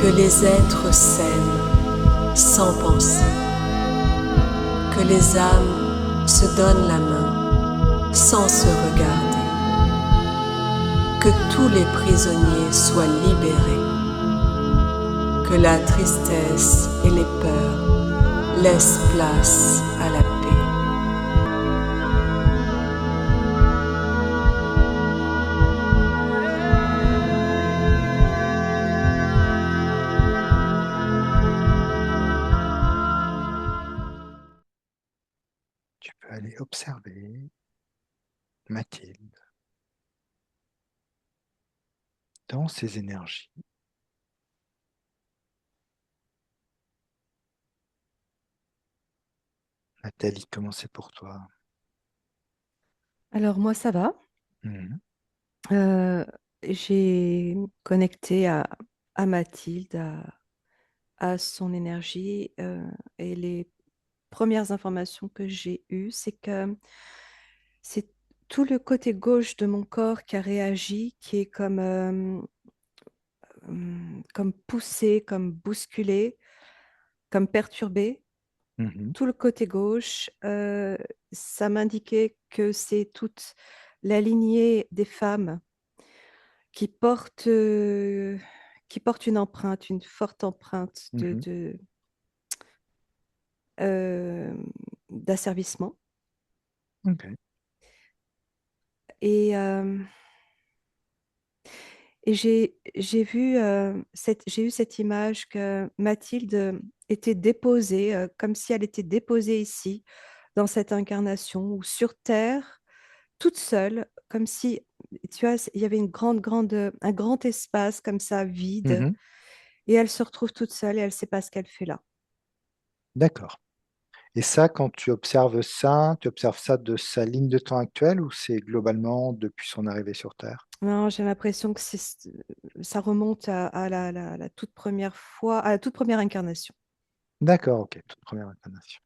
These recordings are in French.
Que les êtres s'aiment sans penser, que les âmes se donnent la main sans se regarder, que tous les prisonniers soient libérés, que la tristesse et les peurs laissent place à la paix. Tu peux aller observer Mathilde dans ses énergies. Nathalie, comment c'est pour toi? Alors moi, ça va. Mhm. Euh, j'ai connecté à Mathilde, à son énergie. Et les premières informations que j'ai eues, c'est que c'est tout le côté gauche de mon corps qui a réagi, qui est comme poussé, comme bousculé, comme perturbé. Mhm. Tout le côté gauche, ça m'indiquait que c'est toute la lignée des femmes qui porte, euh, qui porte une empreinte, une forte empreinte Mhm. euh, d'asservissement. Ok. Et, euh, et j'ai eu cette image que Mathilde était déposée, comme si elle était déposée ici, dans cette incarnation, ou sur Terre, toute seule, comme si, tu vois, il y avait un grand espace comme ça, vide, Mhm. et elle se retrouve toute seule et elle ne sait pas ce qu'elle fait là. D'accord. Et ça, quand tu observes ça de sa ligne de temps actuelle ou c'est globalement depuis son arrivée sur Terre? Non, j'ai l'impression que ça remonte à la toute première fois, à la toute première incarnation. D'accord, ok, toute première incarnation.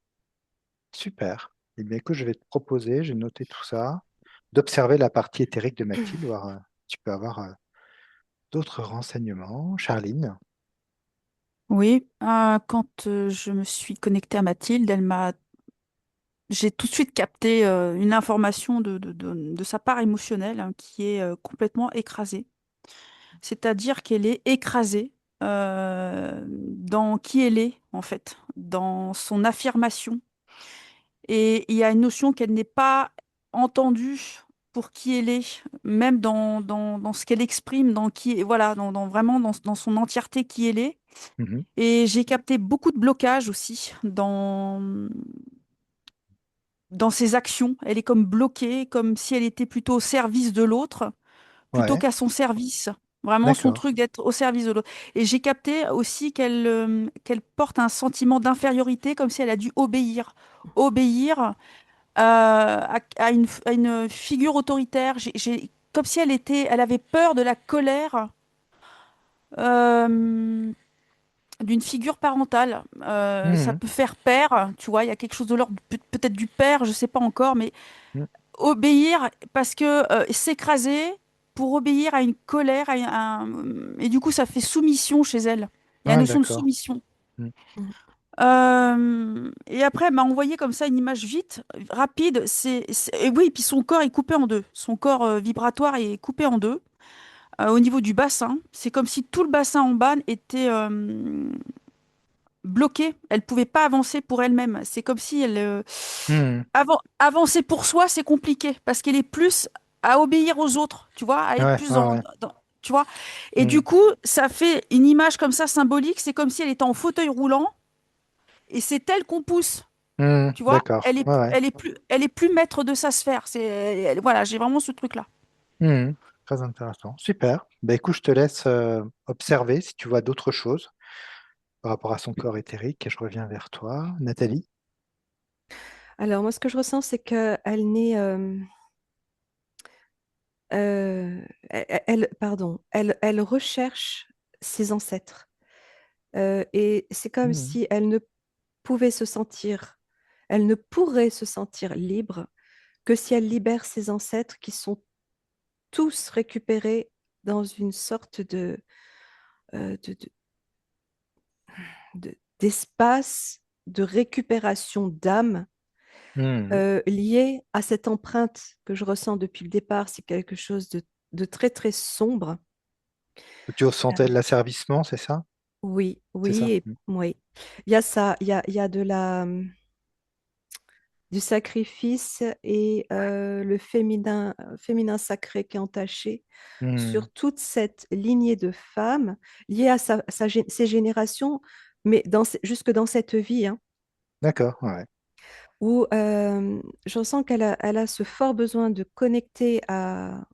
Super. Eh bien, écoute, je vais te proposer, j'ai noté tout ça, d'observer la partie éthérique de Mathilde, voir si tu peux avoir d'autres renseignements. Charline. Oui, quand je me suis connectée à Mathilde, j'ai tout de suite capté une information de sa part émotionnelle, hein, qui est complètement écrasée. C'est-à-dire qu'elle est écrasée dans qui elle est, en fait, dans son affirmation. Et il y a une notion qu'elle n'est pas entendue pour qui elle est, même dans ce qu'elle exprime, voilà, vraiment dans son entièreté qui elle est. Mhm. Et j'ai capté beaucoup de blocages aussi dans ses actions. Elle est comme bloquée, comme si elle était plutôt au service de l'autre, plutôt Ouais, qu'à son service. Vraiment son d'accord. truc d'être au service de l'autre. Et j'ai capté aussi qu'elle porte un sentiment d'infériorité, comme si elle a dû obéir. Obéir à une figure autoritaire. Comme si elle avait peur de la colère. euh, d'une figure parentale. Ça Mhm. peut faire père, tu vois, il y a quelque chose de l'ordre peut-être du père, je sais pas encore, mais Mhm. obéir parce que s'écraser pour obéir à une colère, et du coup ça fait soumission chez elle. Il y a une Ouais, notion de d'accord. soumission. Mhm. Mhm. Et après, elle m'a envoyé comme ça une image vite, rapide. Et oui, puis son corps est coupé en deux. Son corps vibratoire est coupé en deux. Au niveau du bassin, c'est comme si tout le bassin en bas était bloquée. Elle pouvait pas avancer pour elle-même. C'est comme si Mhm. avancer pour soi, c'est compliqué parce qu'elle est plus à obéir aux autres, tu vois, à être Ouais, plus ouais, ouais. tu vois. Et du Mhm. coup, ça fait une image comme ça symbolique. C'est comme si elle était en fauteuil roulant et c'est elle qu'on pousse. Mhm. Tu vois, D'accord. Ouais, ouais. elle est plus maître de sa sphère. Voilà, j'ai vraiment ce truc-là. Mhm. Très intéressant. Super. Ben, écoute, je te laisse observer si tu vois d'autres choses par rapport à son corps éthérique et je reviens vers toi. Nathalie? Alors moi, ce que je ressens, c'est qu'elle n'est, pardon, elle recherche ses ancêtres. Et c'est comme Mhm. si elle ne pouvait se sentir, elle ne pourrait se sentir libre que si elle libère ses ancêtres qui sont tous récupérés dans une sorte de, d'espace de récupération d'âme Mhm. lié à cette empreinte que je ressens depuis le départ. C'est quelque chose de très, très sombre. Tu ressentais de l'asservissement, c'est ça? Oui, C'est oui, ça? et oui. Il y a ça, il y a du sacrifice et le féminin sacré qui est entaché Mhm. sur toute cette lignée de femmes liées à ses générations, mais jusque dans cette vie, hein, D'accord, ouais. où je ressens qu'elle a ce fort besoin de connecter à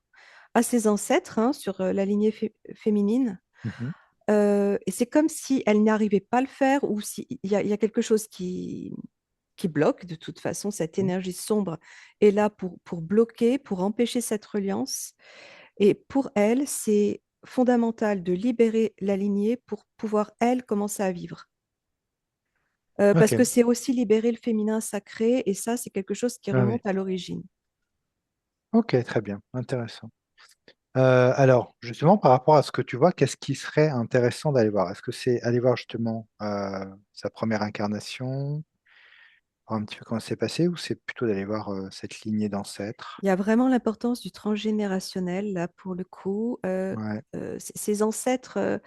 ses ancêtres, hein, sur la lignée féminine. Mhm. Et c'est comme si elle n'arrivait pas à le faire ou s'il y a quelque chose qui bloque. De toute façon, cette Mhm. énergie sombre est là pour bloquer, pour empêcher cette reliance. Et pour elle, c'est fondamental de libérer la lignée pour pouvoir, elle, commencer à vivre. Parce que Ok, c'est aussi libérer le féminin sacré, et ça, c'est quelque chose qui ouais, ouais. remonte à l'origine. Ok, très bien, intéressant. Alors, justement, par rapport à ce que tu vois, qu'est-ce qui serait intéressant d'aller voir? Est-ce que c'est aller voir justement sa première incarnation, voir un petit peu comment ça s'est passé, ou c'est plutôt d'aller voir cette lignée d'ancêtres? Il y a vraiment l'importance du transgénérationnel, là, pour le coup. Ouais. Ses ancêtres,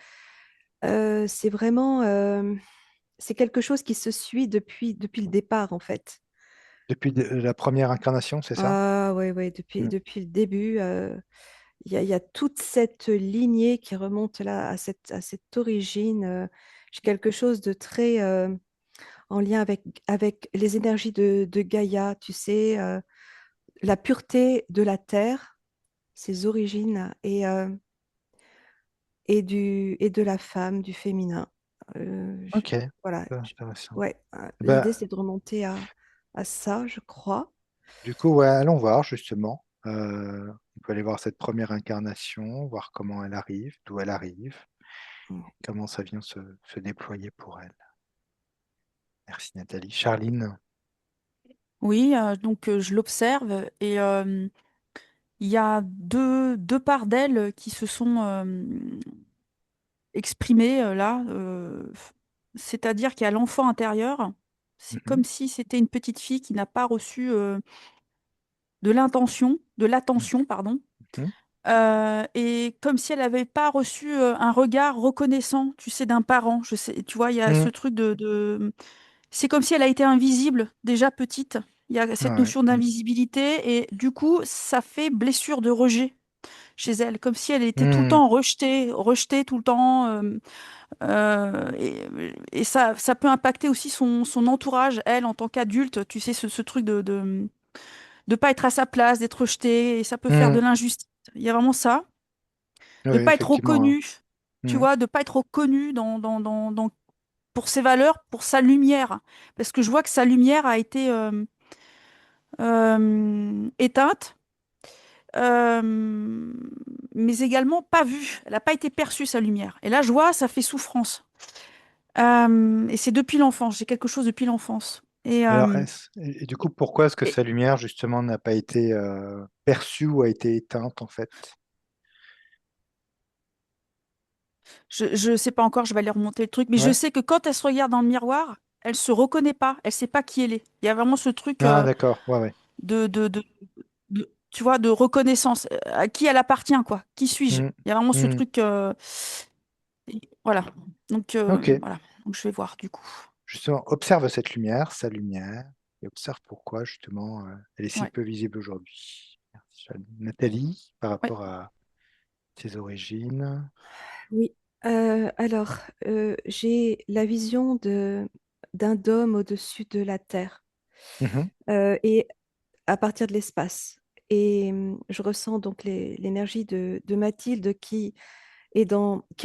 c'est vraiment, c'est quelque chose qui se suit depuis le départ, en fait. Depuis la première incarnation, c'est ça? Ah ouais, ouais, depuis, Mm. depuis le début, il y a toute cette lignée qui remonte là à cette origine. J'ai quelque chose de très en lien avec les énergies de Gaïa, tu sais, la pureté de la terre, ses origines, et de la femme, du féminin. Ok, Voilà. c'est intéressant. Ouais, l'idée, Bah, c'est de remonter à ça, je crois. du coup, ouais, allons voir justement. On peut aller voir cette première incarnation, voir comment elle arrive, d'où elle arrive, comment ça vient se déployer pour elle. Merci Nathalie. Charline. Oui, donc je l'observe et il y a deux parts d'elle qui se sont exprimées là. C'est-à-dire qu'il y a l'enfant intérieur. C'est Mhm, comme si c'était une petite fille qui n'a pas reçu de l'attention, pardon. mhm, Et comme si elle n'avait pas reçu un regard reconnaissant, tu sais, d'un parent. Je sais, tu vois, il y a ce mhm. truc c'est comme si elle a été invisible déjà petite. Il y a cette Ouais. notion d'invisibilité et du coup, ça fait blessure de rejet chez elle, comme si elle était tout le Mhm. temps rejetée, rejetée tout le temps. Et ça peut impacter aussi son entourage, elle, en tant qu'adulte. Tu sais, ce truc de pas être à sa place, d'être rejetée, et ça peut faire de Mhm. l'injustice. Il y a vraiment ça. De Oui, pas être effectivement, hein. reconnue, tu Mhm. vois, de pas être reconnue pour ses valeurs, pour sa lumière. Parce que je vois que sa lumière a été éteinte, euh, mais également pas vue. Elle n'a pas été perçue, sa lumière. Et là, je vois, ça fait souffrance. Et c'est depuis l'enfance. J'ai quelque chose depuis l'enfance. Alors, et du coup, pourquoi est-ce que Et sa lumière, justement, n'a pas été perçue ou a été éteinte, en fait? je ne sais pas encore, je vais aller remonter le truc, mais je Ouais. sais que quand elle se regarde dans le miroir, elle se reconnaît pas. Elle sait pas qui elle est. Il y a vraiment ce truc Ah, d'accord. Ouais, ouais. de, de, de, tu vois, de reconnaissance. À qui elle appartient, quoi. Qui suis-je? Mhm. Il y a vraiment ce Mhm. truc. Voilà. Donc, Ok. voilà. Donc, je vais voir, du coup. Justement, observe cette lumière, sa lumière, et observe pourquoi, justement, elle est si Ouais. peu visible aujourd'hui. Merci, Charline. Nathalie, par Ouais. rapport à tes origines. Oui. Alors, j'ai la vision d'un dôme au-dessus de la terre, Mhm. et à partir de l'espace. Et je ressens donc l'énergie de Mathilde qui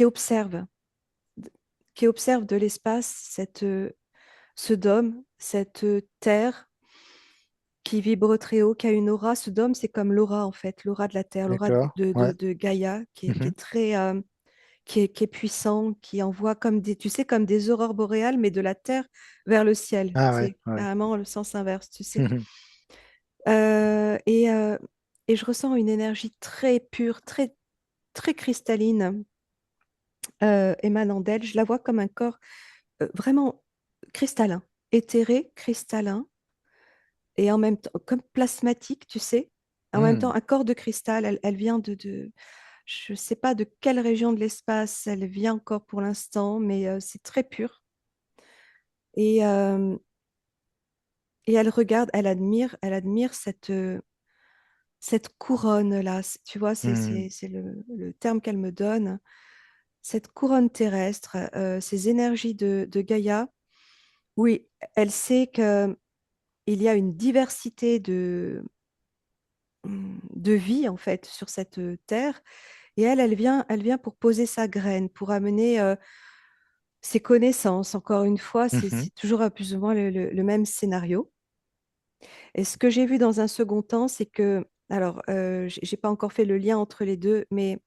observe, qui observe de l'espace ce dôme, cette terre qui vibre très haut, qui a une aura. Ce dôme, c'est comme l'aura, en fait, l'aura de la terre, l'aura de, D'accord. de, Ouais. de- de Gaïa, qui est, qui Mhm. est très, qui est puissant, qui envoie comme tu sais, comme des aurores boréales, mais de la terre vers le ciel. Ah ouais, C'est ouais. carrément le sens inverse, tu sais. Mhm. Et je ressens une énergie très pure, très, très cristalline, émanant d'elle. Je la vois comme un corps vraiment cristallin, éthéré, cristallin, et en même temps, comme plasmatique, tu sais. En même temps, Hmm. un corps de cristal, elle vient je ne sais pas de quelle région de l'espace elle vient encore pour l'instant, mais c'est très pur. Et, euh, et elle regarde, elle admire cette couronne-là. Tu vois, Hmm. c'est le terme qu'elle me donne. Cette couronne terrestre, ces énergies de Gaïa. Oui, elle sait qu'il y a une diversité de vie, en fait, sur cette terre. Et elle vient pour poser sa graine, pour amener ses connaissances. Encore une fois, Mhm. c'est toujours plus ou moins le même scénario. Et ce que j'ai vu dans un second temps, c'est que, alors, j'ai pas encore fait le lien entre les deux, mais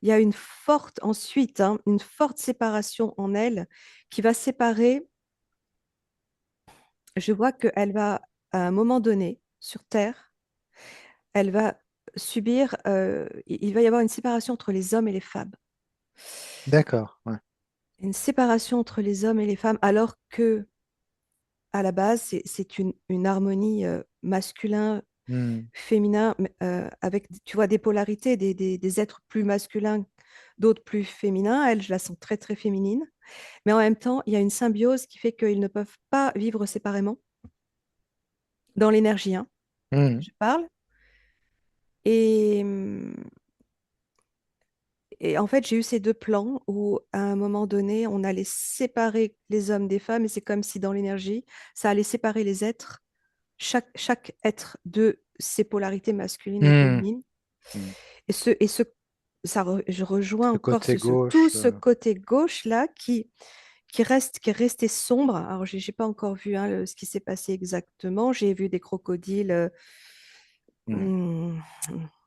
il y a une forte, ensuite, hein, une forte séparation en elle qui va séparer. Je vois qu'elle va, à un moment donné, sur Terre, elle va subir, il va y avoir une séparation entre les hommes et les femmes. D'accord. Ouais. Une séparation entre les hommes et les femmes, alors que à la base, c'est une harmonie masculin, Hmm. féminin, mais, avec, tu vois, des polarités, des êtres plus masculins, d'autres plus féminins. Elle, je la sens très, très féminine. Mais en même temps, il y a une symbiose qui fait qu'ils ne peuvent pas vivre séparément dans l'énergie, hein, Hmm. je parle. Et, et en fait, j'ai eu ces deux plans où, à un moment donné, on allait séparer les hommes des femmes, et c'est comme si dans l'énergie, ça allait séparer les êtres, chaque être de ses polarités masculines et Hmm. féminines. Hmm. Et je rejoins Ce encore côté tout gauche. ce côté gauche-là qui est resté sombre. Alors, je n'ai pas encore vu, hein, ce qui s'est passé exactement. J'ai vu des crocodiles, Hmm. hum,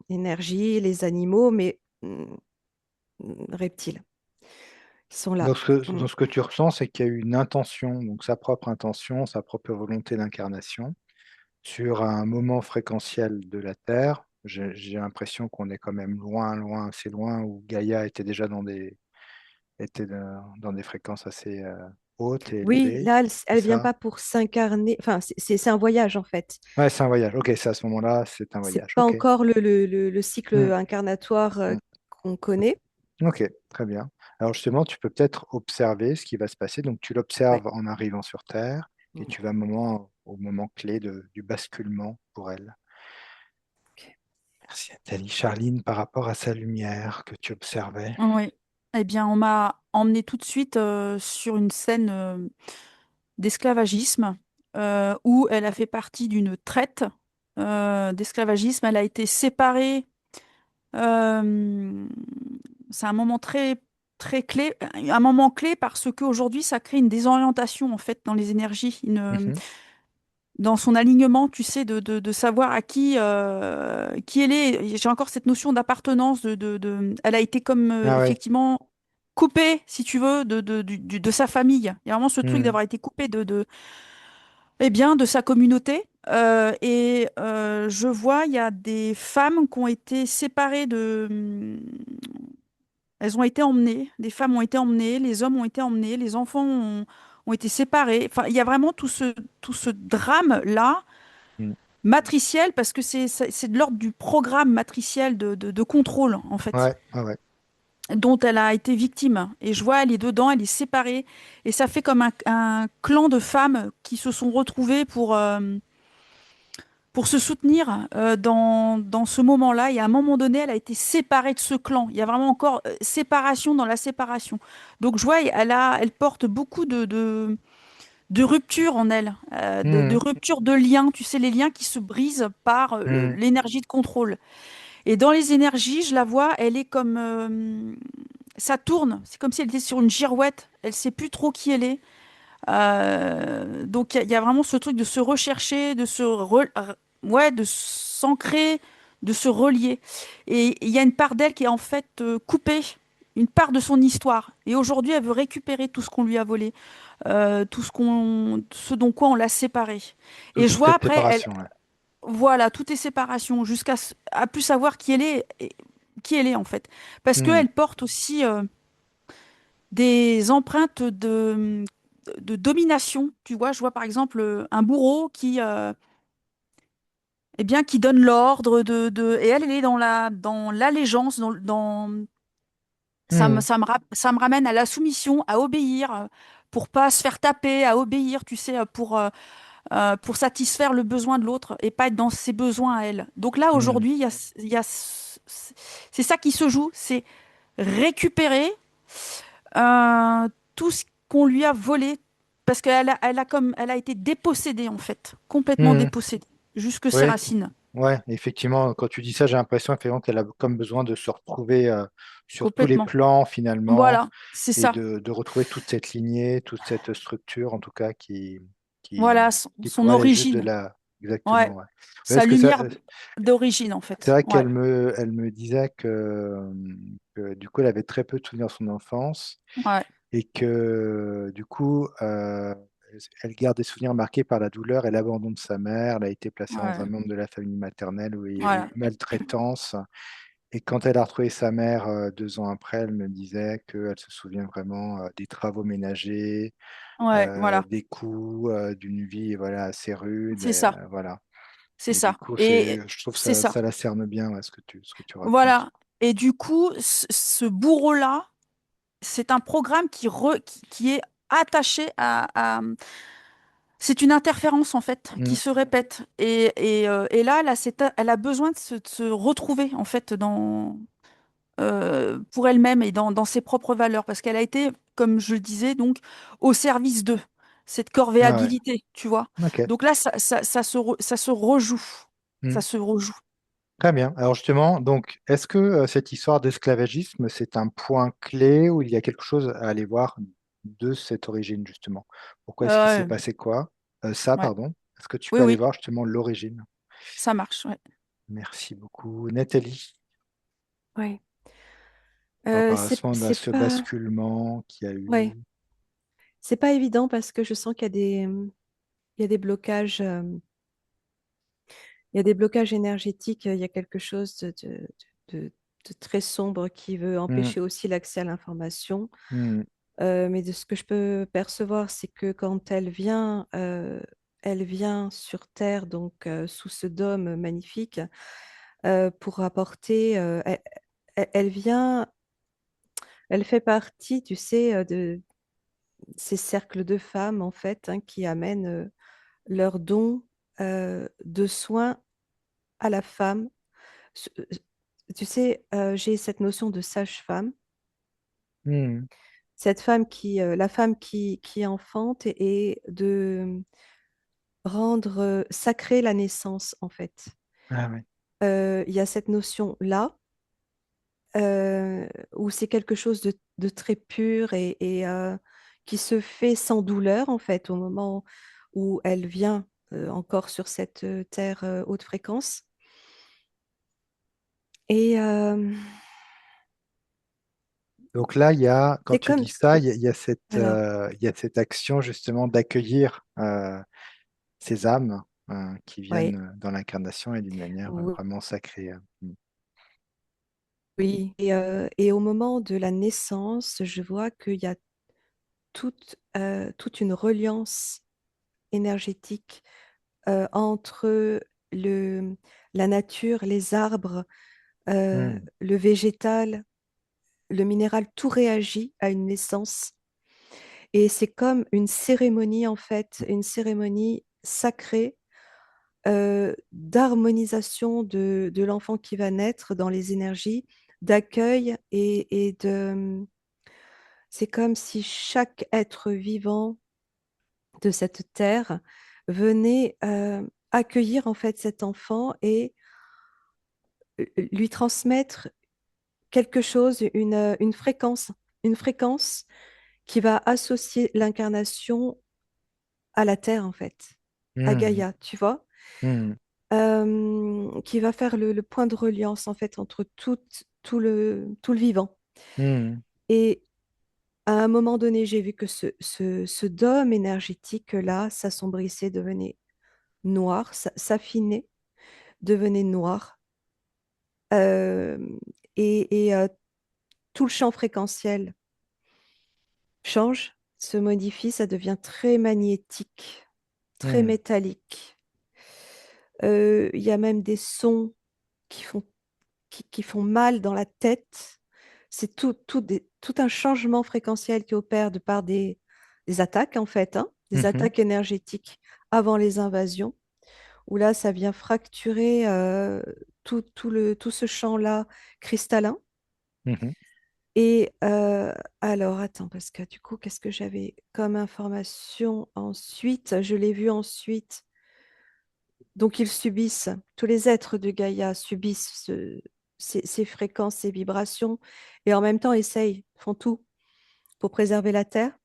énergie, les animaux, mais reptiles, qui sont là. Donc, Hum. ce que tu ressens, c'est qu'il y a eu une intention, donc sa propre intention, sa propre volonté d'incarnation, sur un moment fréquentiel de la Terre. J'ai l'impression qu'on est quand même loin, loin, assez loin, où Gaïa était déjà dans des fréquences assez hautes et Oui, élevées. là, C'est elle vient ça? pas pour s'incarner. Enfin, c'est un voyage, en fait. Ouais, c'est un voyage. Ok, c'est à ce moment-là, c'est un C'est voyage. pas Ok. encore le cycle Hmm. incarnatoire Hmm. qu'on connaît. Ok, très bien. Alors justement, tu peux peut-être observer ce qui va se passer. Donc tu Ouais. l'observes en arrivant sur Terre et Mm. tu vas au moment clé du basculement pour elle. Ok. Merci Nathalie. Charline, par rapport à sa lumière que tu observais. Oui. Eh bien, on m'a emmené tout de suite sur une scène d'esclavagisme où elle a fait partie d'une traite d'esclavagisme. Elle a été séparée. euh, c'est un moment très, très clé, un moment clé parce qu'aujourd'hui, ça crée une désorientation en fait dans les énergies, Mhm. dans son alignement, tu sais, de savoir à qui elle est. J'ai encore cette notion d'appartenance. Elle a été comme Ah ouais. effectivement coupée, si tu veux, de sa famille. Il y a vraiment ce truc Hmm. d'avoir été coupée eh bien, de sa communauté. Je vois, il y a des femmes qui ont été séparées elles ont été emmenées, des femmes ont été emmenées, les hommes ont été emmenés, les enfants ont été séparés. Enfin, il y a vraiment tout ce drame-là, Hmm. matriciel, parce que c'est de l'ordre du programme matriciel de contrôle, en fait, Ouais, ouais, ouais. dont elle a été victime. Et je vois, elle est dedans, elle est séparée. Et ça fait comme un clan de femmes qui se sont retrouvées pour se soutenir dans ce moment-là. Et à un moment donné, elle a été séparée de ce clan. Il y a vraiment encore séparation dans la séparation. Donc je vois, elle porte beaucoup de rupture en elle, de Hmm. rupture de liens. Tu sais, les liens qui se brisent par Hmm. l'énergie de contrôle. Et dans les énergies, je la vois, elle est comme... ça tourne, c'est comme si elle était sur une girouette. Elle sait plus trop qui elle est. Donc il y a vraiment ce truc de se rechercher, ouais, de s'ancrer, de se relier. Et il y a une part d'elle qui est en fait coupée, une part de son histoire. Et aujourd'hui, elle veut récupérer tout ce qu'on lui a volé, ce dont quoi on l'a séparé. Et je Toute vois cette après, elle, séparation. Ouais. voilà, tout est séparation, à plus savoir qui elle est, qui elle est en fait, parce Hmm. qu'elle porte aussi des empreintes de domination. Tu vois, je vois par exemple un bourreau eh bien, qui donne l'ordre et elle est dans l'allégeance, Hmm. ça me ramène à la soumission, à obéir, pour pas se faire taper, à obéir, tu sais, pour satisfaire le besoin de l'autre et pas être dans ses besoins à elle. Donc là, Hmm. aujourd'hui, c'est ça qui se joue, c'est récupérer tout ce qu'on lui a volé, parce elle a été dépossédée, en fait, complètement Hmm. dépossédée, jusque ses Ouais, racines, ouais, effectivement, quand tu dis ça, j'ai l'impression effectivement qu'elle a comme besoin de se retrouver sur tous les complètement. plans finalement Voilà, c'est et ça. de retrouver toute cette lignée, toute cette structure en tout cas qui, Voilà, qui son pourrait aller juste de origine. la... Ouais, Exactement, ouais. Ouais, sa parce que ça, lumière d'origine, en c'est fait. vrai Ouais, elle me disait que du coup, elle avait très peu de souvenirs de son enfance ouais, et que du coup, elle garde des souvenirs marqués par la douleur et l'abandon de sa mère. Elle a été placée dans ouais. un membre de la famille maternelle où il y a eu Voilà, maltraitance. Et quand elle a retrouvé sa mère 2 ans après, elle me disait qu'elle se souvient vraiment des travaux ménagers, ouais, voilà. des coups, d'une vie voilà, assez rude. C'est Et, ça, voilà. c'est Et du ça. coup, Et je trouve que c'est ça. ça la cerne bien ouais, ce que tu racontes. Voilà. Et du coup, ce bourreau-là, c'est un programme qui est attaché c'est une interférence, en fait, qui Mm. se répète. Et là, elle a besoin de se retrouver, en fait, pour elle-même et dans ses propres valeurs, parce qu'elle a été, comme je le disais, donc, au service d'eux, cette Ah ouais, corvéabilité, tu vois. ok. Donc là, ça se rejoue. Ça Mm. se rejoue. Très bien. Alors justement, donc, est-ce que cette histoire d'esclavagisme, c'est un point clé où il y a quelque chose à aller voir de cette origine, justement? Pourquoi est-ce qu'il s'est Euh, passé quoi? Ça, ouais. pardon. Est-ce que tu Oui, peux aller oui, voir justement l'origine? ça marche. Ouais. Merci beaucoup. Nathalie, Ouais. par rapport à C'est ce pas, basculement qu'il y a ouais, eu. c'est pas évident parce que je sens qu'il y a il y a des blocages, il y a des blocages énergétiques. Il y a quelque chose de- de très sombre qui veut Hmm, empêcher aussi l'accès à l'information. hmm, Mais de ce que je peux percevoir, c'est que quand elle vient sur Terre, donc sous ce dôme magnifique, pour apporter, elle vient, elle fait partie, tu sais, de ces cercles de femmes en fait, hein, qui amènent leurs dons de soins à la femme. Ce- euh, Tu sais, j'ai cette notion de sage-femme, hmm. cette femme la femme qui enfante et de rendre sacrée la naissance, en fait. Ah oui. Il y a cette notion-là, où c'est quelque chose de très pur et qui se fait sans douleur, en fait, au moment où elle vient encore sur cette terre haute fréquence. Et Donc là, il y a, quand c'est tu comme dis ça, si... Alors, il y a cette action justement d'accueillir ces âmes qui oui, viennent dans l'incarnation et d'une manière oui, vraiment sacrée. oui. Et au moment de la naissance, je vois qu'il y a toute une reliance énergétique entre le, la nature, les arbres, Hmm, le végétal, le minéral, tout réagit à une naissance. Et c'est comme une cérémonie, en fait, une cérémonie sacrée d'harmonisation de l'enfant qui va naître dans les énergies, d'accueil et de... C'est comme si chaque être vivant de cette terre venait accueillir en fait cet enfant et lui transmettre quelque chose, une fréquence qui va associer l'incarnation à la terre en fait, à hmm, Gaïa, tu vois, hmm, qui va faire le point de reliance en fait entre tout le vivant. hmm, Et à un moment donné, j'ai vu que ce dôme énergétique-là s'assombrissait, devenait noir, s'affinait, devenait noir. Euh, et tout le champ fréquentiel change, se modifie, ça devient très magnétique, très Hmm. métallique. Il y a même des sons qui font, qui font mal dans la tête. C'est tout un changement fréquentiel qui opère de par des attaques, en fait, hein, des Mhm. attaques énergétiques avant les invasions, où là, ça vient fracturer tout ce champ-là cristallin. Mhm. Et alors, attends, parce que du coup, qu'est-ce que j'avais comme information ensuite? Je l'ai vu ensuite. Donc, ils subissent, tous les êtres de Gaïa subissent ces fréquences, ces vibrations, et en même temps essayent, font tout pour préserver la Terre,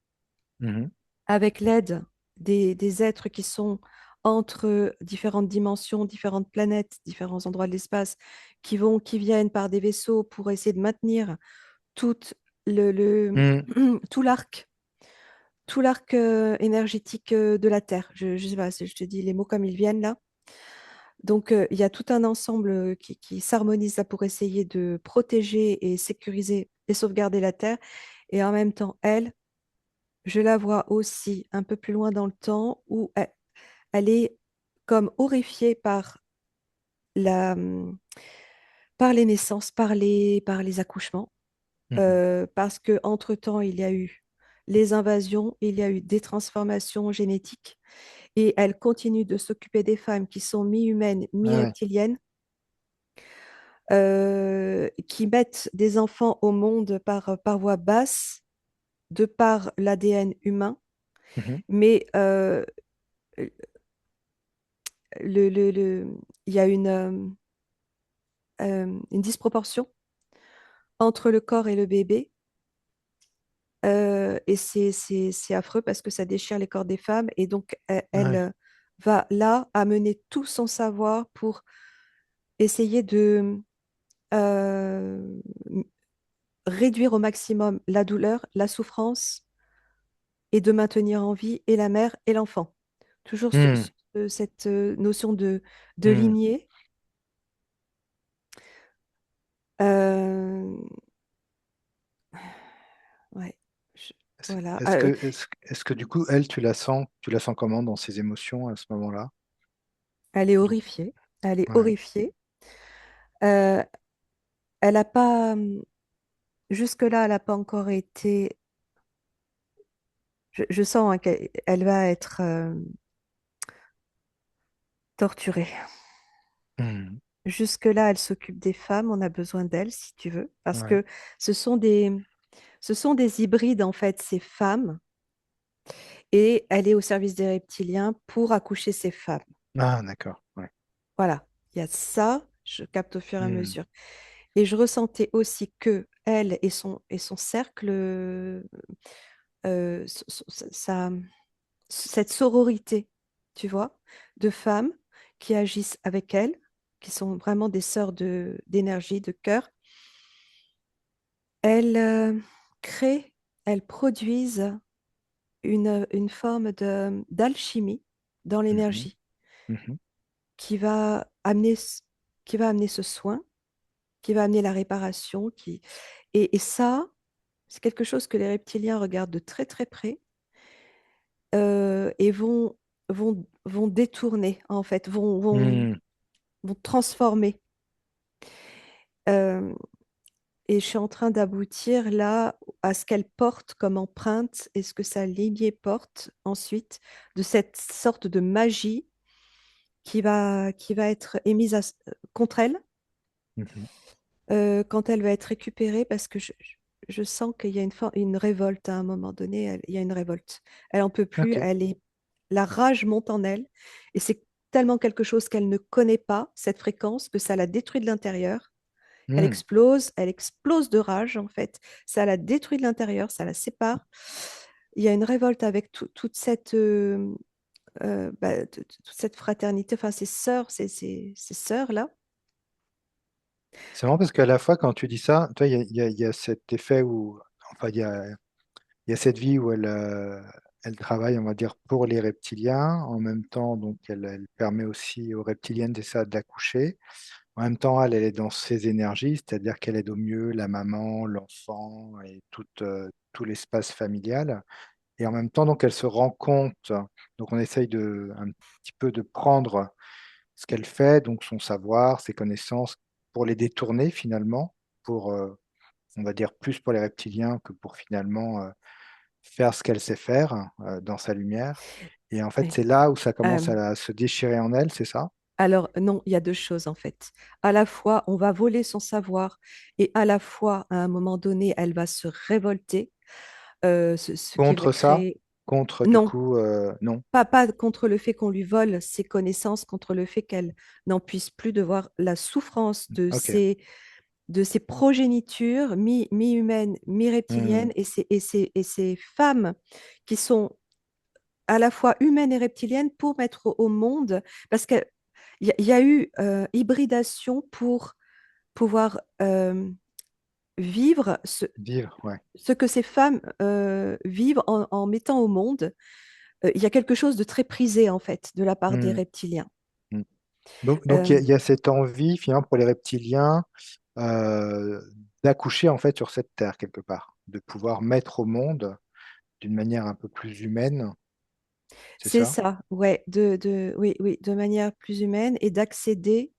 Mhm. avec l'aide des êtres qui sont entre différentes dimensions, différentes planètes, différents endroits de l'espace, qui viennent par des vaisseaux pour essayer de maintenir tout Hmm. tout l'arc, tout l'arc énergétique de la Terre. Je sais pas, je te dis les mots comme ils viennent là. Donc, il y a tout un ensemble qui s'harmonise là pour essayer de protéger et sécuriser et sauvegarder la Terre. Et en même temps, elle, je la vois aussi un peu plus loin dans le temps où elle est comme horrifiée la, hum, par les naissances, par les accouchements. Mhm. Parce que entre-temps, il y a eu les invasions, il y a eu des transformations génétiques, et elle continue de s'occuper des femmes qui sont mi-humaines, Ah ouais. mi-reptiliennes, qui mettent des enfants au monde par voie basse, de par l'ADN humain, Mhm. mais il y a une disproportion entre le corps et le bébé. Et c'est affreux parce que ça déchire les corps des femmes. Et donc, elle, Ouais. va là amener tout son savoir pour essayer de euh, réduire au maximum la douleur, la souffrance, et de maintenir en vie et la mère et l'enfant. Toujours Hmm. cette notion de Hmm. lignée. Euh, ouais, je- Est-ce voilà. est-ce que du coup, elle, tu la sens comment dans ses émotions à ce moment-là? Elle est Donc, horrifiée. Elle est ouais. horrifiée. Euh, elle n'a pas, jusque-là, elle n'a pas encore été. Je sens hein, qu'elle va être torturée. Hmm. Jusque-là, elle s'occupe des femmes. On a besoin d'elle, si tu veux, parce Ouais. que ce sont ce sont des hybrides, en fait, ces femmes, et elle est au service des reptiliens pour accoucher ces femmes. Ah, d'accord. Ouais. Voilà, il y a ça, je capte au fur et à Hmm. mesure. Et je ressentais aussi que elle et son cercle, cette sororité, tu vois, de femmes qui agissent avec elle, qui sont vraiment des sœurs d'énergie, de cœur, elles créent, elles produisent une forme d'alchimie dans Mhm. l'énergie Mhm. qui va amener, qui va amener ce soin, qui va amener la réparation, et ça, c'est quelque chose que les reptiliens regardent de très très près, et vont détourner, en fait, Hmm. vont transformer. Euh, et je suis en train d'aboutir là à ce qu'elle porte comme empreinte et ce que sa lignée porte ensuite de cette sorte de magie qui va être émise contre elle Mhm. quand elle va être récupérée, parce que je sens qu'il y a une révolte à un moment donné, il y a une révolte. Elle en peut plus, Ok. la rage monte en elle, et c'est tellement quelque chose qu'elle ne connaît pas, cette fréquence, que ça la détruit de l'intérieur. Hmm. Elle explose de rage en fait. Ça la détruit de l'intérieur, ça la sépare. Il y a une révolte avec toute cette, toute cette fraternité, enfin ces sœurs, ces sœurs-là. C'est marrant parce qu'à la fois, quand tu dis ça, toi, il y a cet effet où, enfin, il y a cette vie où elle travaille, on va dire, pour les reptiliens. En même temps, donc, elle permet aussi aux reptiliennes d'accoucher. En même temps, elle est dans ses énergies, c'est-à-dire qu'elle aide au mieux la maman, l'enfant et tout l'espace familial. Et en même temps, donc, elle se rend compte, donc on essaye un petit peu de prendre ce qu'elle fait, donc son savoir, ses connaissances, pour les détourner finalement, pour, on va dire plus pour les reptiliens que pour finalement, faire ce qu'elle sait faire, dans sa lumière. Et en fait, Ouais. c'est là où ça commence Euh, à se déchirer en elle, c'est ça? alors, non, il y a deux choses en fait. À la fois, on va voler son savoir et à la fois, à un moment donné, elle va se révolter, ce qui va Contre ça? créer... Contre du Non, coup, non? pas contre le fait qu'on lui vole ses connaissances, contre le fait qu'elle n'en puisse plus de voir la souffrance OK. de ses progénitures, mi-humaines, Mmh. mi-reptiliennes, et ces femmes qui sont à la fois humaines et reptiliennes pour mettre au monde, parce qu'il y a eu hybridation pour pouvoir vivre Vivre, ouais. ce que ces femmes vivent en mettant au monde. Il y a quelque chose de très prisé, en fait, de la part des Mmh. reptiliens. Mmh. Donc Euh, il y a cette envie finalement pour les reptiliens, heu, d'accoucher en fait sur cette terre quelque part, de pouvoir mettre au monde d'une manière un peu plus humaine, c'est c'est ça? ça, ouais, oui, oui, de manière plus humaine et d'accéder.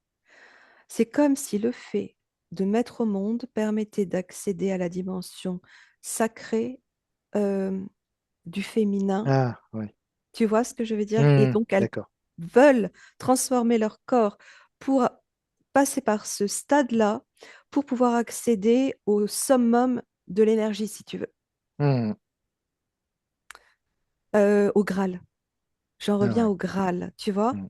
C'est comme si le fait de mettre au monde permettait d'accéder à la dimension sacrée euh, du féminin. Ah oui. Tu vois ce que je veux dire? Et Mmh. donc, elles D'accord. veulent transformer leur corps pour passer par ce stade-là pour pouvoir accéder au summum de l'énergie, si tu veux, Mmh. au Graal. J'en Ah reviens ouais. au Graal, tu vois? Mmh.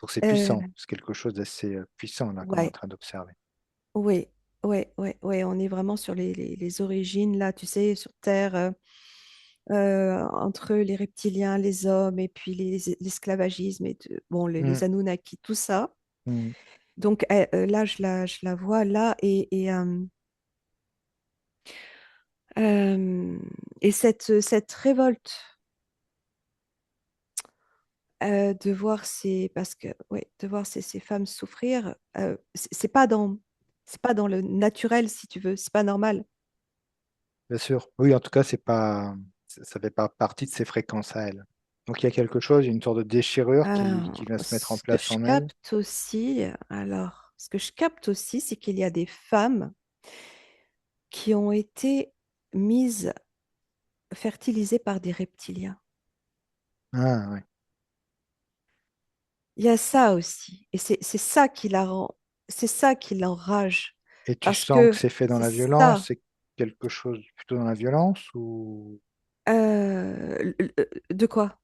Donc c'est Euh, puissant, c'est quelque chose d'assez, puissant là qu'on est en ouais, train d'observer. oui, ouais. On est vraiment sur les origines, là, tu sais, sur Terre, entre les reptiliens, les hommes, et puis l'esclavagisme, bon, Mmh. les Anunnaki, tout ça. Mmh. Donc là, je la vois là, euh, et cette révolte de voir parce que, ouais, de voir ces femmes souffrir, c'est pas dans le naturel, si tu veux, c'est pas normal. Bien sûr. Oui, en tout cas, c'est pas ça fait pas partie de ses fréquences à elle. Donc il y a quelque chose, il y a une sorte de déchirure qui vient se mettre en Ce que place je en elle? capte aussi, ce que je capte aussi, c'est qu'il y a des femmes qui ont été mises, fertilisées par des reptiliens. Ah ouais. Il y a ça aussi. Et c'est ça qui la rend, c'est ça qui l'enrage. Et tu Parce sens que que c'est fait dans c'est la violence? ça. C'est quelque chose plutôt dans la violence ou De quoi?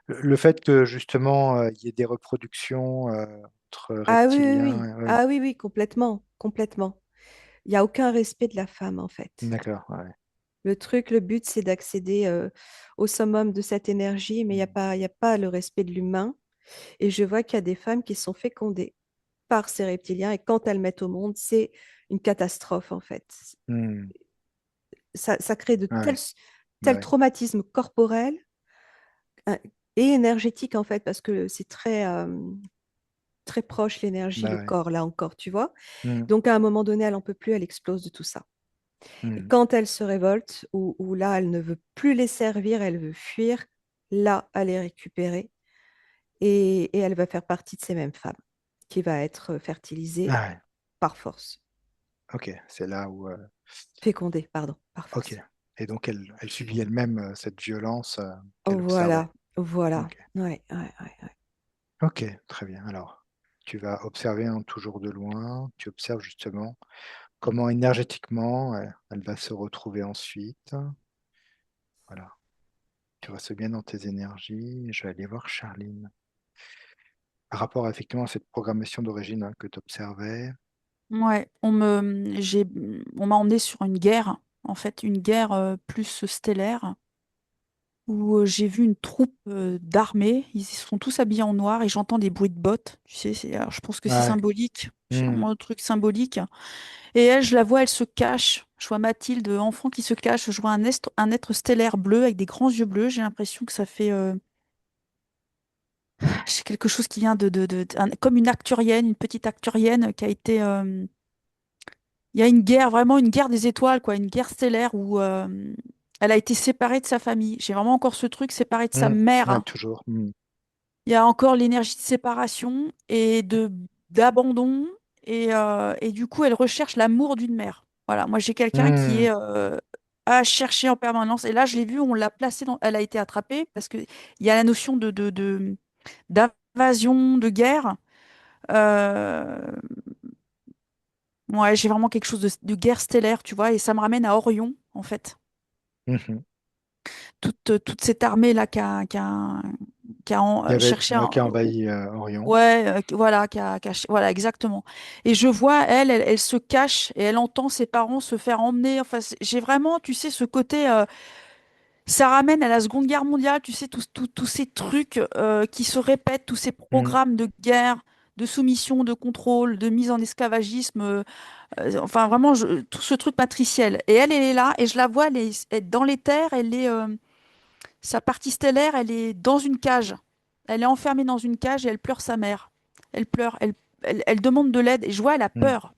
le fait que justement, il y ait des reproductions, entre Ah oui, oui, oui. reptiliens, oui. Ah oui, oui, complètement, complètement. Il n'y a aucun respect de la femme, en fait. D'accord, ouais. Le but, c'est d'accéder au summum de cette énergie, mais Mmh. il y a pas le respect de l'humain. Et je vois qu'il y a des femmes qui sont fécondées par ces reptiliens, et quand elles mettent au monde, c'est une catastrophe, en fait. Mmh. Ça crée de Ah ouais. Bah tels ouais. traumatismes corporels euh, et énergétiques, en fait, parce que c'est très proche l'énergie, Bah le ouais. corps, là encore, tu vois. Mmh. Donc, à un moment donné, elle en peut plus, elle explose de tout ça. Et Mmh. quand elle se révolte, ou là, elle ne veut plus les servir, elle veut fuir, là, elle est récupérée, et elle va faire partie de ces mêmes femmes qui va être fertilisée Ah ouais. par force, OK, c'est là où, fécondée, pardon, par OK. force. Et donc elle subit elle-même, cette violence, qu'elle observait. Voilà, voilà. OK. Ouais. OK, très bien. Alors, tu vas observer, hein, toujours de loin, tu observes justement comment énergétiquement, elle va se retrouver ensuite. Voilà, tu restes bien dans tes énergies. Je vais aller voir Charline. Par rapport effectivement à cette programmation d'origine, hein, que tu observais. Ouais, on m'a emmené sur une guerre, en fait, une guerre plus stellaire, où j'ai vu une troupe d'armées. Ils sont tous habillés en noir et j'entends des bruits de bottes. Tu sais, alors, je pense que c'est Ouais. symbolique. C'est Mmh. vraiment un truc symbolique. Et elle, je la vois, elle se cache. Je vois Mathilde, enfant, qui se cache. Je vois un être stellaire bleu avec des grands yeux bleus. J'ai l'impression que ça fait c'est quelque chose qui vient comme une arcturienne, une petite arcturienne qui a été. Il y a une guerre, vraiment une guerre des étoiles, quoi, une guerre stellaire où Elle a été séparée de sa famille. J'ai vraiment encore ce truc séparée de sa Mm. mère, Ouais, hein. toujours. Il y a encore l'énergie de séparation et de d'abandon. Et du coup, elle recherche l'amour d'une mère. Voilà, moi j'ai quelqu'un qui Mm. est à chercher en permanence. Et là, je l'ai vu, on l'a placée dans... Elle a été attrapée parce qu'il y a la notion d'invasion, de guerre. Euh, Ouais, j'ai vraiment quelque chose de guerre stellaire, tu vois, et ça me ramène à Orion, en fait. Mhm. Toute cette armée-là qui a Il y avait cherché ouais, qui a envahi Orion. ouais, voilà, voilà, exactement. Et je vois, elle se cache et elle entend ses parents se faire emmener. Enfin, j'ai vraiment, tu sais, ce côté, ça ramène à la Seconde Guerre mondiale, tu sais, tous ces trucs qui se répètent, tous ces Mm. programmes de guerre, de soumission, de contrôle, de mise en esclavagisme. Enfin, vraiment, tout ce truc matriciel. Et elle est là, et je la vois, elle est dans les terres, sa partie stellaire, elle est dans une cage. Elle est enfermée dans une cage et elle pleure sa mère. Elle pleure, elle demande de l'aide, et je vois, elle a Mm. peur.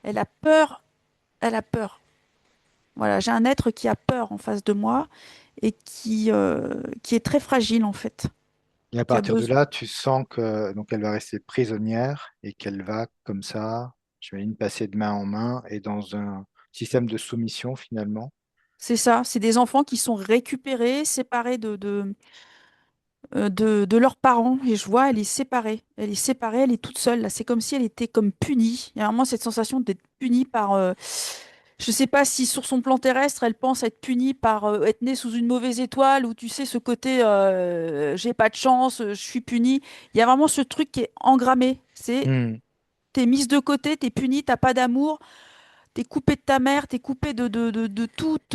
Elle a peur, elle a peur. Voilà, j'ai un être qui a peur en face de moi et qui est très fragile, en fait, Et à qui a partir de besoin. là, tu sens que donc elle va rester prisonnière et qu'elle va comme ça, j'imagine, passer de main en main et dans un système de soumission finalement. C'est ça, c'est des enfants qui sont récupérés, séparés de leurs parents. Et je vois, elle est séparée. Elle est séparée, elle est toute seule. Là, c'est comme si elle était comme punie. Il y a vraiment cette sensation d'être punie par. Je sais pas si sur son plan terrestre, elle pense être punie par être née sous une mauvaise étoile, ou tu sais, ce côté j'ai pas de chance, je suis punie. Il y a vraiment ce truc qui est engrammé. C'est Mm. t'es mise de côté, t'es punie, t'as pas d'amour, t'es coupé de ta mère, t'es coupé de toute.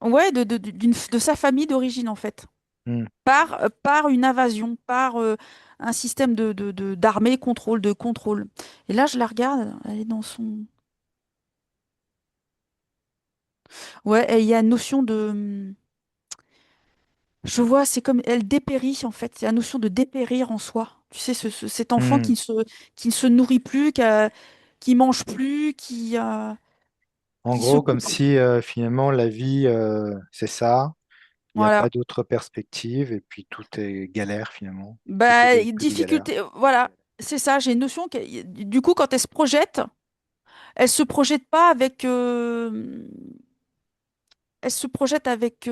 Ouais, de sa famille d'origine, en fait. Mm. Par une invasion, par un système d'armée, contrôle, de contrôle. Et là, je la regarde, elle est dans son... Ouais, et il y a une notion de... Je vois, c'est comme elle dépérit, en fait. Il y a la notion de dépérir en soi. Tu sais, cet enfant Mm. qui ne se nourrit plus, qui mange plus, En qui se gros, comme coupe. si finalement la vie, c'est ça, il n'y a pas Voilà. d'autre perspective et puis tout est galère finalement. Tout est Bah, que des galères. difficulté, voilà. C'est ça, j'ai une notion du coup, quand elle se projette pas avec, elle se projette avec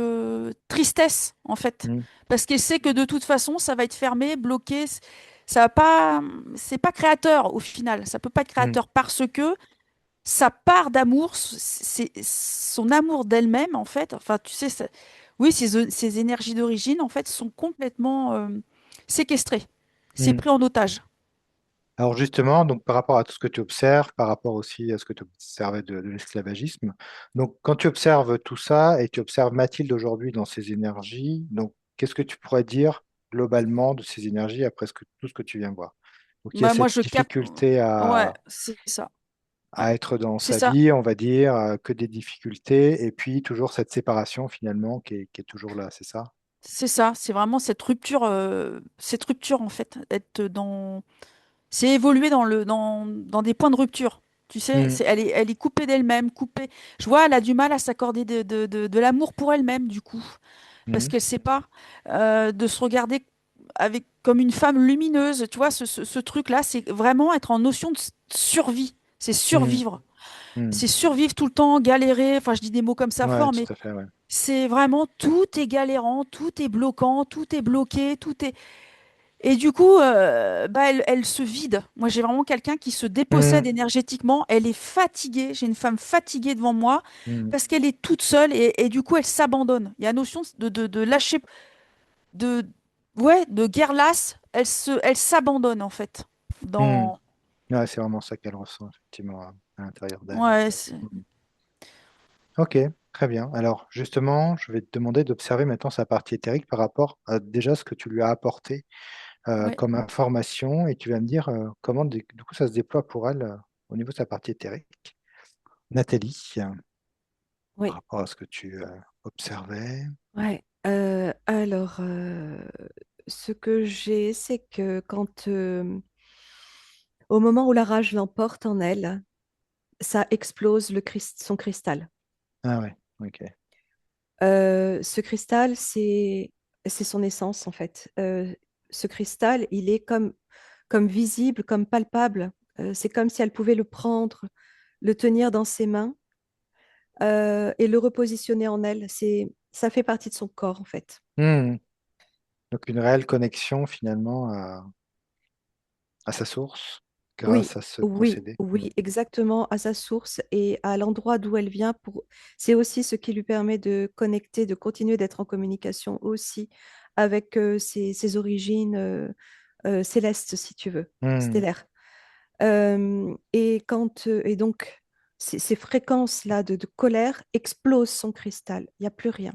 tristesse, en fait, Mm. parce qu'elle sait que de toute façon, ça va être fermé, bloqué. Ça va pas, c'est pas créateur au final. Ça peut pas être Mm. créateur parce que sa part d'amour, c'est son amour d'elle-même, en fait. Enfin, tu sais, oui, ses énergies d'origine, en fait, sont complètement séquestrées. C'est Mm. pris en otage. Alors justement, donc par rapport à tout ce que tu observes, par rapport aussi à ce que tu observais de l'esclavagisme, donc quand tu observes tout ça et tu observes Mathilde aujourd'hui dans ses énergies, donc qu'est-ce que tu pourrais dire globalement de ces énergies après tout ce que tu viens de voir? Donc il y a Bah, moi, cette je capte. difficulté Ouais, c'est ça. Ouais, à être dans c'est sa ça. vie, on va dire, que des difficultés, et puis toujours cette séparation finalement qui est toujours là, c'est ça? C'est ça. C'est vraiment cette rupture, en fait, c'est évoluer dans des points de rupture. Tu sais, Mm. elle est coupée d'elle-même, coupée. Je vois, elle a du mal à s'accorder de l'amour pour elle-même, du coup, parce Mm. qu'elle sait pas de se regarder comme une femme lumineuse. Tu vois, ce truc-là, c'est vraiment être en notion de survie. C'est Mm. survivre. Mm. C'est survivre tout le temps, galérer. Enfin, je dis des mots comme ça Ouais, fort, mais tout à fait, ouais. c'est vraiment tout est galérant, tout est bloquant, tout est bloqué, tout est. Et du coup, bah, elle se vide. Moi, j'ai vraiment quelqu'un qui se dépossède Mm. énergétiquement. Elle est fatiguée. J'ai une femme fatiguée devant moi Mm. parce qu'elle est toute seule, et du coup, elle s'abandonne. Il y a une notion de lâcher, de, ouais, de guerre lasse. Elle s'abandonne, en fait. Mm. Dans, Ouais, c'est vraiment ça qu'elle ressent effectivement à l'intérieur d'elle. ouais, Mm. Ok, très bien. Alors justement, je vais te demander d'observer maintenant sa partie éthérique par rapport à déjà ce que tu lui as apporté ouais. comme information et tu vas me dire comment du coup ça se déploie pour elle au niveau de sa partie éthérique. Nathalie, par Oui, rapport à ce que tu observais. ouais. Alors, ce que j'ai, c'est que au moment où la rage l'emporte en elle, ça explose son cristal. Ah ouais. Ok. Ce cristal, c'est son essence, en fait. Ce cristal, il est comme visible, comme palpable. C'est comme si elle pouvait le prendre, le tenir dans ses mains et le repositionner en elle. Ça fait partie de son corps, en fait. Hmm. Donc une réelle connexion finalement à sa source Oui, grâce à ce oui, procédé. oui, exactement, à sa source et à l'endroit d'où elle vient. C'est aussi ce qui lui permet de connecter, de continuer d'être en communication aussi avec ses origines célestes, si tu veux, Hmm. stellaires. Et donc, ces fréquences-là de colère explosent son cristal. Il n'y a plus rien.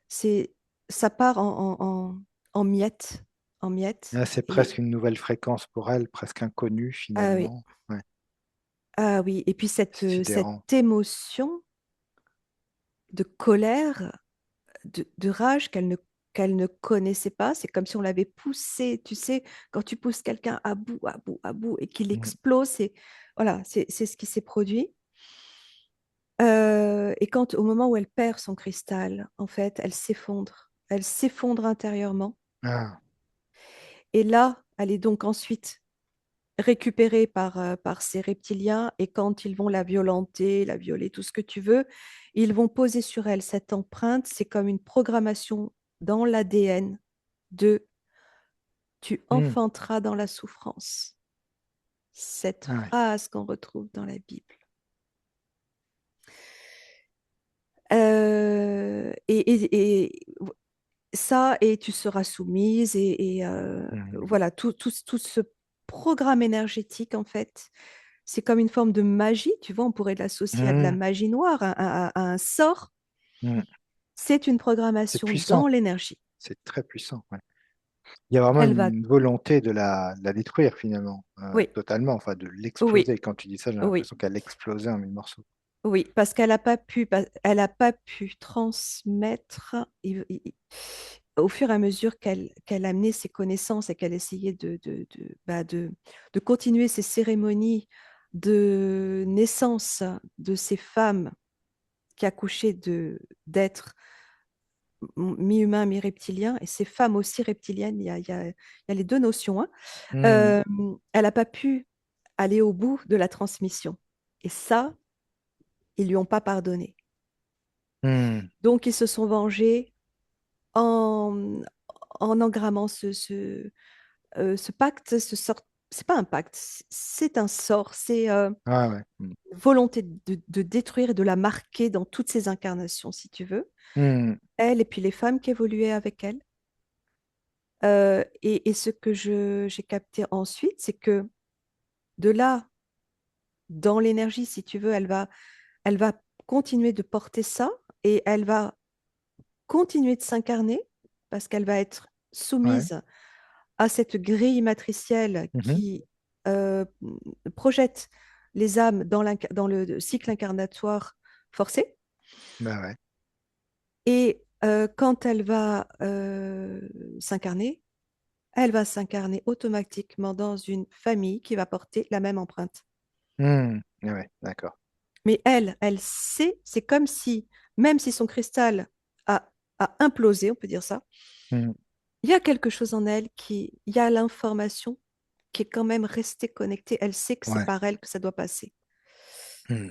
C'est, ça part en miettes, en miettes. Là, c'est presque Et une nouvelle fréquence pour elle, presque inconnue ah oui, finalement. Ouais, ah oui. Et puis cette sidérant. émotion de colère, de rage qu'elle ne connaissait pas. C'est comme si on l'avait poussé, tu sais, quand tu pousses quelqu'un à bout, à bout, à bout, et qu'il Hmm. explose, voilà, c'est ce qui s'est produit. Et au moment où elle perd son cristal, en fait, elle s'effondre intérieurement. Ah. Et là, elle est donc ensuite récupérée par ces reptiliens. Et quand ils vont la violenter, la violer, tout ce que tu veux, ils vont poser sur elle cette empreinte. C'est comme une programmation dans l'ADN de tu Hmm. enfanteras dans la souffrance. Cette Ah ouais. phrase qu'on retrouve dans la Bible. Et ça, et tu seras soumise, Hmm. voilà, tout ce programme énergétique, en fait, c'est comme une forme de magie, tu vois, on pourrait l'associer à de la Hmm. magie noire, à un sort. Hmm. C'est une C'est programmation puissant, dans l'énergie. c'est très puissant. Ouais. Il y a vraiment Elle va, une volonté de la détruire finalement, oui, totalement, enfin de oui, l'exploser. Quand tu dis ça, j'ai oui. l'impression qu'elle explosait en mille morceaux. Oui, parce qu'elle n'a pas pu, elle a pas pu transmettre au fur et à mesure qu'elle amenait ses connaissances et qu'elle essayait de continuer ces cérémonies de naissance de ces femmes qui accouchaient d'êtres mi-humains, mi-reptiliens, et ces femmes aussi reptiliennes, il y a les deux notions, hein. Hmm. Euh, Elle n'a pas pu aller au bout de la transmission. Et ça, ils lui ont pas pardonné. Hmm. Donc, ils se sont vengés en, en engrammant ce pacte, c'est pas un pacte, c'est un sort, c'est Ah ouais. Hmm. une volonté de détruire et de la marquer dans toutes ses incarnations, si tu veux. Hmm. Elle et puis les femmes qui évoluaient avec elle. Et ce que j'ai capté ensuite, c'est que de là, dans l'énergie, si tu veux, elle va continuer de porter ça et elle va continuer de s'incarner parce qu'elle va être Ouais. soumise à cette grille matricielle Mhm. qui euh, projette les âmes dans le cycle incarnatoire forcé. Bah ouais. Et quand elle va s'incarner automatiquement dans une famille qui va porter la même empreinte. Hmm. Ouais, d'accord. Mais elle sait, c'est comme si, même si son cristal a implosé, on peut dire ça, Hmm. il y a quelque chose en elle il y a l'information qui est quand même restée connectée. Elle sait que c'est Ouais. par elle que ça doit passer. Hmm.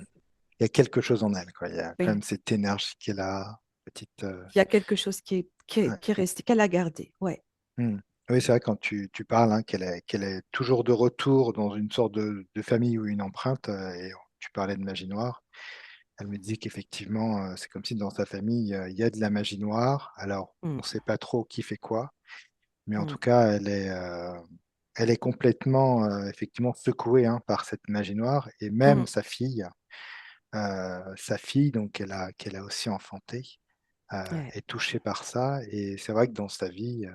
Il y a quelque chose en elle, quoi. Il y a quand Oui, même cette énergie qu'elle a, petite. il y a quelque chose Ouais. qui est resté, qu'elle a gardé. Ouais. Hmm. Oui, c'est vrai, quand tu parles, hein, qu'elle est toujours de retour dans une sorte de famille ou une empreinte, et tu parlais de magie noire, elle me disait qu'effectivement, c'est comme si dans sa famille, il y a de la magie noire. Alors, on Mm, ne sait pas trop qui fait quoi, mais en mm, tout cas, elle est complètement, effectivement, secouée, hein, par cette magie noire, et même mm, sa fille, donc qu'elle a aussi enfantée, ouais. est touchée par ça, et c'est vrai que dans sa vie,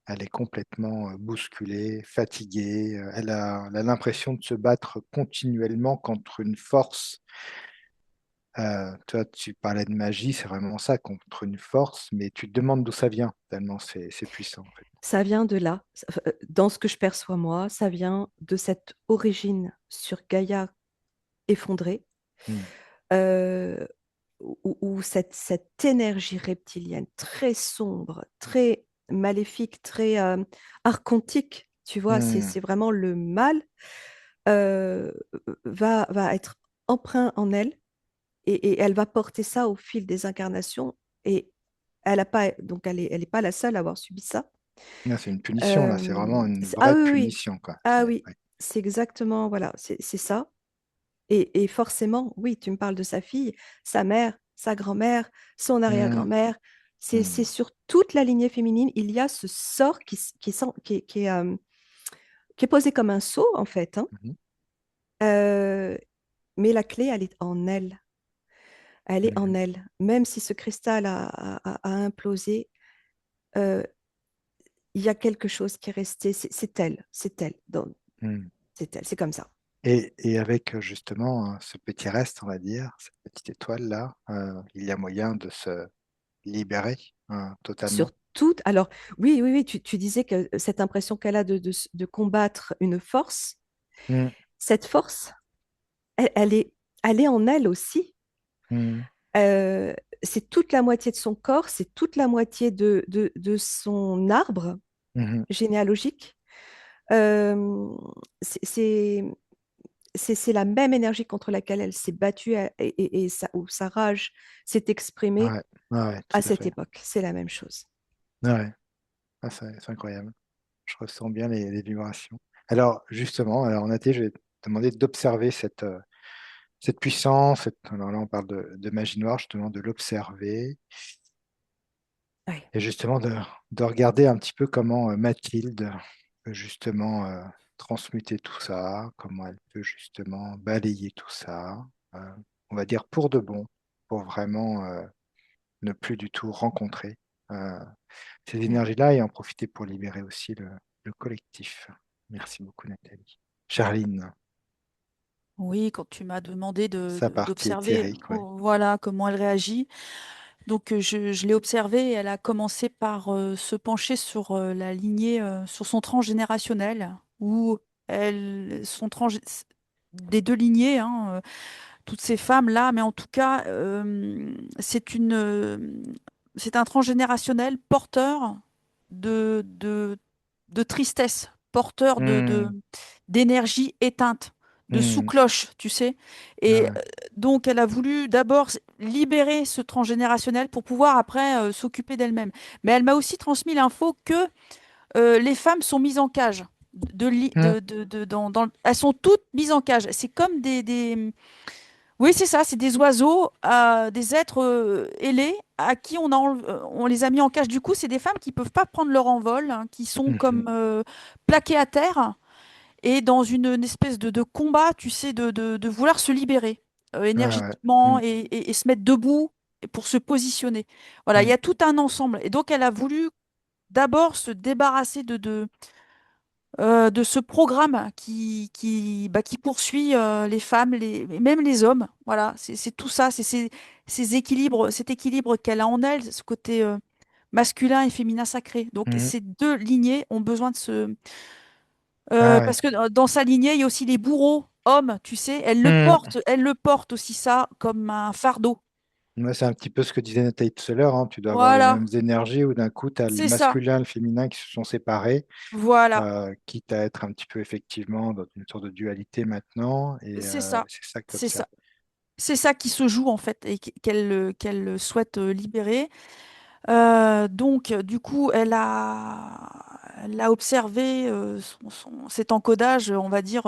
elle est complètement bousculée, fatiguée. Elle a l'impression de se battre continuellement contre une force. Toi, tu parlais de magie, c'est vraiment ça, contre une force, mais tu te demandes d'où ça vient, tellement c'est puissant, en fait. Ça vient de là. Dans ce que je perçois moi, ça vient de cette origine sur Gaïa effondrée. Hmm. Euh, où cette énergie reptilienne très sombre, très maléfique, très archontique, tu vois, Hmm. c'est vraiment le mal, euh, va être emprunt en elle et elle va porter ça au fil des incarnations et elle a pas, donc elle est pas la seule à avoir subi ça. Là, c'est une punition, là. C'est vraiment une Ah vraie oui, oui, punition, quoi. ah oui, Ouais. c'est exactement, voilà, c'est ça. Et forcément, oui, tu me parles de sa fille, sa mère, sa grand-mère, son Hmm. arrière-grand-mère. C'est Hmm. sur toute la lignée féminine, il y a ce sort qui est posé comme un sceau, en fait, hein. Mhm. Euh, mais la clé, elle est en elle. Elle est en Mhm. elle. Même si ce cristal a implosé, euh, il y a quelque chose qui est resté. C'est elle, c'est elle. Hmm. C'est elle, c'est comme ça. Et avec justement ce petit reste, on va dire, cette petite étoile-là, il y a moyen de se libérer Sur totalement. toute. Alors, oui, oui, oui, tu disais que cette impression qu'elle a de combattre une force, Hmm. cette force, elle, elle est en elle aussi. Hmm. Euh, c'est toute la moitié de son corps, c'est toute la moitié de son arbre Mhm. généalogique. Euh, c'est c'est- c'est la même énergie contre laquelle elle s'est battue où sa rage s'est exprimée Ouais, ouais, ouais, à tout à cette fait. époque. C'est la même chose. Ouais. Ah, c'est incroyable. Je ressens bien les vibrations. Alors, justement, alors en AT, je vais te demander d'observer cette puissance. Alors là, on parle de magie noire, justement, de l'observer Oui. et justement de regarder un petit peu comment Mathilde peut justement transmuter tout ça, comment elle peut justement balayer tout ça, euh, on va dire pour de bon, pour vraiment ne plus du tout rencontrer euh, ces Mm. énergies-là et en profiter pour libérer aussi le collectif. Merci beaucoup, Nathalie. Charline, Oui, quand tu m'as demandé sa partie d'observer, éthérique, ouais. voilà, comment elle réagit. Donc, je l'ai observée et elle a commencé par se pencher sur la lignée, sur son transgénérationnel, où son des deux lignées, hein, toutes ces femmes-là, mais en tout cas, c'est un transgénérationnel porteur de de tristesse, porteur Hmm, d'énergie éteinte, de hmm, sous-cloche, tu sais. ah Et ouais, donc, elle a voulu d'abord libérer ce transgénérationnel pour pouvoir après s'occuper d'elle-même. Mais elle m'a aussi transmis l'info que les femmes sont mises en cage. hmm, Elles sont toutes mises en cage. C'est comme oui, c'est ça, c'est des oiseaux, des êtres ailés à qui on les a mis en cage. Du coup, c'est des femmes qui peuvent pas prendre leur envol, hein, qui sont mhm, comme plaquées à terre et dans une espèce de combat, tu sais, de vouloir se libérer ah ouais, énergétiquement hmm, et se mettre debout pour se positionner. Voilà, il hmm, y a tout un ensemble. Et donc, elle a voulu d'abord se débarrasser de ce programme qui poursuit les femmes, et même les hommes. Voilà, c'est tout ça, c'est ces équilibres, cet équilibre qu'elle a en elle, ce côté masculin et féminin sacré. Donc hmm, ces deux lignées ont besoin de ah ouais, parce que dans sa lignée, il y a aussi les bourreaux hommes, tu sais, hmm. elle le porte aussi ça comme un fardeau. Ouais, c'est un petit peu ce que disait Nathalie tout à l'heure, hein. Tu dois avoir les mêmes Voilà, énergies où d'un coup, tu as le c'est ça. masculin et le féminin qui se sont séparés, Voilà, quitte à être un petit peu effectivement dans une sorte de dualité maintenant, et c'est ça. c'est ça que tu C'est observes. ça. C'est ça qui se joue en fait et qu'elle souhaite libérer. Donc, du coup, elle a observé cet encodage, on va dire,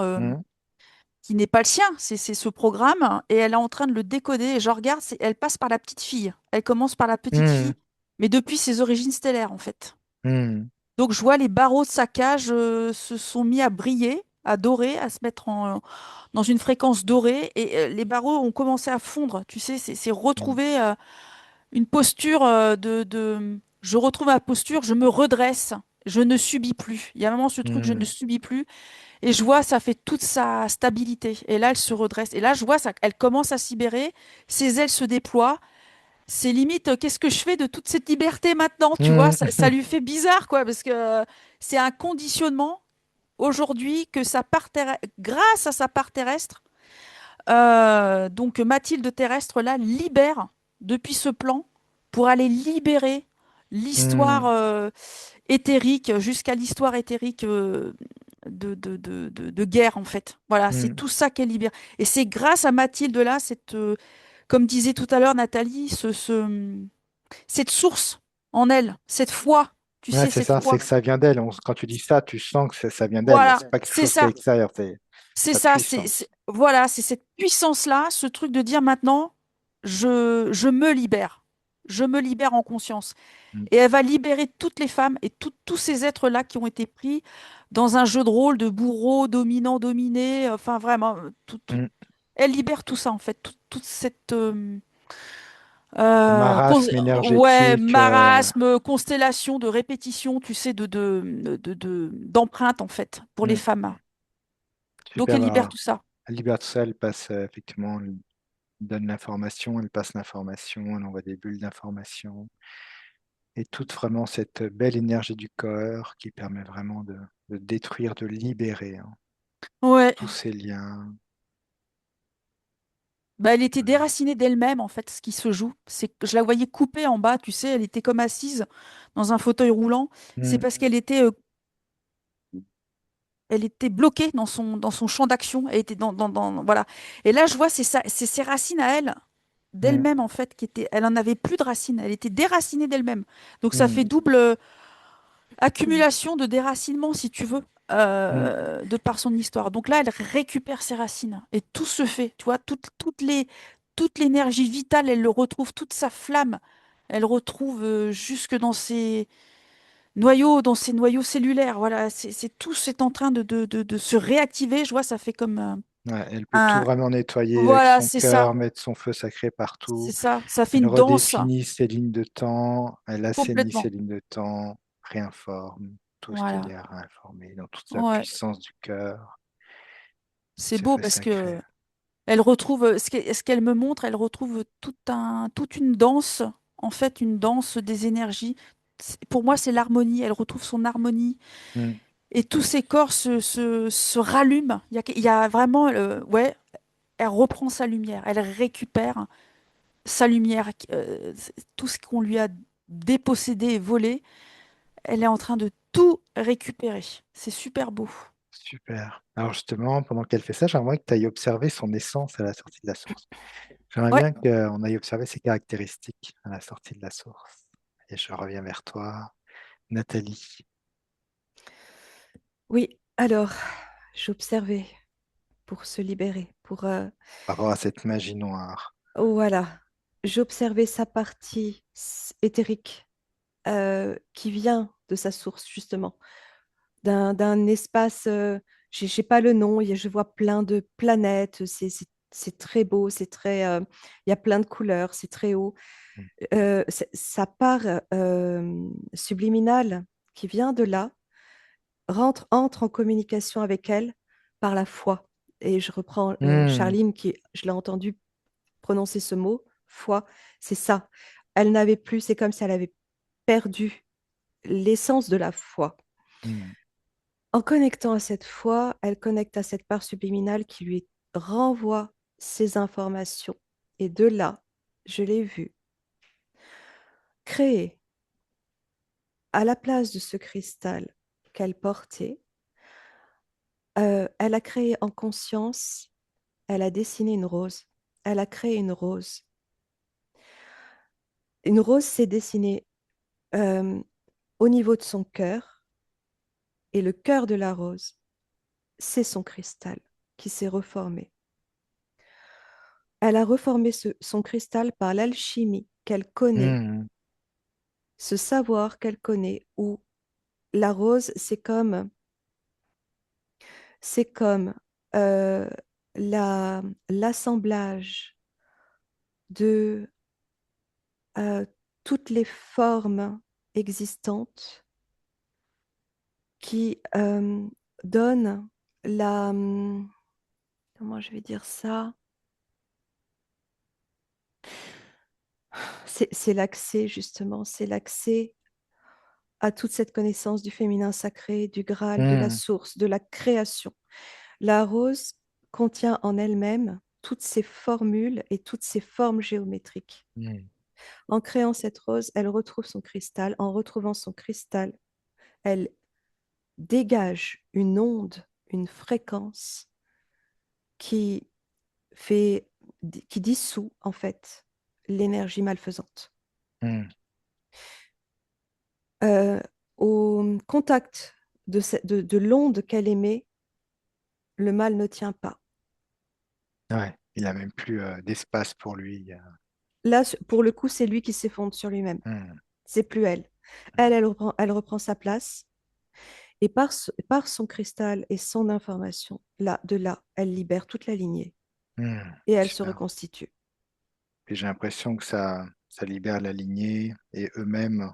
qui n'est pas le sien, c'est ce programme, et elle est en train de le décoder. Et je regarde, elle passe par la petite fille. Elle commence par la petite Hmm, fille, mais depuis ses origines stellaires, en fait. hmm, Donc, je vois les barreaux de sa cage se sont mis à briller, à dorer, à se mettre dans une fréquence dorée, et les barreaux ont commencé à fondre. Tu sais, c'est hmm, retrouver une posture je retrouve ma posture, je me redresse, je ne subis plus. Il y a vraiment ce truc, je ne hmm, subis plus. Et je vois, ça fait toute sa stabilité. Et là, elle se redresse. Et là, je vois, ça, elle commence à se libérer, ses ailes se déploient. C'est limite, qu'est-ce que je fais de toute cette liberté maintenant? Tu vois, hmm, ça lui fait bizarre, quoi, parce que c'est un conditionnement aujourd'hui que grâce à sa part terrestre, donc Mathilde terrestre, là, libère. depuis ce plan pour aller libérer l'histoire Hmm. éthérique jusqu'à l'histoire éthérique de guerre, en fait. Voilà, c'est Hmm. tout ça qu'elle libère. Et c'est grâce à Mathilde là, comme disait tout à l'heure Nathalie, cette source en elle, cette foi, tu Ouais, sais, c'est cette ça, c'est foi. que ça vien d'elle. Quand tu dis ça, tu sens que ça vient d'elle. Voilà, C'est pas quelque c'est chose qui est ça. extérieur, c'est C'est sa ça, puissance. voilà, c'est cette puissance-là, ce truc de dire maintenant, je me libère. Je me libère en conscience. Hmm. Et elle va libérer toutes les femmes et tous ces êtres-là qui ont été pris dans un jeu de rôle de bourreau, dominant, dominé, enfin vraiment, Hmm. elle libère tout ça en fait, toute cette Ce cons- marasme ouais, énergétique. marasme, constellation de répétition, tu sais, d'empreintes en fait pour les Hmm. femmes. Donc Super. elle libère Bah, tout ça. elle libère tout ça, elle passe effectivement, elle donne l'information, elle passe l'information, elle envoie des bulles d'information. Et toute vraiment cette belle énergie du corps qui permet vraiment de détruire, de libérer hein, Ouais. tous ces liens. Bah, elle était déracinée d'elle-même, en fait, ce qui se joue. C'est que je la voyais coupée en bas, tu sais, elle était comme assise dans un fauteuil roulant. C'est Hmm. parce elle était bloquée dans son champ d'action. Elle était voilà. Et là, je vois, c'est ses racines à elle, Hmm. d'elle-même, en fait, elle en avait plus de racines. Elle était déracinée d'elle-même. Donc, ça Hmm. fait double accumulation de déracinement, si tu veux, Hmm. de par son histoire. Donc là, elle récupère ses racines et tout se fait, tu vois, toute l'énergie vitale, elle le retrouve, toute sa flamme, elle retrouve jusque dans ses noyaux cellulaires. Voilà, tout c'est en train de se réactiver. Je vois, ça fait comme Ouais, elle peut tout un... vraiment nettoyer avec Voilà, son cœur, mettre son feu sacré partout. c'est ça. Ça fait Elle une danse redéfinit ses lignes de temps, elle assainit ses complètement. lignes de temps, réinforme tout ce qu'il y Voilà. a à réinformer dans toute sa Ouais. puissance du cœur, C'est ce beau feu parce sacré. que elle retrouve ce qu'elle me montre, elle retrouve toute une danse, en fait, une danse des énergies. Pour moi, c'est l'harmonie. Elle retrouve son harmonie Hmm. et tous ses corps se rallument. Il y a vraiment, ouais, elle reprend sa lumière, elle récupère sa lumière, tout ce qu'on lui a dépossédé et volé, elle est en train de tout récupérer. C'est super beau. Super. Alors justement, pendant qu'elle fait ça, j'aimerais que tu ailles observer son essence à la sortie de la source. J'aimerais Ouais, bien qu'on aille observer ses caractéristiques à la sortie de la source. Et je reviens vers toi, Nathalie, Oui, alors, j'observais pour se libérer, par rapport à cette magie noire. voilà, j'observais sa partie éthérique qui vient de sa source, justement, d'un espace, j'ai pas le nom, je vois plein de planètes, c'est très beau, il y a plein de couleurs, c'est très haut. Mm. Sa part subliminale qui vient de là entre en communication avec elle par la foi. Et je reprends Mm. Charline, je l'ai entendu prononcer ce mot, foi, c'est ça. Elle n'avait plus, c'est comme si elle avait perdu l'essence de la foi. Mm. En connectant à cette foi, elle connecte à cette part subliminale qui lui renvoie ces informations. Et de là, je l'ai vue créer à la place de ce cristal qu'elle portait, elle a créé en conscience, elle a dessiné une rose. Elle a créé une rose. Une rose s'est dessinée euh, au niveau de son cœur et le cœur de la rose, c'est son cristal qui s'est reformé. Elle a reformé son cristal par l'alchimie qu'elle connaît, Mm. ce savoir qu'elle connaît, où la rose, c'est comme euh, l'assemblage de euh, toutes les formes existantes qui donnent la... comment je vais dire ça? C'est l'accès, justement, c'est l'accès à toute cette connaissance du féminin sacré, du Graal, de la Mm. source, de la création. La rose contient en elle-même toutes ces formules et toutes ces formes géométriques. Mm. En créant cette rose, elle retrouve son cristal. En retrouvant son cristal, elle dégage une onde, une fréquence qui fait, qui dissout en fait l'énergie malfaisante. Mm. Au contact de l'onde qu'elle émet, le mal ne tient pas. Ouais, il a même plus d'espace pour lui. Là, pour le coup, c'est lui qui s'effondre sur lui-même. Mm. C'est plus elle. Elle reprend sa place. Et par son cristal et son information, de là, elle libère toute la lignée Mm. et elle se Super. reconstitue. Et j'ai l'impression que ça libère la lignée et eux-mêmes,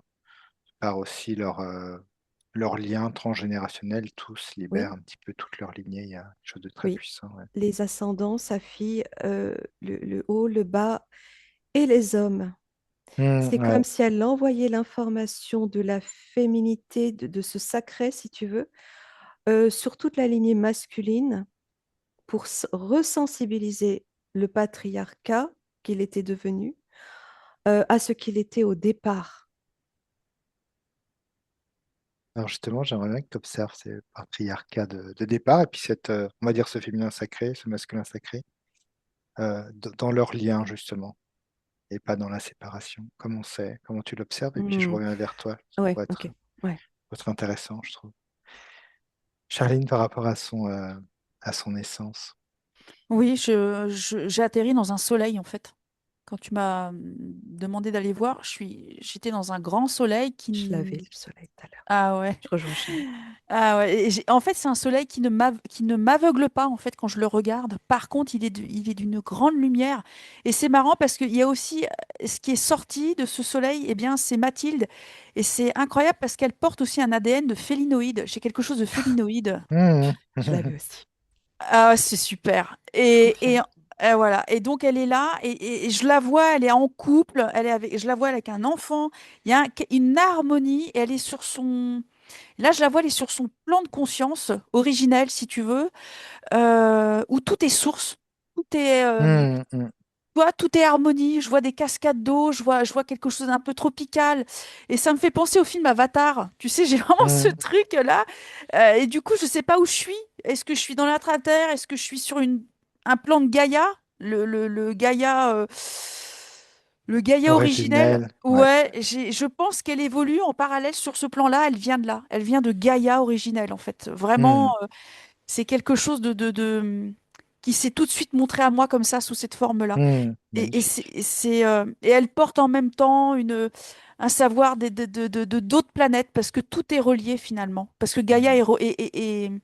par aussi leur lien transgénérationnel, tous libèrent Oui, un petit peu toute leur lignée. Il y a quelque chose de très oui. puissant. Ouais. Les ascendants, sa fille, le haut, le bas et les hommes. C'est Ouais. comme si elle envoyait l'information de la féminité, de ce sacré, si tu veux, sur toute la lignée masculine pour resensibiliser le patriarcat qu'il était devenu à ce qu'il était au départ. Alors justement, j'aimerais bien que tu observes ces patriarcats de départ et puis on va dire ce féminin sacré, ce masculin sacré, dans leur lien justement, et pas dans la séparation. Comment c'est, comment tu l'observes, et puis je Hmm. reviens vers toi. Ça Ouais, pourrait ok. Ouais. être intéressant, je trouve. Charline, par rapport à son essence. Oui, j'ai atterri dans un soleil en fait. Quand tu m'as demandé d'aller voir, j'étais dans un grand soleil Je l'avais le soleil tout à l'heure. Ah ouais. Je rejoins Charles. Ah ouais. En fait, c'est un soleil qui ne m'aveugle pas en fait quand je le regarde. Par contre, il est d'une grande lumière. Et c'est marrant parce qu'il y a aussi ce qui est sorti de ce soleil, eh bien, c'est Mathilde. Et c'est incroyable parce qu'elle porte aussi un ADN de félinoïde. J'ai quelque chose de félinoïde. Mmh. Je l'avais aussi. Ah, c'est super. Je confirme. Voilà. Et donc, elle est là et je la vois, elle est en couple, je la vois avec un enfant. Il y a une harmonie et elle est sur son. Là, je la vois, elle est sur son plan de conscience originel, si tu veux, où tout est source. Tout est, Mmh, mmh, tu vois, tout est harmonie. Je vois des cascades d'eau, je vois quelque chose d'un peu tropical. Et ça me fait penser au film Avatar. Tu sais, j'ai vraiment ce mmh, truc-là. Et du coup, je ne sais pas où je suis. Est-ce que je suis dans l'intra-terre? Est-ce que je suis sur un plan de Gaïa? Le Gaïa. Le Gaïa originel, originel, ouais. ouais, je pense qu'elle évolue en parallèle sur ce plan-là. Elle vient de là. Elle vient de Gaïa originel, en fait. Vraiment, Mmh, c'est quelque chose qui s'est tout de suite montré à moi comme ça, sous cette forme-là. magnifique. Et elle porte en même temps un savoir d'autres planètes, parce que tout est relié finalement. Parce que Gaïa Mmh,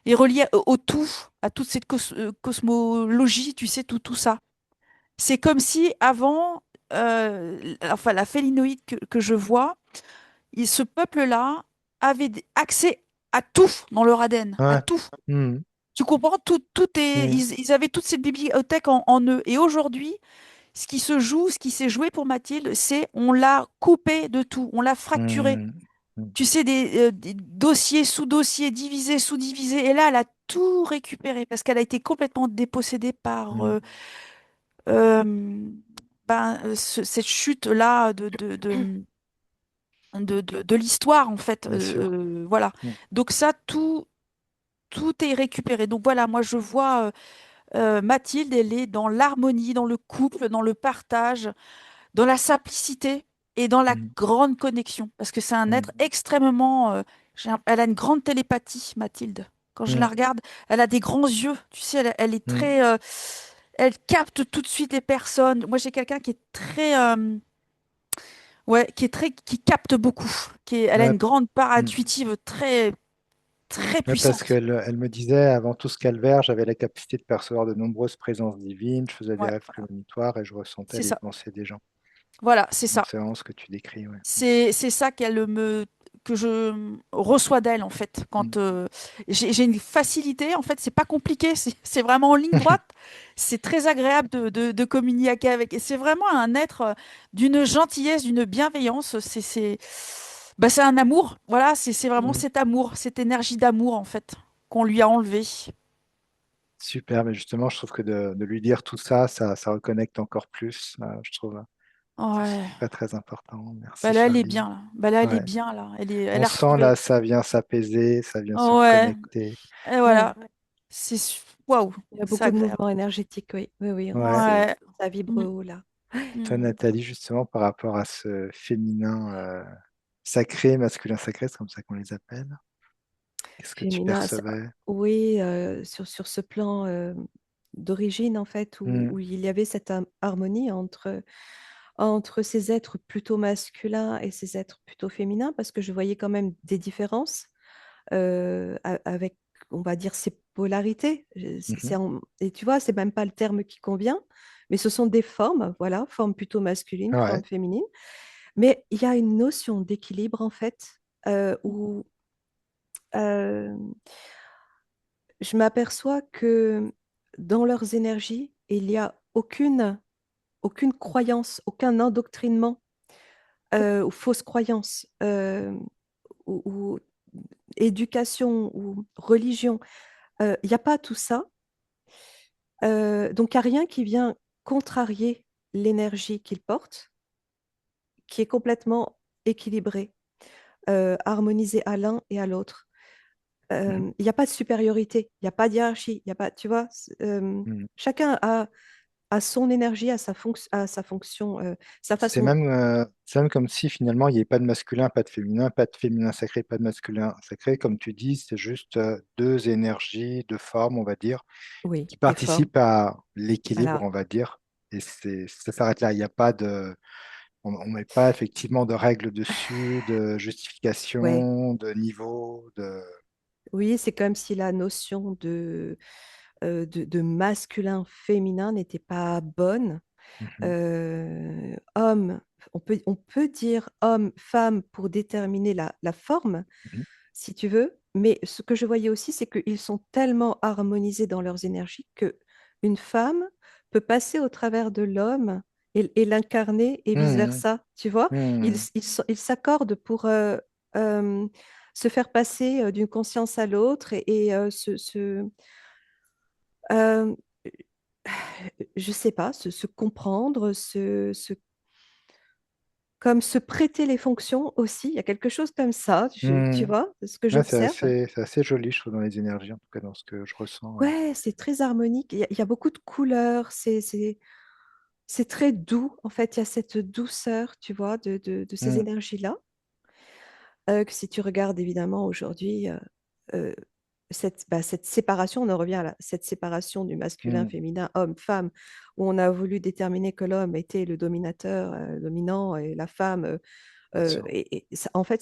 est reliée au tout, à toute cette cosmologie, tu sais, tout ça. C'est comme si avant, enfin la félinoïde que je vois, ce peuple-là avait accès à tout dans leur ADN, à ouais. tout. Mmh, Tu comprends? mmh, Ils avaient toute cette bibliothèque en eux. Et aujourd'hui, ce qui se joue, ce qui s'est joué pour Mathilde, c'est on l'a coupé de tout, on l'a fracturé. mmh, mmh, Tu sais, des dossiers, sous-dossiers, divisés, sous-divisés. Et là, elle a tout récupéré parce qu'elle a été complètement dépossédée par mmh, euh, cette chute-là de l'histoire, en fait. bien sûr. Voilà. Mmh, Donc ça, tout est récupéré. Donc voilà, moi, je vois Mathilde, elle est dans l'harmonie, dans le couple, dans le partage, dans la simplicité et dans la mmh, grande connexion. Parce que c'est un mmh, être extrêmement... elle a une grande télépathie, Mathilde. Quand je la mmh, regarde, elle a des grands yeux. Tu sais, elle est mmh, très... elle capte tout de suite les personnes. Moi, j'ai quelqu'un qui est très... ouais, qui capte beaucoup. Elle a ouais, une grande part mmh. intuitive très, très Ouais, parce puissante. qu'elle me disait, avant tout ce calvaire, j'avais la capacité de percevoir de nombreuses présences divines, je faisais des Ouais, rêves voilà. prémonitoires et je ressentais C'est les ça. pensées des gens. Voilà, c'est Donc ça. c'est vraiment ce que tu décris, ouais. C'est ça que je reçois d'elle en fait. Mmh. Quand j'ai une facilité, en fait, c'est pas compliqué, c'est vraiment en ligne droite. C'est très agréable de communiquer avec. Et c'est vraiment un être d'une gentillesse, d'une bienveillance. C'est un amour. Voilà, c'est vraiment Mmh. cet amour, cette énergie d'amour en fait qu'on lui a enlevé. Super, mais justement, je trouve que de lui dire tout ça, ça reconnecte encore plus. Je trouve c'est Ouais. très, très important. Bah Merci, là, elle est Charline. bien, là. Bah là, elle est Ouais. bien, là. Elle On a sent retrouvé. là, ça vient s'apaiser, ça vient se Ouais. reconnecter. Et Ouais, voilà. Waouh. il y a C'est beaucoup de agréable. mouvements énergétiques, oui, oui, oui, Ouais. Ouais. ça vibre Mm, haut là. Toi, mm. Nathalie, justement, par rapport à ce féminin sacré, masculin sacré, c'est comme ça qu'on les appelle. Qu'est-ce que tu Féminin, percevais? oui, sur ce plan d'origine, en fait, Hmm, où il y avait cette harmonie entre ces êtres plutôt masculins et ces êtres plutôt féminins, parce que je voyais quand même des différences avec, on va dire, ces polarités. mhm. Et tu vois, c'est même pas le terme qui convient, mais ce sont des formes, voilà, formes plutôt masculines, Ouais. formes féminines. Mais il y a une notion d'équilibre, en fait, où euh, je m'aperçois que dans leurs énergies, il n'y a aucune croyance, aucun endoctrinement ou fausse croyance ou éducation ou religion. Il n'y a pas tout ça. Donc, il n'y a rien qui vient contrarier l'énergie qu'ils portent, qui est complètement équilibrée, harmonisée à l'un et à l'autre. Mhm, Il n'y a pas de supériorité, il n'y a pas de hiérarchie, il y a pas, tu vois, mhm. chacun a son énergie, a sa fonction, sa façon. C'est même comme si finalement il n'y avait pas de masculin, pas de féminin sacré, pas de masculin sacré. Comme tu dis, c'est juste deux énergies, deux formes, on va dire, Oui, qui des formes. participent à l'équilibre, Voilà. on va dire. Et ça s'arrête là. Il n'y a pas de, on met pas effectivement de règles dessus, de Ouais. justification, de niveau, de. Oui, c'est comme si la notion de masculin, féminin n'était pas bonne. Mhm, Homme, on peut dire homme, femme pour déterminer la forme, mhm, si tu veux, mais ce que je voyais aussi, c'est qu'ils sont tellement harmonisés dans leurs énergies que une femme peut passer au travers de l'homme et l'incarner et mhm, vice-versa, tu vois? mhm, Ils s'accordent pour euh, se faire passer d'une conscience à l'autre euh, je sais pas, se comprendre, comme se prêter les fonctions aussi. Il y a quelque chose comme ça, tu mhm. vois, ce que Ouais, j'observe. c'est assez joli, je trouve, dans les énergies, en tout cas dans ce que je ressens. Ouais. Ouais, c'est très harmonique. Il y a beaucoup de couleurs. C'est très doux. En fait, il y a cette douceur, tu vois, de ces Mhm, énergies-là. Que si tu regardes évidemment aujourd'hui, euh, cette séparation, on en revient là, cette séparation du masculin, mhm, féminin, homme, femme, où on a voulu déterminer que l'homme était le dominateur, dominant, et la femme. bien sûr. En fait,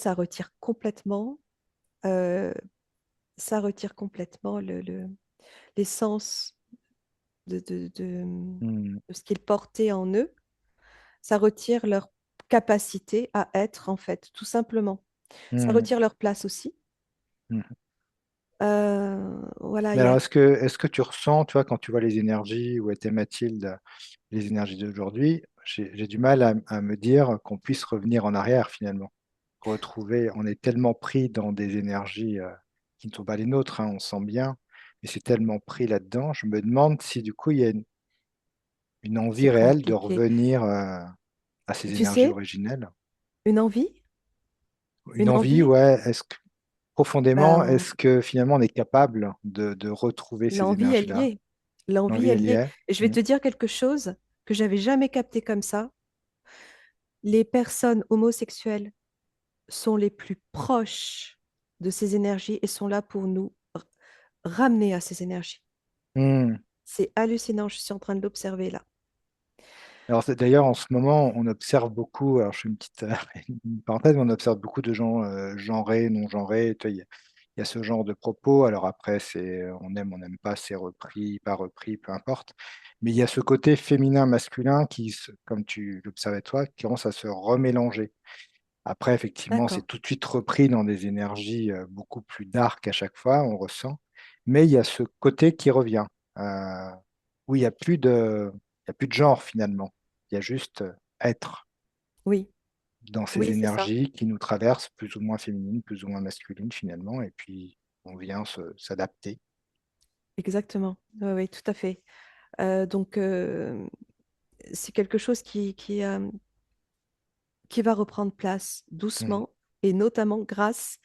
euh, ça retire complètement l'essence Mhm, de ce qu'ils portaient en eux. Ça retire leur capacité à être, en fait, tout simplement. Ça mhm, retire leur place aussi. mhm. Voilà, Mais alors, est-ce que tu ressens, tu vois, quand tu vois les énergies, où était Mathilde, les énergies d'aujourd'hui, j'ai du mal à me dire qu'on puisse revenir en arrière finalement. Retrouver, on est tellement pris dans des énergies qui ne sont pas les nôtres, hein, on sent bien, mais c'est tellement pris là-dedans. Je me demande si du coup il y a une envie c'est réelle de compliqué. revenir à ces Tu énergies sais, originelles. une envie, Une une envie, envie, ouais, est-ce que profondément, ben, est-ce que finalement on est capable de retrouver ces l'envie est énergies-là? liée. L'envie L'envie, est elle y liée. est. Et je vais Mm. te dire quelque chose que j'avais jamais capté comme ça. Les personnes homosexuelles sont les plus proches de ces énergies et sont là pour nous ramener à ces énergies. Mm. C'est hallucinant, je suis en train de l'observer là. Alors d'ailleurs, en ce moment, on observe beaucoup, alors je fais une petite une parenthèse, mais on observe beaucoup de gens genrés, non genrés. Tu vois, il y a ce genre de propos. Alors après, on n'aime pas, c'est repris, pas repris, peu importe. Mais il y a ce côté féminin, masculin qui, comme tu l'observais toi, qui commence à se remélanger. Après, effectivement, c'est D'accord. tout de suite repris dans des énergies beaucoup plus dark à chaque fois, on ressent. Mais il y a ce côté qui revient, euh, où il y a plus de genre finalement. Il y a juste être Oui, dans ces oui, c'est ça. énergies qui nous traversent, plus ou moins féminines, plus ou moins masculines finalement, et puis on vient s'adapter. exactement. Oui, oui, tout à fait. Donc, c'est quelque chose qui va reprendre place Mm. doucement et notamment grâce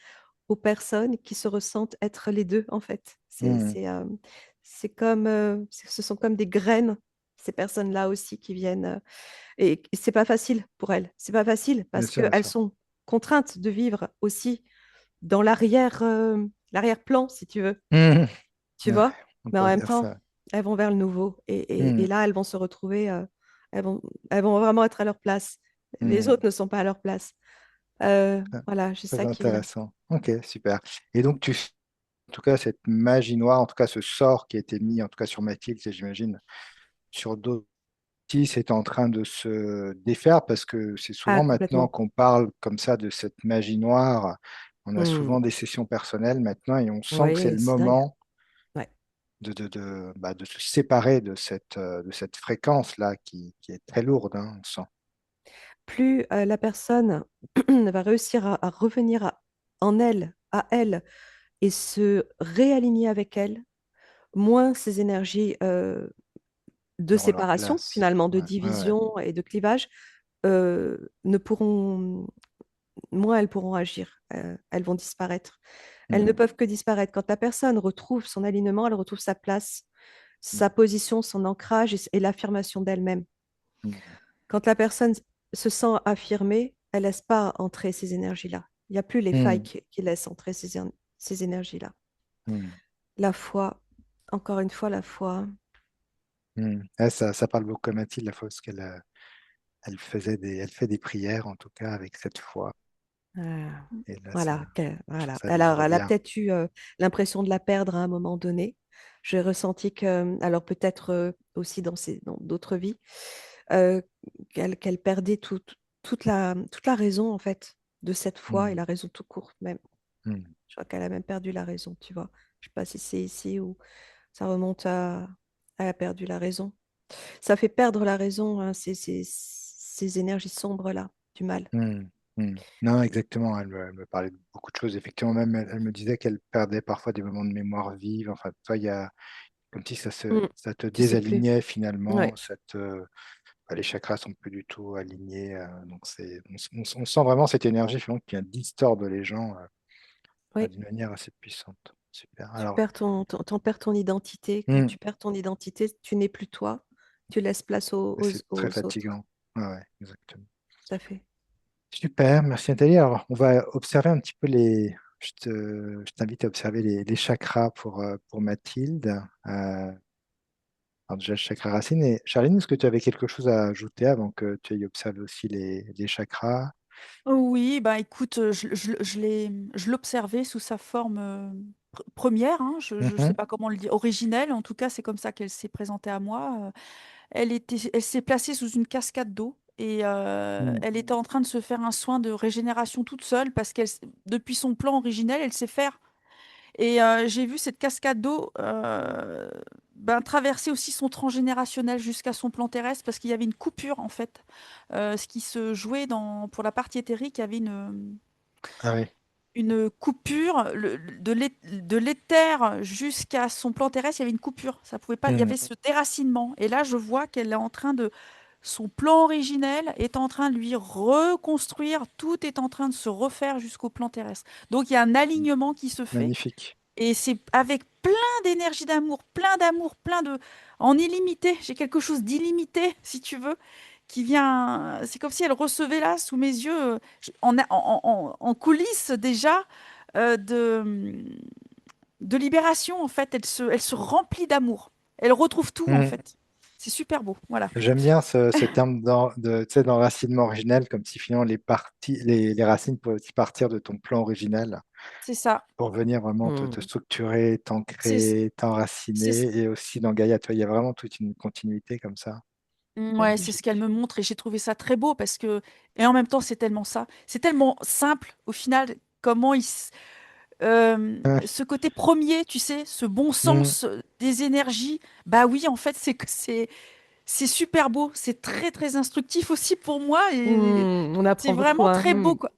aux personnes qui se ressentent être les deux, en fait. Mm. C'est comme, ce sont comme des graines, ces personnes-là aussi qui viennent. Et c'est pas facile pour elles. C'est pas facile Bien parce sûr, bien qu'elles sûr. sont contraintes de vivre aussi dans l'arrière-plan, si tu veux. Mm. Tu Ouais, vois? on Mais en peut même dire temps, ça. elles vont vers le nouveau. Et Mm. là, elles vont se retrouver, elles vont, elles vont vraiment être à leur place. Les Mm. autres ne sont pas à leur place. Très Voilà, j'ai très ça qui vient. intéressant. Ok, super. Et donc, en tout cas, cette magie noire, en tout cas, ce sort qui a été mis, en tout cas, sur Mathilde, et j'imagine, sur d'autres aussi, c'est en train de se défaire parce que c'est Ah, souvent maintenant complètement. qu'on parle comme ça de cette magie noire. On a Hmm. souvent des sessions personnelles maintenant et on sent que c'est Oui, le c'est dingue. moment Ouais. de se séparer de cette fréquence-là qui est très lourde, hein, on sent. Plus la personne va réussir à revenir en elle, à elle, et se réaligner avec elle, moins ces énergies de Dans leur séparation, place. finalement, de Ouais, ouais, ouais. division et de clivage, ne pourront, moins elles pourront agir, elles vont disparaître. Elles ne Mm, peuvent que disparaître. Quand la personne retrouve son alignement, elle retrouve sa place, mm, sa position, son ancrage et l'affirmation d'elle-même. mm, Quand la personne se sent affirmée, elle ne laisse pas entrer ces énergies-là. Il n'y a plus les failles mm, qui laissent entrer ces énergies-là. mm, La foi, encore une fois, la foi. mm. Ouais, ça parle beaucoup à Mathilde la fois parce elle fait des prières en tout cas avec cette foi. euh, Et là, voilà, je trouve voilà. ça Alors, elle a bien. peut-être eu l'impression de la perdre à un moment donné. J'ai ressenti que, alors peut-être aussi dans d'autres vies, euh, qu'elle perdait toute la raison, en fait, de cette foi et Mm, la raison tout court, même. mm, Je crois qu'elle a même perdu la raison, tu vois. Je sais pas si c'est ici ou ça remonte à... Elle a perdu la raison. Ça fait perdre la raison, hein, ces énergies sombres-là, du mal. mm, mm. Non, exactement. Elle me parlait de beaucoup de choses. Effectivement, même elle me disait qu'elle perdait parfois des moments de mémoire vive. Enfin, toi, il y a comme si Mm. ça te Tu sais plus. désalignait finalement. Ouais. Les chakras sont plus du tout alignés. Donc on sent vraiment cette énergie finalement, qui vient distordre les gens Oui. d'une manière assez puissante. Super. Tu Alors, perds t'en perds ton identité. Quand hmm, tu perds ton identité, tu n'es plus toi. Tu laisses place c'est très aux autres. fatigant. Ouais, ouais, exactement. Tout à fait. Super, merci Nathalie. Alors, on va observer un petit peu je t'invite à observer les chakras pour Mathilde. Alors déjà, le chakra racine. Et Charline, est-ce que tu avais quelque chose à ajouter avant que tu ailles observer aussi les chakras? Oui, bah écoute, je l'observais sous sa forme première, hein, je sais Mhm. pas comment le dire, originelle, en tout cas, c'est comme ça qu'elle s'est présentée à moi. Elle s'est placée sous une cascade d'eau et Mm. elle était en train de se faire un soin de régénération toute seule parce depuis son plan originel, elle sait faire. Et j'ai vu cette cascade d'eau ben, traverser aussi son transgénérationnel jusqu'à son plan terrestre parce qu'il y avait une coupure en fait. Ce qui se jouait pour la partie éthérique, il y avait Ah oui. une coupure de l'éther jusqu'à son plan terrestre, il y avait une coupure. Ça pouvait pas, il y Mm. avait ce déracinement. Et là, je vois qu'elle est en train de son plan originel est en train de lui reconstruire, tout est en train de se refaire jusqu'au plan terrestre. Donc il y a un alignement qui se fait Magnifique. et c'est avec plein d'énergie d'amour, plein de... En illimité, j'ai quelque chose d'illimité, si tu veux, qui vient... C'est comme si elle recevait là, sous mes yeux, en coulisses déjà, de libération, en fait. Elle se remplit d'amour. Elle retrouve tout, en Mm. fait. C'est super beau, voilà. J'aime bien ce terme tu sais, d'enracinement originel, comme si finalement les racines pouvaient aussi partir de ton plan original C'est ça. pour venir vraiment te Mm. structurer, C'est... t'ancrer, c'est- t'enraciner, et aussi dans Gaïa, tu vois, il y a vraiment toute une continuité comme ça. Ouais, c'est ce qu'elle Magnifique. me montre et j'ai trouvé ça très beau parce que, et en même temps, c'est tellement ça. C'est tellement simple au final, comment ce côté premier, tu sais, ce bon Mm, sens des énergies, bah oui, en fait, c'est super beau. C'est très, très instructif aussi pour moi et On c'est apprend beaucoup, vraiment hein. très beau, quoi.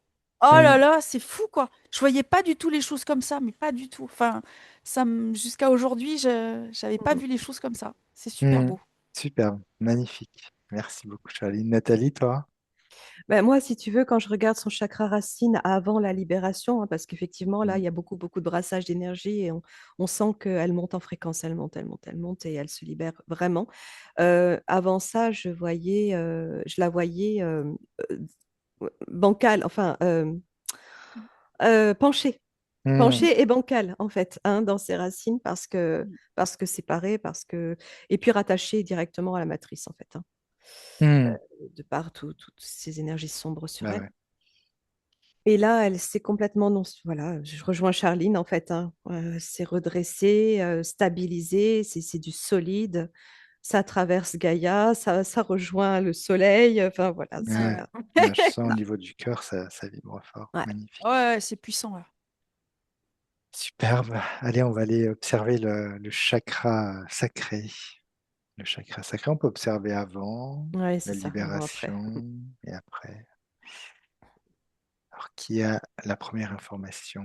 Oh là Mm, là, c'est fou quoi. Je voyais pas du tout les choses comme ça, mais pas du tout. Enfin, jusqu'à aujourd'hui, je j'avais pas Mm. vu les choses comme ça. C'est super mm. beau. Superbe, magnifique. Merci beaucoup, Charline. Nathalie, toi? Ben, moi, si tu veux, quand je regarde son chakra racine avant la libération, hein, parce qu'effectivement, là, Mm. il y a beaucoup, beaucoup de brassage d'énergie et on sent qu'elle monte en fréquence, elle monte et elle se libère vraiment. Avant ça, je la voyais euh, bancale, enfin, penchée. Mm, Penchée et bancale, en fait, hein, dans ses racines, parce que séparée, et puis rattachée directement à la matrice, en fait, hein, mm. de par toutes ces énergies sombres sur Bah elle. ouais. Et là, elle s'est complètement, non, voilà, je rejoins Charline, en fait, hein, s'est redressée, stabilisée, c'est du solide, ça traverse Gaïa, ça rejoint le soleil, enfin voilà, Ouais. Ouais, je sens au niveau du cœur, ça vibre fort. ouais. Magnifique. Ouais, c'est puissant là. Superbe. Allez, on va aller observer le chakra sacré. Le chakra sacré, on peut observer avant, Ouais, la c'est ça, avant, après. libération et après. Alors, qui a la première information?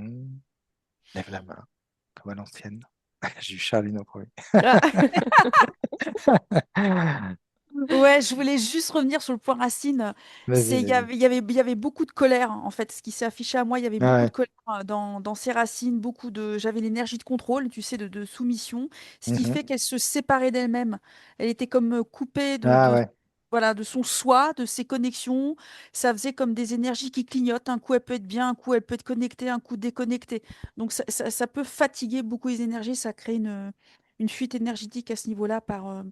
Lève la main, comme à l'ancienne. J'ai eu Charline en premier. Ah. Ouais, je voulais juste revenir sur le point racine. Vas-y, vas-y. Il y avait beaucoup de colère, en fait. Ce qui s'est affiché à moi, il y avait beaucoup Ouais. de colère dans ces racines, j'avais l'énergie de contrôle, tu sais, de soumission, ce qui Mhm. fait qu'elle se séparait d'elle-même. Elle était comme coupée Ah ouais. voilà, de son soi, de ses connexions. Ça faisait comme des énergies qui clignotent. Un coup, elle peut être bien, un coup, elle peut être connectée, un coup déconnectée. Donc, ça peut fatiguer beaucoup les énergies. Ça crée une fuite énergétique à ce niveau-là par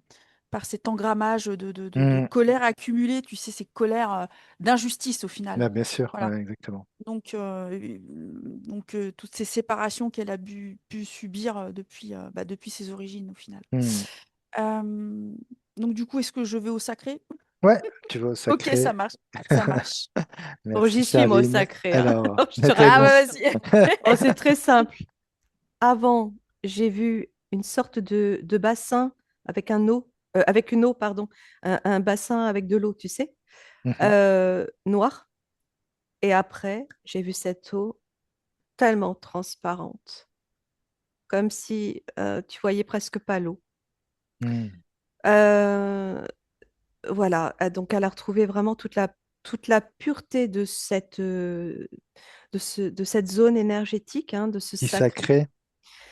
cet engrammage de Mhm. colère accumulée, tu sais, ces colères d'injustice au final. Bah, bien sûr, Voilà. ouais, exactement. Toutes ces séparations qu'elle a pu subir depuis ses origines au final. Mhm. Euh, donc du coup, est-ce que je vais au sacré? Ouais, tu vas au Ok, sacré. ça marche. Ça marche. Oh, Merci, j'y suis, moi, au Charline. sacré, hein. Alors, Je te Ah Nathalie. raconte. ouais, vas-y. Oh, c'est très simple. Avant, j'ai vu une sorte de bassin avec avec une eau, pardon, un bassin avec de l'eau, tu sais, Mhm. noir. Et après, j'ai vu cette eau tellement transparente, comme si tu voyais presque pas l'eau. Mhm. Euh, voilà, donc elle a retrouvé vraiment toute la pureté de de cette zone énergétique, hein, de ce Qui sacré. sacré,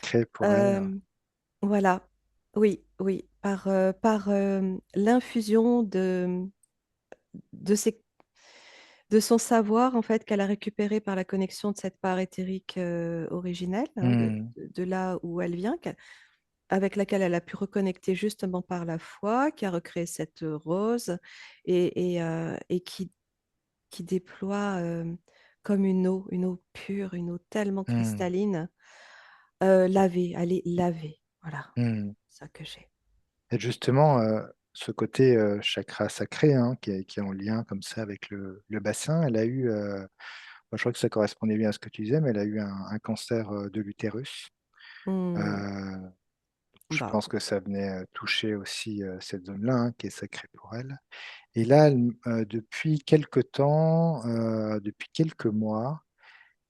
créé pour elle. Euh, voilà, oui, oui, par l'infusion de, ses- de son savoir, en fait, qu'elle a récupéré par la connexion de cette part éthérique originelle, hein, Mhm. de là où elle vient, avec laquelle elle a pu reconnecter justement par la foi, qui a recréé cette rose et qui déploie comme une eau pure, une eau tellement Mhm. cristalline, lavée, elle est lavée. Voilà, Mhm. c'est ça que j'ai. Et justement, ce côté chakra sacré, hein, qui est en lien comme ça avec le bassin, elle a eu, moi, je crois que ça correspondait bien à ce que tu disais, mais elle a eu un cancer de l'utérus. Hmm, Euh, je bah, pense que ça venait toucher aussi cette zone-là, hein, qui est sacrée pour elle. Et là, depuis quelque temps, depuis quelques mois,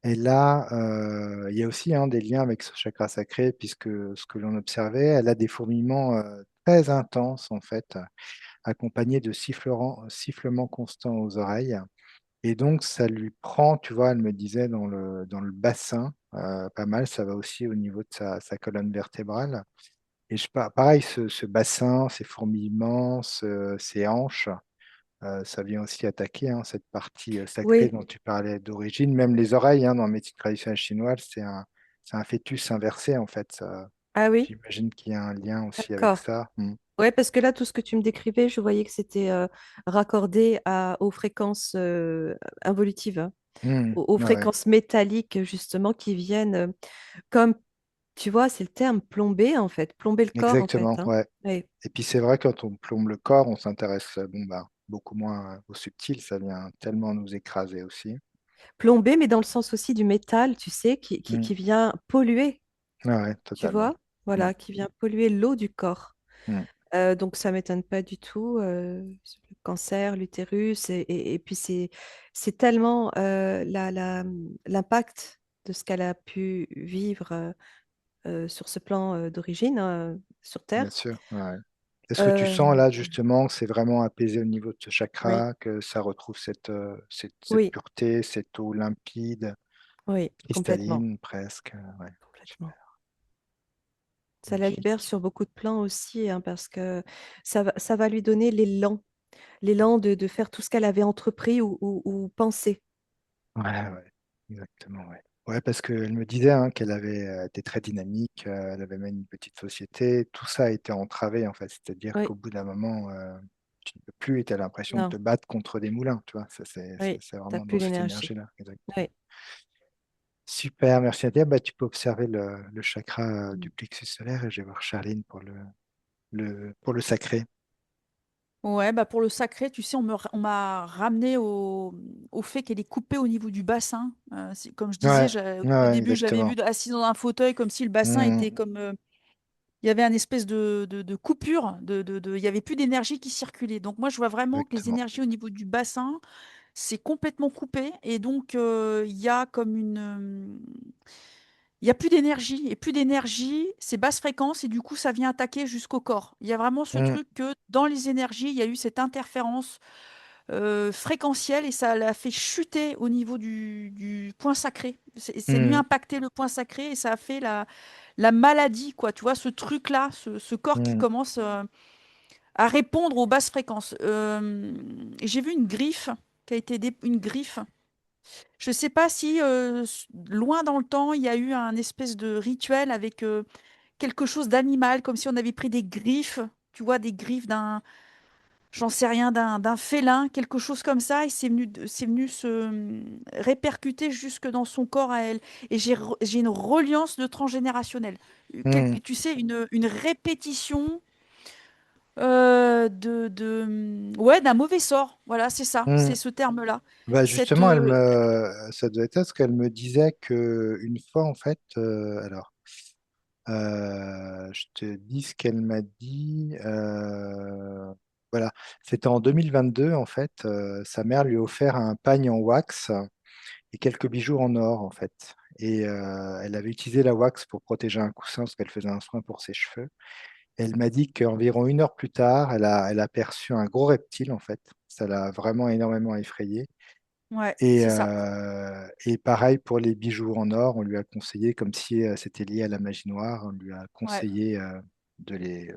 il y a aussi, hein, des liens avec ce chakra sacré, puisque ce que l'on observait, elle a des fourmillements très intenses, en fait, accompagnés de sifflements constants aux oreilles. Et donc, ça lui prend, tu vois, elle me disait, dans le bassin, pas mal. Ça va aussi au niveau de sa colonne vertébrale. Et pareil, ce bassin, ces fourmillements, ces hanches, ça vient aussi attaquer, hein, cette partie sacrée oui, dont tu parlais d'origine. Même les oreilles, hein, dans la médecine traditionnelle chinoise, c'est un fœtus inversé, en fait. ah oui, J'imagine qu'il y a un lien aussi avec d'accord. ça. Mm. Ouais, parce que là, tout ce que tu me décrivais, je voyais que c'était raccordé aux fréquences involutives, hein, Mm. aux Ouais, ouais. fréquences métalliques, justement, qui viennent comme, tu vois, c'est le terme plomber, en fait, plomber le corps, en fait, Exactement, hein. ouais. Ouais. Et puis c'est vrai, quand on plombe le corps, on s'intéresse bon, bah, beaucoup moins au subtil, ça vient tellement nous écraser aussi. Plomber, mais dans le sens aussi du métal, tu sais, Mm. qui vient polluer, Ouais, ouais, tu totalement. vois, Mm. voilà, qui vient polluer l'eau du corps. Mm. Donc, ça m'étonne pas du tout sur le cancer, l'utérus, et puis c'est tellement l'impact de ce qu'elle a pu vivre sur ce plan d'origine sur Bien Terre. sûr. Ouais. Est-ce que tu Euh, sens là justement que c'est vraiment apaisé au niveau de ce oui, chakra, que ça retrouve cette oui, pureté, cette eau limpide, oui, complètement, cristalline presque? Ouais, complètement. super, Ça la libère magnifique. sur beaucoup de plans aussi, hein, parce que ça va lui donner l'élan de faire tout ce qu'elle avait entrepris ou pensé. Ouais, ouais, exactement, ouais. Ouais, parce qu'elle me disait hein, qu'elle avait été très dynamique, elle avait même une petite société, tout ça a été entravé en fait, c'est-à-dire Oui, qu'au bout d'un moment, tu ne peux plus et tu as l'impression de te non, battre contre des moulins, tu vois, ça oui, c'est t'as vraiment plus dans cette l'énergie. énergie-là, exactement. Oui. Super, merci Nadia. Bah, tu peux observer le chakra Mm. du plexus solaire et je vais voir Charline pour pour le sacré. Ouais, bah pour le sacré, tu sais, on m'a ramené au fait qu'elle est coupée au niveau du bassin. Comme je disais, Ouais, ouais, au ouais, début, je l'avais vue exactement. assise dans un fauteuil comme si le bassin était Mm, comme... il y avait un espèce de coupure, il y avait plus d'énergie qui circulait. Donc moi, je vois vraiment que les exactement. énergies au niveau du bassin, c'est complètement coupé. Et donc, il y a comme il y a plus d'énergie. Et plus d'énergie, c'est basse fréquence. Et du coup, ça vient attaquer jusqu'au corps. Il y a vraiment ce Mm, truc que dans les énergies, il y a eu cette interférence fréquentielle et ça l'a fait chuter au niveau du point sacré. C'est venu mm, impacter le point sacré et ça a fait la maladie, quoi. Tu vois, ce truc-là, ce corps qui mm. commence à répondre aux basses fréquences. Et j'ai vu une griffe qui a été une griffe. Je ne sais pas si loin dans le temps, il y a eu un espèce de rituel avec quelque chose d'animal, comme si on avait pris des griffes, tu vois, des griffes d'un, j'en sais rien, d'un félin, quelque chose comme ça, et c'est venu se répercuter jusque dans son corps à elle. Et j'ai une reliance de transgénérationnel. Mm, Tu sais, une répétition ouais, d'un mauvais sort. Voilà, c'est ça, mm. c'est ce terme-là. Bah Cette, justement, ça doit être ça, parce qu'elle me disait que une fois, en fait, je te dis ce qu'elle m'a dit. Voilà, c'était en 2022, en fait. Sa mère lui a offert un pagne en wax et quelques bijoux en or, en fait. Et elle avait utilisé la wax pour protéger un coussin parce qu'elle faisait un soin pour ses cheveux. Et elle m'a dit qu'environ une heure plus tard, elle a aperçu un gros reptile, en fait. Ça l'a vraiment énormément effrayée. ouais, c'est ça. Et pareil pour les bijoux en or, on lui a conseillé, comme si c'était lié à la magie noire, on lui a Ouais, conseillé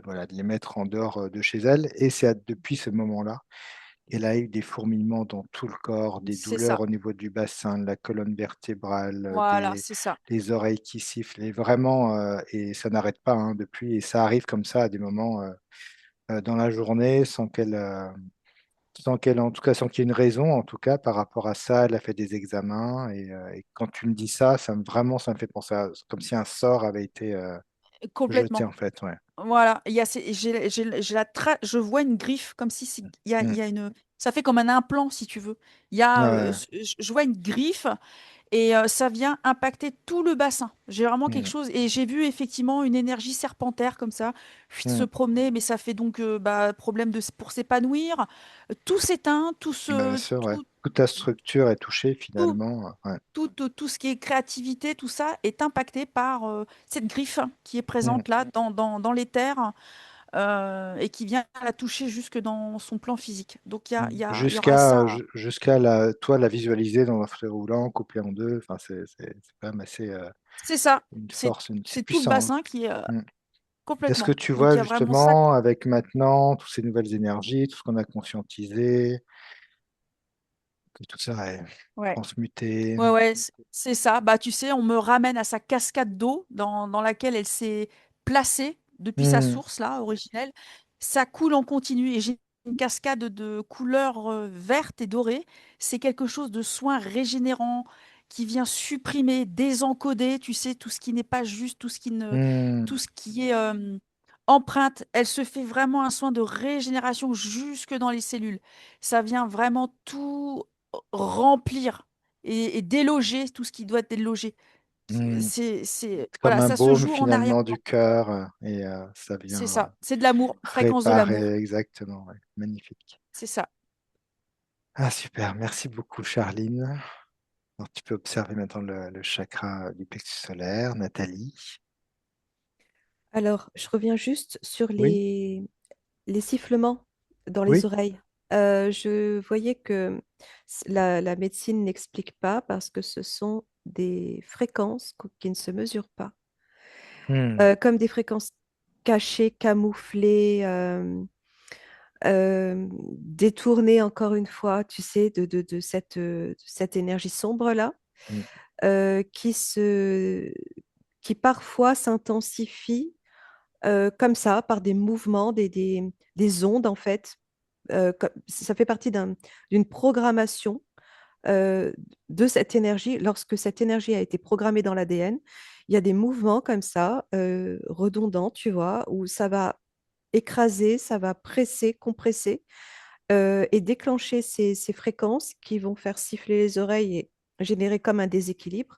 voilà, de les mettre en dehors de chez elle. Et depuis ce moment-là, elle a eu des fourmillements dans tout le corps, des c'est douleurs ça. au niveau du bassin, de la colonne vertébrale, Voilà, c'est ça. les oreilles qui sifflent, et vraiment, et ça n'arrête pas hein, depuis. Et ça arrive comme ça à des moments dans la journée en tout cas, sans qu'il y ait une raison, en tout cas, par rapport à ça, elle a fait des examens. Et quand tu me dis ça, ça me fait penser comme si un sort avait été jeté, Complètement. en fait. Ouais. Voilà, il y a je vois une griffe comme si il Mm. y a une ça fait comme un implant si tu veux. Ouais, ouais. Je vois une griffe et ça vient impacter tout le bassin. J'ai vraiment quelque Mm. chose et j'ai vu effectivement une énergie serpentaire comme ça se Mm. promener, mais ça fait donc problème pour s'épanouir. Tout s'éteint, Bah, bien sûr, ouais. Toute ta structure est touchée, tout, finalement. Ouais. tout ce qui est créativité, tout ça est impacté par cette griffe qui est Mm. présente là dans l'éther et qui vient la toucher jusque dans son plan physique. Donc Mm. il y aura ça. Jusqu'à toi la visualiser dans un fauteuil roulant, coupé en deux. Enfin, c'est quand même assez C'est ça. une C'est force, c'est c'est tout le puissant. bassin qui est Mm. Est-ce que complètement. tu Donc vois il y a vraiment ça. justement, avec maintenant, toutes ces nouvelles énergies, tout ce qu'on a conscientisé, que tout ça est Ouais. transmuté? Ouais, c'est ça. Bah, tu sais, on me ramène à sa cascade d'eau dans laquelle elle s'est placée depuis sa Hmm, source, là, originelle. Ça coule en continu et j'ai une cascade de couleur verte et dorée. C'est quelque chose de soin régénérant qui vient supprimer, désencoder, tu sais, tout ce qui n'est pas juste, hmm, tout ce qui est empreinte. Elle se fait vraiment un soin de régénération jusque dans les cellules. Ça vient vraiment tout remplir et déloger tout ce qui doit être délogé. hmm. Comme Voilà, un ça se baume joue en finalement arrière-plan. du cœur ça C'est vient ça, c'est de l'amour, fréquence de réparer l'amour, exactement. Ouais. Magnifique. c'est ça. Ah super, merci beaucoup Charline. Alors, tu peux observer maintenant le chakra du plexus solaire, Nathalie. Alors, je reviens juste sur Oui, les sifflements dans les oui. oreilles. Je voyais que la médecine n'explique pas parce que ce sont des fréquences qui ne se mesurent pas. Hmm, Comme des fréquences cachées, camouflées, détournées encore une fois, tu sais, de cette énergie sombre-là, hmm, euh, qui se, qui parfois s'intensifie comme ça, par des mouvements, des ondes en fait. Ça fait partie d'une programmation euh, de cette énergie. Lorsque cette énergie a été programmée dans l'ADN, il y a des mouvements comme ça, redondants, tu vois, où ça va écraser, ça va presser, compresser et déclencher ces fréquences qui vont faire siffler les oreilles et générer comme un déséquilibre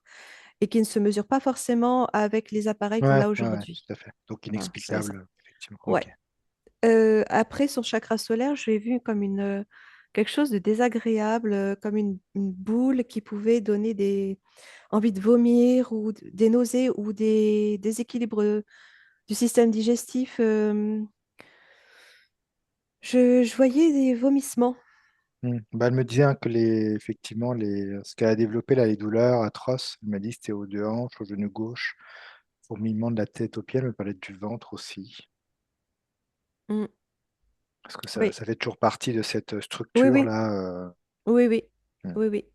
et qui ne se mesurent pas forcément avec les appareils qu'on ouais, a ouais, ouais, aujourd'hui. tout à fait. Donc Voilà, inexplicable, effectivement. ouais. Ok. Après, son chakra solaire, j'ai vu comme quelque chose de désagréable, comme une boule qui pouvait donner des envies de vomir ou des nausées ou des déséquilibres du système digestif. Je voyais des vomissements. Hmm. Bah, elle me disait hein, que effectivement, ce qu'elle a développé là, les douleurs atroces, elle m'a dit que c'était aux deux hanches, au genou gauche, fourmillement de la tête aux pieds, elle me parlait du ventre aussi. Mm. Parce que ça, Oui, ça fait toujours partie de cette oui, oui, structure-là. oui, oui, Hmm. oui, oui.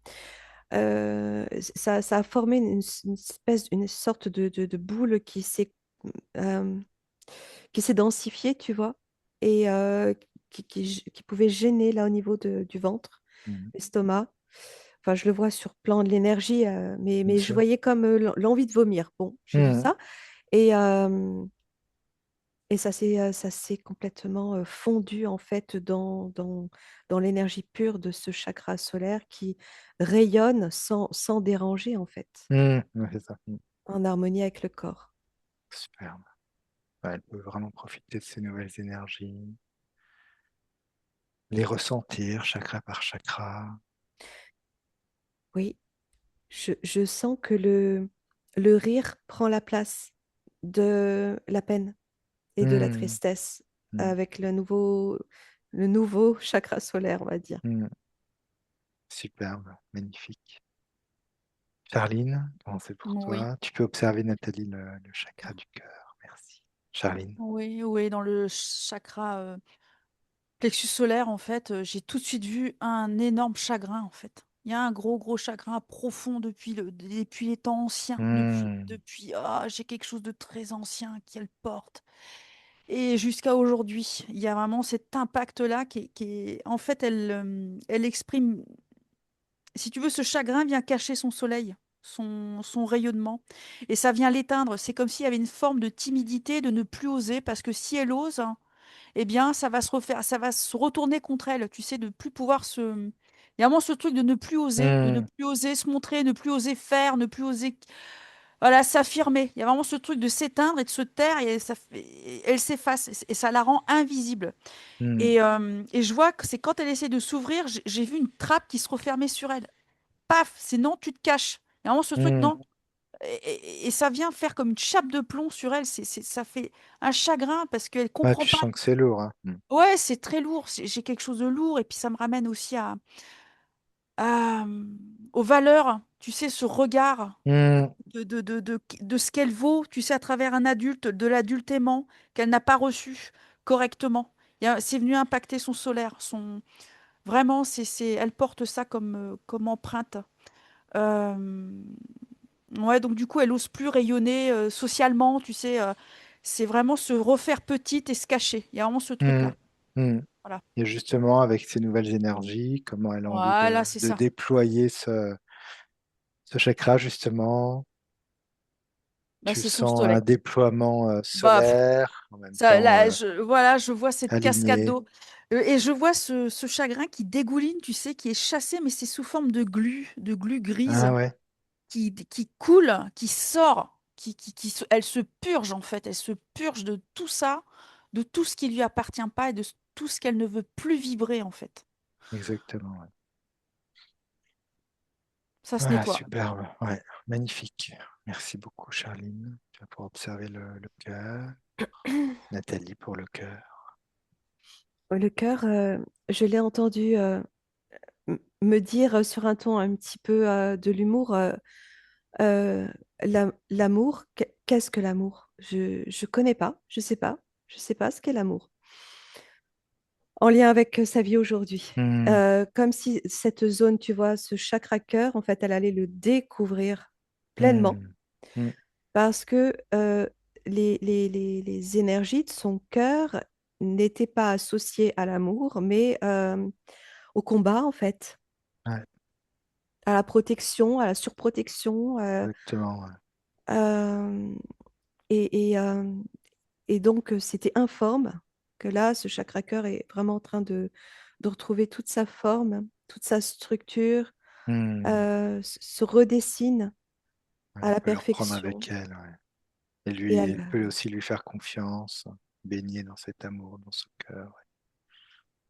Ça a formé une sorte de boule euh, qui s'est densifiée, tu vois, et qui pouvait gêner là au niveau du ventre, Hmm. l'estomac. Enfin, je le vois sur le plan de l'énergie, Bien mais je sûr. voyais comme l'envie de vomir. Bon, j'ai vu Hmm. ça. Et, euh, et ça s'est complètement fondu en fait dans l'énergie pure de ce chakra solaire qui rayonne sans déranger en fait, Hmm. Ouais, c'est ça. Hmm. en harmonie avec le corps. Superbe. Ouais, elle peut vraiment profiter de ces nouvelles énergies, les ressentir chakra par chakra. Oui, je sens que le rire prend la place de la peine et de la Hmm. tristesse Hmm. avec le nouveau chakra solaire, on va dire. Hmm. Superbe, magnifique. Charline, comment c'est pour Oui. toi? Tu peux observer, Nathalie, le chakra du cœur. Merci. Charline. Oui, oui, dans le chakra plexus solaire, en fait, j'ai tout de suite vu un énorme chagrin, en fait. Il y a un gros, gros chagrin profond depuis les temps anciens, Hmm. j'ai quelque chose de très ancien qu'elle porte. Et jusqu'à aujourd'hui, il y a vraiment cet impact-là en fait, elle exprime, si tu veux, ce chagrin vient cacher son soleil, son rayonnement, et ça vient l'éteindre. C'est comme s'il y avait une forme de timidité, de ne plus oser, parce que si elle ose, eh bien, ça va se retourner contre elle, tu sais, de plus pouvoir se. Il y a vraiment ce truc de ne Hmm. plus oser se montrer, ne plus oser faire, ne plus oser, voilà, s'affirmer. Il y a vraiment ce truc de s'éteindre et de se taire et elle s'efface et ça la rend invisible. Hmm. Et je vois que c'est quand elle essaie de s'ouvrir, j'ai vu une trappe qui se refermait sur elle. Paf, c'est non, tu te caches. Il y a vraiment ce truc, Hmm. non. Et ça vient faire comme une chape de plomb sur elle. Ça fait un chagrin parce qu'elle Ouais, comprend tu pas. sens que c'est lourd, hein. Hmm. Ouais, c'est très lourd. J'ai quelque chose de lourd. Et puis ça me ramène aussi aux valeurs. Tu sais, ce regard Hmm. de ce qu'elle vaut, tu sais, à travers un adulte, de l'adulte aimant qu'elle n'a pas reçu correctement. C'est venu impacter son solaire. Vraiment, elle porte ça comme empreinte. Euh, Ouais, donc du coup, elle ose plus rayonner socialement, tu sais. C'est vraiment se refaire petite et se cacher. Il y a vraiment ce Hmm. truc-là. Hmm. Voilà. Et justement, avec ces nouvelles énergies, comment elle a envie Voilà, c'est de ça. déployer ce chakra, justement. Bah, Tu c'est son sens soleil. un déploiement Bah, solaire, en même ça, temps là, voilà, je vois cette cascade aligné. d'eau. Et je vois ce chagrin qui dégouline, tu sais, qui est chassé, mais c'est sous forme de glu grise, Ah ouais, qui coule, qui sort, elle se purge en fait. Elle se purge de tout ça, de tout ce qui lui appartient pas et de tout ce qu'elle ne veut plus vibrer en fait. exactement. Ouais. Ça se Voilà, nettoie. superbe. Ouais, magnifique. Merci beaucoup, Charline. Tu vas pouvoir observer le cœur. Nathalie pour le cœur. Le cœur, je l'ai entendu me dire sur un ton un petit peu de l'humour, euh, l'amour, qu'est-ce que l'amour? Je connais pas, je sais pas ce qu'est l'amour. En lien avec sa vie aujourd'hui. Hmm, Comme si cette zone, tu vois, ce chakra cœur, en fait, elle allait le découvrir pleinement hmm, hmm, parce que les énergies de son cœur n'étaient pas associées à l'amour, mais au combat, en fait, ouais, à la protection, à la surprotection. exactement. Ouais. Euh, et, et, euh, et donc, c'était informe que là, ce chakra cœur est vraiment en train de retrouver toute sa forme, toute sa structure, Hmm, se redessine ouais, à elle la peut le reprendre perfection. avec elle. Ouais. Et Et lui, elle peut aussi lui faire confiance, baigner dans cet amour, dans ce cœur.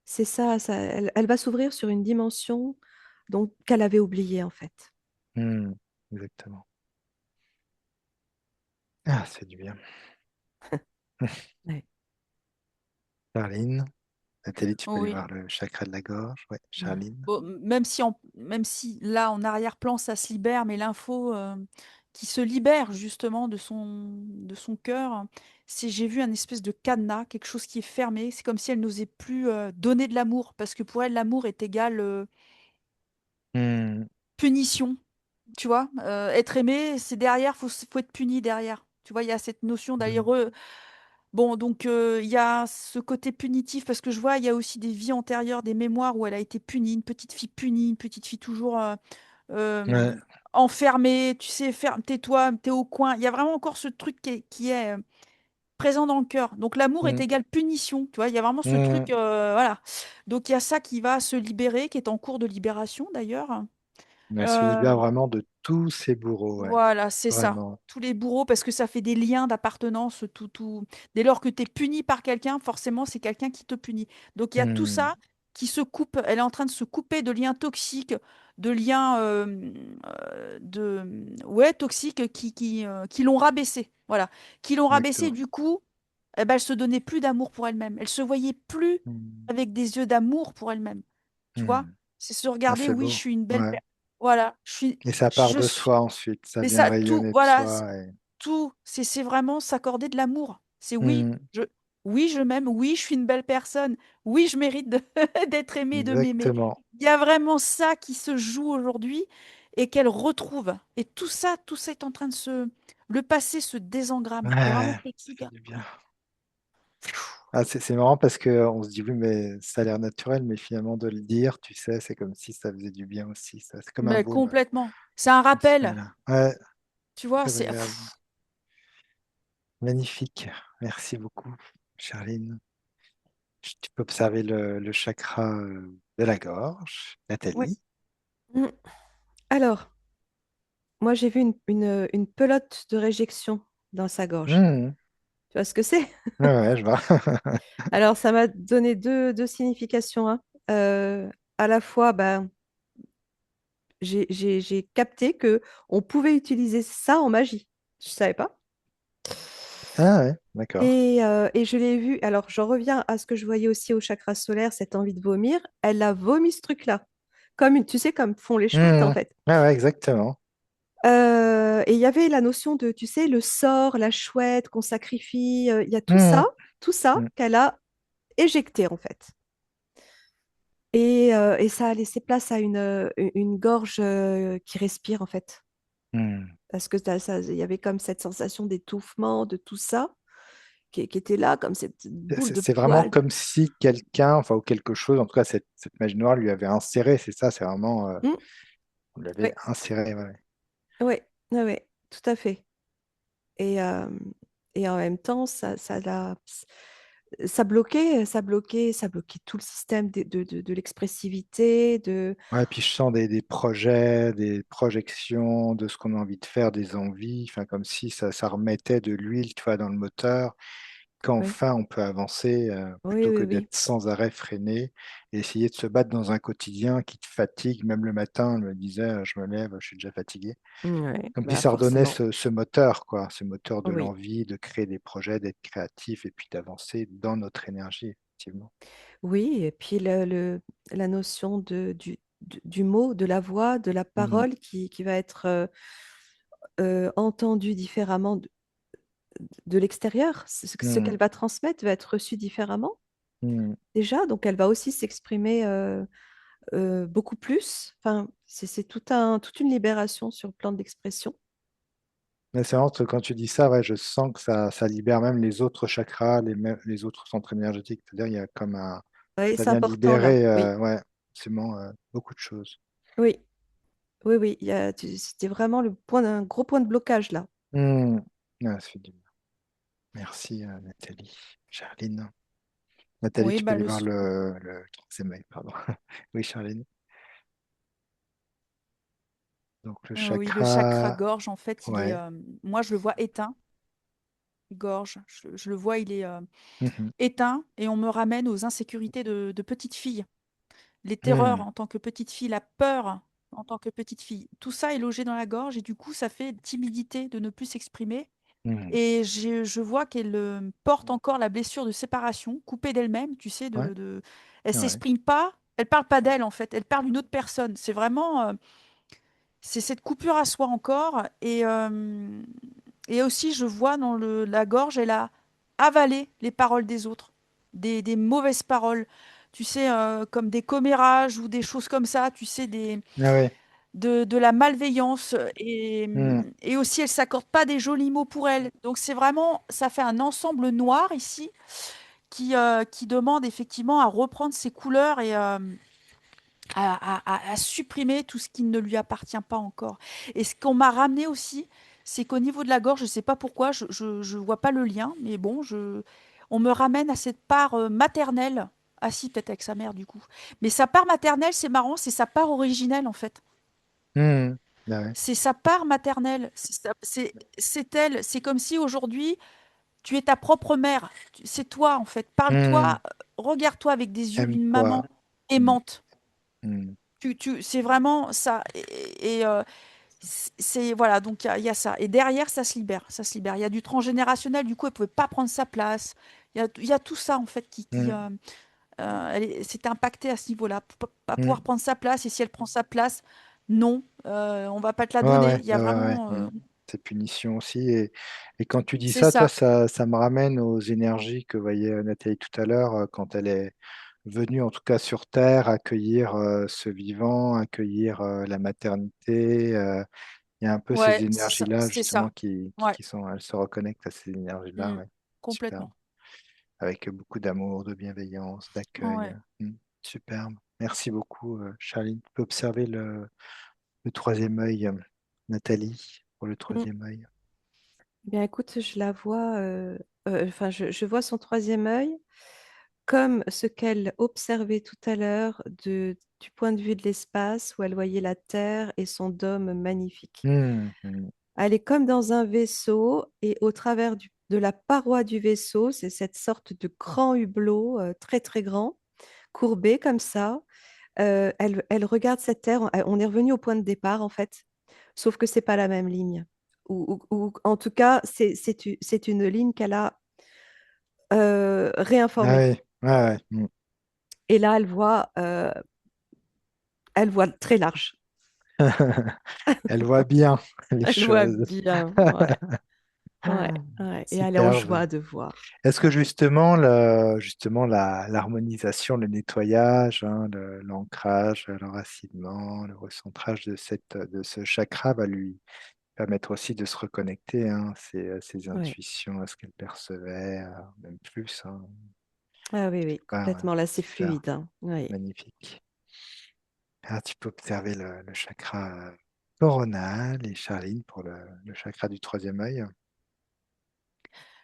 c'est ça, elle va s'ouvrir sur une dimension donc, qu'elle avait oubliée, en fait. Ouais. Hmm, exactement. Ah, c'est du bien. Ouais. Charline, Nathalie, tu peux aller Oui. voir le chakra de la gorge. Ouais, Mhm. Charline. Bon, même si là, en arrière-plan, ça se libère, mais l'info qui se libère justement de son cœur, c'est j'ai vu un espèce de cadenas, quelque chose qui est fermé. C'est comme si elle n'osait plus donner de l'amour, parce que pour elle, l'amour est égal Hmm, punition. Tu vois, être aimé, c'est derrière, faut être puni derrière. Tu vois, il y a cette notion d'aller hmm, Bon, donc il y a ce côté punitif parce que je vois, il y a aussi des vies antérieures, des mémoires où elle a été punie, une petite fille punie, une petite fille toujours ouais, enfermée, tu sais, ferme, tais-toi, t'es au coin. Il y a vraiment encore ce truc qui est présent dans le cœur. Donc l'amour est hmm, égal punition, tu vois, il y a vraiment ce hmm. truc, voilà. Donc il y a ça qui va se libérer, qui est en cours de libération d'ailleurs. Mais elle se Euh, libère vraiment de tous ses bourreaux. Ouais, voilà, c'est ça. vraiment. Tous les bourreaux, parce que ça fait des liens d'appartenance, tout. Dès lors que tu es puni par quelqu'un, forcément, c'est quelqu'un qui te punit. Donc, il y a tout Hmm, ça qui se coupe. Elle est en train de se couper de liens toxiques, de liens ouais, toxiques qui l'ont rabaissée. Voilà. Qui l'ont rabaissée, exactement. du coup, eh ben, elle se donnait plus d'amour pour elle-même. Elle se voyait plus Hmm, avec des yeux d'amour pour elle-même. Tu vois? hmm. C'est se Ah, regarder, c'est oui, je beau. suis une belle Ouais. personne. Voilà, Et ça part je de suis. soi ensuite. Ça Mais vient ça, tout, rayonner de voilà, soi. Et... tout, c'est vraiment s'accorder de l'amour. C'est Hmm, oui, je m'aime, oui, je suis une belle personne, oui, je mérite d'être aimée, de m'aimer. exactement. Il y a vraiment ça qui se joue aujourd'hui et qu'elle retrouve. Et tout ça est en train de le passé se désengramme. Il y a vraiment Ouais, plus de ça trucs. fait du bien. Ah, c'est marrant parce qu'on se dit, oui, mais ça a l'air naturel, mais finalement, de le dire, tu sais, c'est comme si ça faisait du bien aussi. C'est comme un Mais baume. complètement. C'est un Comme si, rappel, voilà. Ouais, tu vois, très c'est agréable. Magnifique. Merci beaucoup, Charline. Tu peux observer le chakra de la gorge. Ouais. Nathalie. Mm. Alors, moi, j'ai vu une pelote de réjection dans sa gorge. Hmm, Tu vois ce que c'est? ouais, ouais, je vois. Alors, ça m'a donné deux significations, hein. Euh, à la fois, ben, j'ai capté que on pouvait utiliser ça en magie. Je savais pas. Ah ouais, d'accord. Et je l'ai vu. Alors, j'en reviens à ce que je voyais aussi au chakra solaire, cette envie de vomir. Elle a vomi ce truc-là. Tu sais, comme font les chouettes, en Hmm, fait. ouais, ouais, exactement. Et il y avait la notion de, tu sais, le sort, la chouette qu'on sacrifie. Il y a Hmm, tout ça hmm, qu'elle a éjecté, en fait. Et ça a laissé place à une gorge qui respire, en fait. hmm. Parce que il y avait comme cette sensation d'étouffement, de tout ça, qui était là, comme cette boule de C'est vraiment poils. comme si quelqu'un, enfin, ou quelque chose, en tout cas, cette magie noire lui avait inséré, c'est ça, c'est vraiment, Mm. on l'avait Ouais, inséré, ouais. ouais, ouais, ouais, tout à fait. Et, euh, et en même temps, ça bloquait tout le système de l'expressivité, Ouais, puis je sens des projets, des projections de ce qu'on a envie de faire, des envies, enfin, comme si ça remettait de l'huile, tu vois, dans le moteur, Oui, qu'enfin on peut avancer, oui, plutôt oui, que oui. d'être sans arrêt freiné et essayer de se battre dans un quotidien qui te fatigue. Même le matin, elle me disait: «Je me lève, je suis déjà fatigué». Ouais, Comme si bah ça redonnait forcément. ce moteur quoi, ce moteur de Oui. l'envie de créer des projets, d'être créatif et puis d'avancer dans notre énergie, effectivement. Oui, et puis la notion du mot, de la voix, de la Mmh. parole qui va être entendue différemment de l'extérieur. Ce Mmh. qu'elle va transmettre va être reçu différemment Mmh. déjà, donc elle va aussi s'exprimer beaucoup plus. Enfin, c'est toute une libération sur le plan de l'expression. Mais c'est vrai que quand tu dis ça, ouais, je sens que ça libère même les autres chakras, les autres centres énergétiques. C'est-à-dire, il y a comme un Oui, ça c'est vient important là. libérer, Oui, ouais, forcément, beaucoup de choses. oui, oui, oui. C'était vraiment un gros point de blocage là. Mmh. Ouais, ça fait du bien. Merci, Nathalie. Charline. Nathalie, Oui, tu peux bah aller voir le 3e œil, pardon. Oui, Charline. Donc le oui, le chakra chakra gorge, en fait, il est, ouais. moi, je le vois éteint, gorge. Je le vois, il est Mmh mh. éteint et on me ramène aux insécurités de petite fille. Les terreurs Mmh. en tant que petite fille, la peur en tant que petite fille. Tout ça est logé dans la gorge et du coup, ça fait timidité de ne plus s'exprimer. Mmh. Et je vois qu'elle porte encore la blessure de séparation, coupée d'elle-même, tu sais, Ouais, elle ouais. s'exprime pas, elle parle pas d'elle en fait, elle parle d'une autre personne. C'est vraiment, c'est cette coupure à soi encore. Et aussi, je vois dans la gorge, elle a avalé les paroles des autres, des mauvaises paroles. Tu sais, comme des commérages ou des choses comme ça, tu sais, Ah ouais. de la malveillance. Mmh. Et aussi, elle s'accorde pas des jolis mots pour elle. Donc, c'est vraiment, ça fait un ensemble noir ici qui demande effectivement à reprendre ses couleurs et à supprimer tout ce qui ne lui appartient pas encore. Et ce qu'on m'a ramené aussi, c'est qu'au niveau de la gorge, je ne sais pas pourquoi, je vois pas le lien, mais bon, on me ramène à cette part maternelle. Ah si, peut-être avec sa mère du coup. Mais sa part maternelle, c'est marrant, c'est sa part originelle en fait. Mmh. Ah ouais. C'est sa part maternelle. C'est elle. C'est comme si aujourd'hui, tu es ta propre mère. C'est toi en fait. Mmh. Parle-toi, regarde-toi avec des yeux d'une Aime-toi. maman Mmh. aimante. Mmh. C'est vraiment ça. Voilà, donc il y a ça. Et derrière, ça se libère, ça se libère. Il y a du transgénérationnel, du coup, elle pouvait pas prendre sa place. Il y a tout ça, en fait, Mmh. c'était impacté à ce niveau-là. Pas pouvoir Mmh. prendre sa place, et si elle prend sa place, non, on va pas te la Ouais, donner. ouais, Il y a ouais, ouais, ouais. vraiment, Mmh. Ces punitions aussi et quand tu dis c'est ça, toi, ça. ça me ramène aux énergies que voyait, Nathalie tout à l'heure, quand elle est venue, en tout cas sur terre, accueillir, ce vivant, accueillir, la maternité, il y a un peu ces Ouais, c'est ça, énergies-là c'est justement ça. Ouais, qui sont elles se reconnectent à ces énergies-là, mm, ouais. Superbe. complètement. Avec beaucoup d'amour, de bienveillance, d'accueil, Ouais. superbe. Merci beaucoup, Charline. Tu peux observer le 3e œil, Nathalie, pour le Mm. 3e œil. Eh bien, écoute, je la vois, enfin, je vois son troisième œil comme ce qu'elle observait tout à l'heure du point de vue de l'espace, où elle voyait la Terre et son dôme magnifique. Mmh mh. Elle est comme dans un vaisseau et au travers de la paroi du vaisseau, c'est cette sorte de grand hublot très très grand, courbé comme ça. Elle regarde cette terre. On est revenu au point de départ en fait, sauf que c'est pas la même ligne. Ou en tout cas, c'est une ligne qu'elle a Ah réinformée. oui, ouais, ouais, mmh. Et là, elle voit très large. Elle voit bien les Elle voit choses. bien. Ouais, ouais, ouais. Et elle est en Superbe. joie de voir. Est-ce que justement la l'harmonisation, le nettoyage, hein, l'ancrage, l'enracinement, le recentrage de ce chakra va lui permettre aussi de se reconnecter, hein, ses Ouais. intuitions, à ce qu'elle percevait, même plus, hein. Ah oui, oui, Ouais, ouais, complètement. Là, c'est super, fluide, hein. Oui. magnifique. Ah, tu peux observer le chakra, coronal et Charline pour le chakra du 3e œil.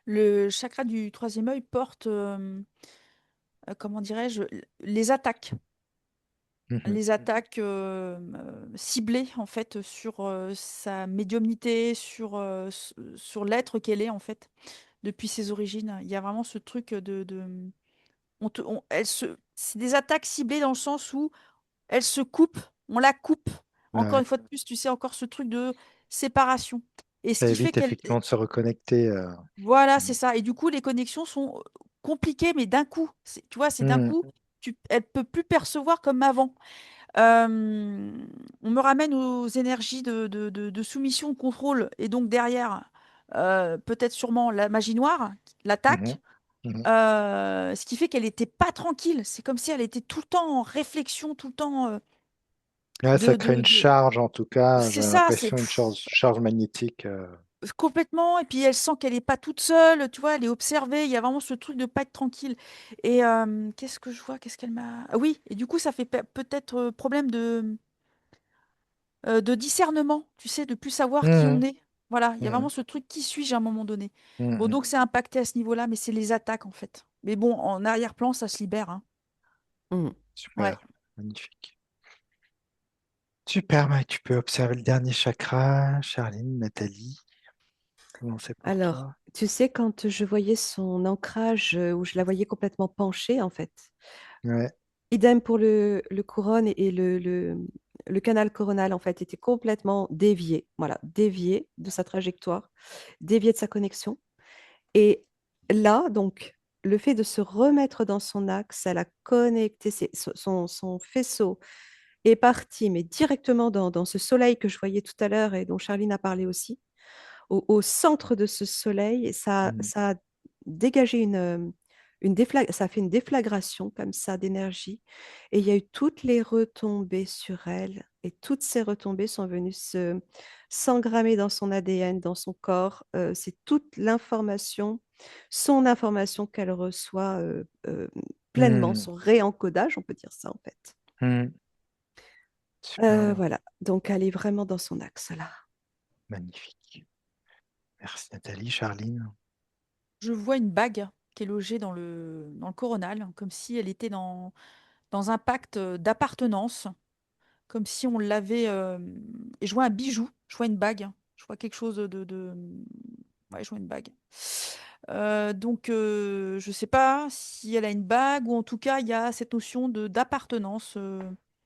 Le chakra du troisième œil porte, comment dirais-je, les attaques. Mmh mh. Les attaques, ciblées en fait sur, sa médiumnité, sur l'être qu'elle est en fait. depuis ses origines. Il y a vraiment ce truc c'est des attaques ciblées dans le sens où elle se coupe, on la coupe. Encore Ouais. une fois de plus, tu sais, encore ce truc de séparation. Et ce Ça qui fait évite qu'elle, effectivement de se reconnecter. voilà, c'est ça. Et du coup, les connexions sont compliquées, mais d'un coup. Tu vois, c'est d'un Hmm, coup, elle peut plus percevoir comme avant. Euh, on me ramène aux énergies de soumission, de contrôle, et donc derrière, peut-être sûrement la magie noire, mhm, l'attaque. mhm. Ce qui fait qu'elle n'était pas tranquille. C'est comme si elle était tout le temps en réflexion, tout le temps Ouais, ça de, crée de, une de- charge, en tout cas, j'ai C'est ça, c'est l'impression, une charge magnétique. complètement. Et puis elle sent qu'elle n'est pas toute seule, tu vois, elle est observée. Il y a vraiment ce truc de pas être tranquille. Et qu'est-ce que je vois? Qu'est-ce qu'elle m'a. Ah oui, et du coup, ça fait peut-être problème de discernement, tu sais, de plus savoir qui on Mhm, est. Voilà, il y a mhm, vraiment ce truc qui suis-je à un moment donné. Bon, mhm. donc c'est impacté à ce niveau-là, mais c'est les attaques en fait. Mais bon, en arrière-plan, ça se libère, hein. Mm. Ouais. Super, magnifique. Super, tu peux observer le dernier chakra, Charline, Nathalie. Comment c'est pour Alors, toi? tu sais, quand je voyais son ancrage, où je la voyais complètement penchée, en fait, Ouais. idem pour le couronne et le canal coronal, en fait, était complètement dévié, voilà, dévié de sa trajectoire, dévié de sa connexion. Et là, donc, le fait de se remettre dans son axe, elle a connecté son faisceau est parti, mais directement dans ce soleil que je voyais tout à l'heure et dont Charline a parlé aussi. Au centre de ce soleil, Mhm, ça a dégagé ça a fait une déflagration comme ça d'énergie. Et il y a eu toutes les retombées sur elle. Et toutes ces retombées sont venues s'engrammer dans son ADN, dans son corps. C'est toute l'information, son information qu'elle reçoit pleinement, mhm, son réencodage, on peut dire ça en fait. mhm. Super, Voilà, donc elle est vraiment dans son axe là. magnifique. Merci Nathalie, Charline. Je vois une bague qui est logée dans le coronal, comme si elle était dans un pacte d'appartenance, comme si on l'avait. Et je vois un bijou, je vois une bague, je vois quelque chose Ouais, je vois une bague. Donc, je ne sais pas si elle a une bague ou en tout cas, il y a cette notion d'appartenance.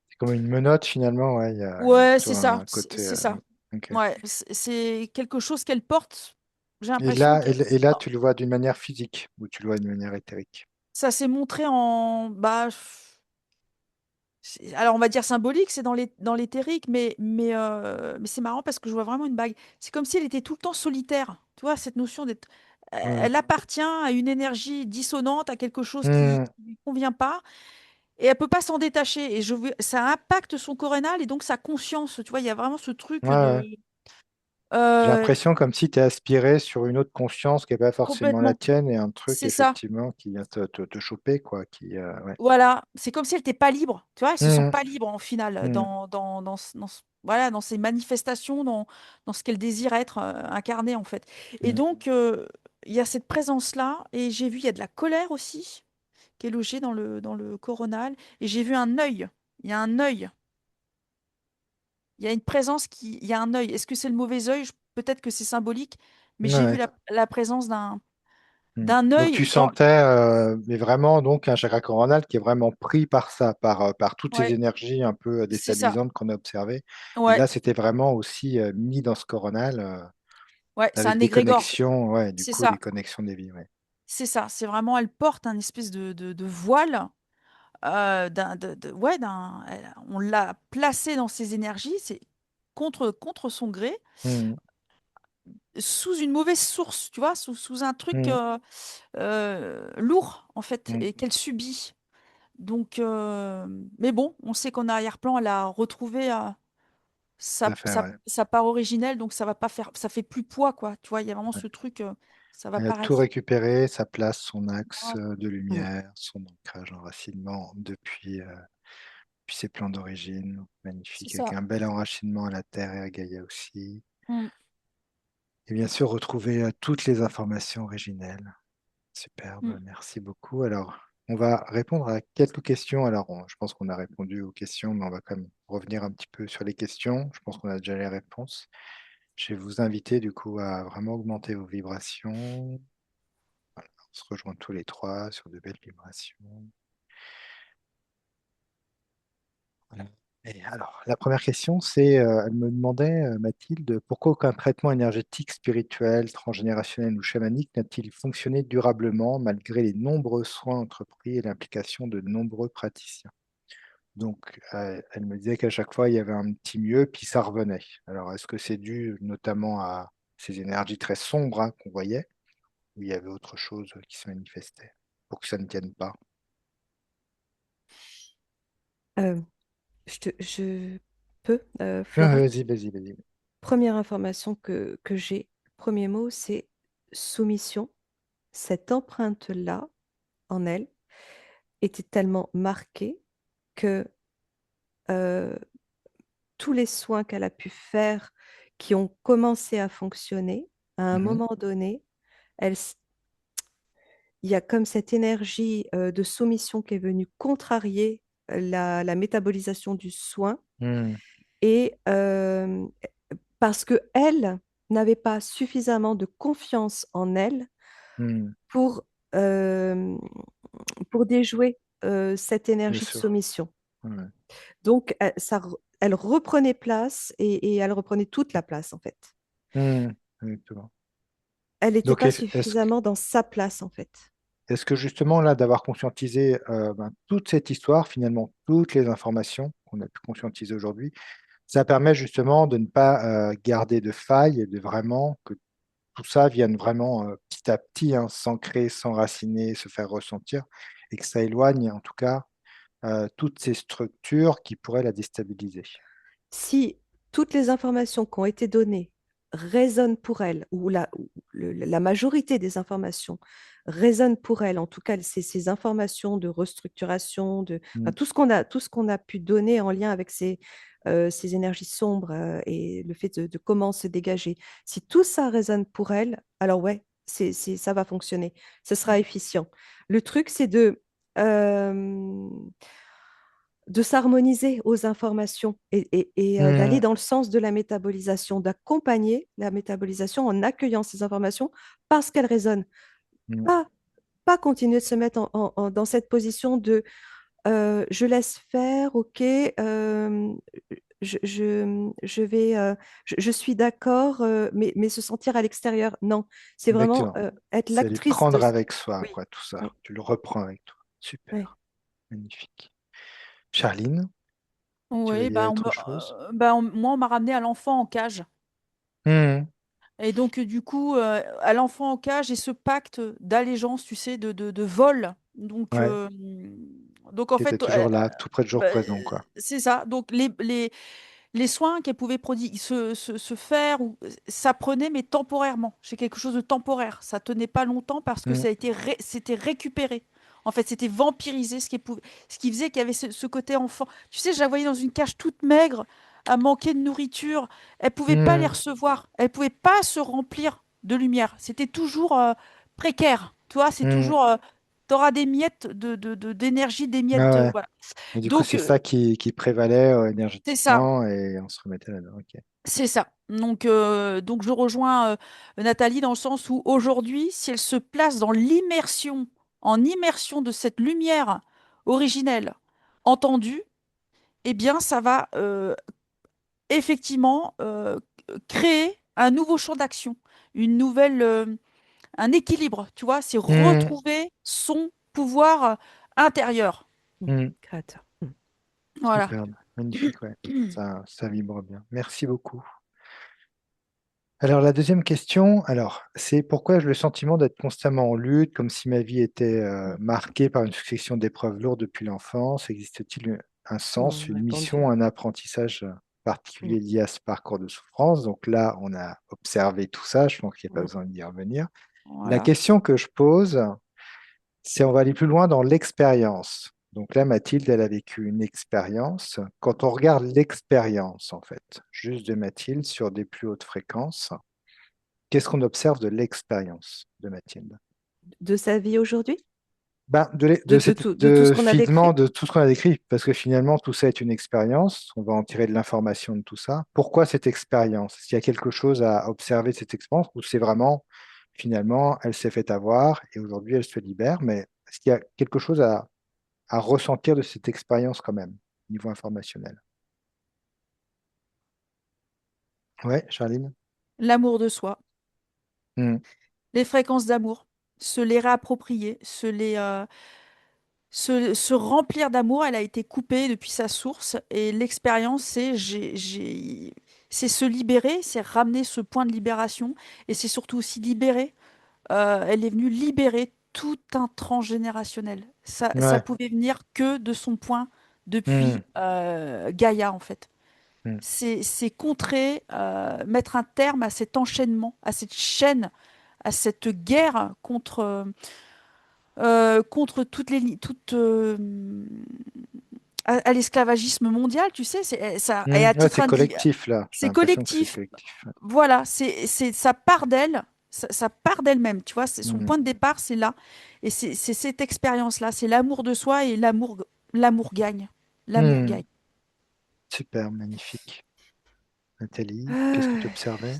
C'est comme une menotte finalement, ouais, il y a Ouais, plutôt c'est ça, un côté. c'est ça. Ok. Ouais, c'est quelque chose qu'elle porte. J'ai Et l'impression là, que tu le vois d'une manière physique ou tu le vois d'une manière éthérique. ça s'est montré en, bah, alors on va dire symbolique, c'est dans l'éthérique, mais c'est marrant parce que je vois vraiment une bague. C'est comme si elle était tout le temps solitaire. Tu vois, cette notion d'être. Ouais. Elle appartient à une énergie dissonante, à quelque chose qui Hmm, ne lui convient pas, et elle peut pas s'en détacher. Et ça impacte son corénal et donc sa conscience. Tu vois, il y a vraiment ce truc ouais, de. ouais. J'ai euh, l'impression comme si tu es aspiré sur une autre conscience qui n'est pas forcément la complètement. tienne et un truc C'est ça. effectivement qui vient te choper, quoi. Ouais. Voilà, c'est comme si elle n'était pas libre. Tu vois, elle se sent Hmm, pas libre en final hmm, voilà, dans ses manifestations, dans ce qu'elle désire être incarnée en fait. Et hmm. donc, il y a cette présence-là. Et j'ai vu, il y a de la colère aussi qui est logée dans le coronal. Et j'ai vu un œil. Il y a un œil. Il y a une présence il y a un œil. Est-ce que c'est le mauvais œil? Peut-être que c'est symbolique, mais j'ai vu Ouais. la présence d'un Hmm. d'un Donc tu œil dans. sentais, mais vraiment donc un chakra coronal qui est vraiment pris par ça, par toutes ces Ouais, énergies un peu c'est ça. déstabilisantes qu'on a observées. Et Ouais, là, c'était vraiment aussi mis dans ce coronal ouais, c'est avec un des égrégore. connexions, ouais, du C'est coup, des ça. connexions des vies, ouais. C'est ça, c'est vraiment, elle porte un espèce de voile, ouais, on l'a placé dans ses énergies, c'est contre son gré, Hmm, sous une mauvaise source, tu vois, sous un truc hmm, lourd, en fait, hmm. et qu'elle subit. Donc, mais bon, on sait qu'en arrière-plan, elle a retrouvé Tout sa, à fait, sa, ouais. sa part originelle, donc ça va pas faire, ça fait plus poids, quoi. Tu vois, il y a vraiment Ouais. ce truc, ça va Elle a tout paraître. récupéré, sa place, son axe Voilà. de Mm. lumière, son ancrage, enracinement depuis ses plans d'origine. C'est Magnifique, avec ça. un bel enracinement à la Terre et à Gaïa aussi. Mm, Et bien sûr, retrouver toutes les informations originelles. Superbe, mm. merci beaucoup. Alors, on va répondre à quelques questions. Alors, je pense qu'on a répondu aux questions, mais on va quand même revenir un petit peu sur les questions. Je pense qu'on a déjà les réponses. Je vais vous inviter du coup à vraiment augmenter vos vibrations. On se rejoint tous les trois sur de belles vibrations. Voilà. Et alors, la première question, c'est, elle me demandait, Mathilde, pourquoi aucun traitement énergétique, spirituel, transgénérationnel ou chamanique n'a-t-il fonctionné durablement malgré les nombreux soins entrepris et l'implication de nombreux praticiens? Donc, elle me disait qu'à chaque fois, il y avait un petit mieux, puis ça revenait. Alors, est-ce que c'est dû notamment à ces énergies très sombres, hein, qu'on voyait, ou il y avait autre chose qui se manifestait pour que ça ne tienne pas? Euh, je peux, Ah, Florent? vas-y, vas-y, vas-y. Première information que j'ai, premier mot, c'est soumission. Cette empreinte-là, en elle, était tellement marquée que euh, tous les soins qu'elle a pu faire, qui ont commencé à fonctionner, à un Mhm, moment donné, elle, il y a comme cette énergie de soumission qui est venue contrarier la métabolisation du soin mhm, et parce que elle n'avait pas suffisamment de confiance en elle mhm, pour, euh, pour déjouer cette bien énergie de sûr. soumission. Ouais. Donc, elle reprenait place et elle reprenait toute la place, en fait. Mhm, exactement. Elle n'était Donc, pas suffisamment dans sa place, en fait. est-ce que justement, là, d'avoir conscientisé toute cette histoire, finalement, toutes les informations qu'on a pu conscientiser aujourd'hui, ça permet justement de ne pas garder de failles et de vraiment que tout ça vienne vraiment petit à petit, hein, s'ancrer, s'enraciner, se faire ressentir, et que ça éloigne en tout cas toutes ces structures qui pourraient la déstabiliser. Si toutes les informations qui ont été données résonnent pour elle, ou la majorité des informations résonnent pour elle, en tout cas, ces informations de restructuration, enfin, Mm, tout ce qu'on a pu donner en lien avec ces énergies sombres et le fait de comment se dégager, si tout ça résonne pour elle, alors ouais, ça va fonctionner, ce sera efficient. Le truc, c'est euh, de s'harmoniser aux informations et d'aller mm, dans le sens de la métabolisation, d'accompagner la métabolisation en accueillant ces informations parce qu'elles résonnent. mm, Pas, pas continuer de se mettre dans cette position de je laisse faire, ok, je suis d'accord, mais se sentir à l'extérieur, non. C'est vraiment exactement. être C'est les l'actrice de... prendre avec soi, Oui, quoi, tout ça. oui, Tu le reprends avec toi. oui. Super, magnifique. Charline, tu veux Oui, dire autre chose? moi, on m'a ramené à l'enfant en cage. Mm, Et donc, du coup, à l'enfant en cage et ce pacte d'allégeance, tu sais, de vol. ouais, Donc en qui était fait, toujours là, tout près de jour bah, présent, quoi. c'est ça. Donc, les soins qu'elle pouvait se faire, ça prenait, mais temporairement. C'est quelque chose de temporaire. Ça tenait pas longtemps parce que Mm, c'était récupéré. En fait, c'était vampirisé, ce qui faisait qu'il y avait ce côté enfant. Tu sais, je la voyais dans une cage toute maigre, à manquer de nourriture. Elle pouvait pas les mm, recevoir. Elle pouvait pas se remplir de lumière. C'était toujours précaire. Tu vois, c'est mm. toujours... T'auras des miettes d'énergie, des Ah miettes... ouais. voilà. Et du coup, Donc, c'est ça qui prévalait c'est ça. énergétiquement et on se remettait là-dedans. Ok. C'est ça. Donc je rejoins Nathalie dans le sens où aujourd'hui, si elle se place dans l'immersion, en immersion de cette lumière originelle entendue, eh bien, ça va effectivement créer un nouveau champ d'action, un équilibre, tu vois, c'est Mm, retrouver son pouvoir intérieur. Créateur. Voilà. superbe, magnifique, ouais. Ça vibre bien. Merci beaucoup. Alors, la deuxième question, alors, c'est pourquoi j'ai le sentiment d'être constamment en lutte, comme si ma vie était marquée par une succession d'épreuves lourdes depuis l'enfance? Existe-t-il un sens, On a une répondu. mission, un apprentissage Mm. particulier lié à ce parcours de souffrance? Donc là, on a observé tout ça, je pense qu'il n'y a pas Mm. besoin d'y revenir. La Voilà. question que je pose, c'est on va aller plus loin dans l'expérience. Donc là, Mathilde, elle a vécu une expérience. Quand on regarde l'expérience, en fait, juste de Mathilde sur des plus hautes fréquences, qu'est-ce qu'on observe de l'expérience de Mathilde? De sa vie aujourd'hui? Ben, De tout ce de qu'on a finalement, décrit? de tout ce qu'on a décrit, parce que finalement, tout ça est une expérience. On va en tirer de l'information de tout ça. Pourquoi cette expérience? Est-ce qu'il y a quelque chose à observer de cette expérience ou c'est vraiment Finalement, elle s'est fait avoir et aujourd'hui, elle se libère. Mais est-ce qu'il y a quelque chose à ressentir de cette expérience quand même, au niveau informationnel? Ouais, Charline? L'amour de soi, Hmm. les fréquences d'amour, se les réapproprier, se remplir d'amour. Elle a été coupée depuis sa source et l'expérience, c'est se libérer, c'est ramener ce point de libération et c'est surtout aussi libérer. Elle est venue libérer tout un transgénérationnel. Ça Ouais. pouvait venir que de son point Hmm. depuis Gaïa, en fait. Hmm. C'est contrer, mettre un terme à cet enchaînement, à cette chaîne, à cette guerre contre à l'esclavagisme mondial, tu sais, ça, et Hmm. à Ouais, titre c'est collectif, là. J'ai c'est l'impression que c'est collectif. collectif. Ouais. Voilà, ça part d'elle, ça part d'elle-même, tu vois, son Hmm. point de départ, c'est là. Et c'est cette expérience-là, c'est l'amour de soi et l'amour gagne. L'amour Hmm. gagne. Super, magnifique. Nathalie, qu'est-ce que tu Ah, observais?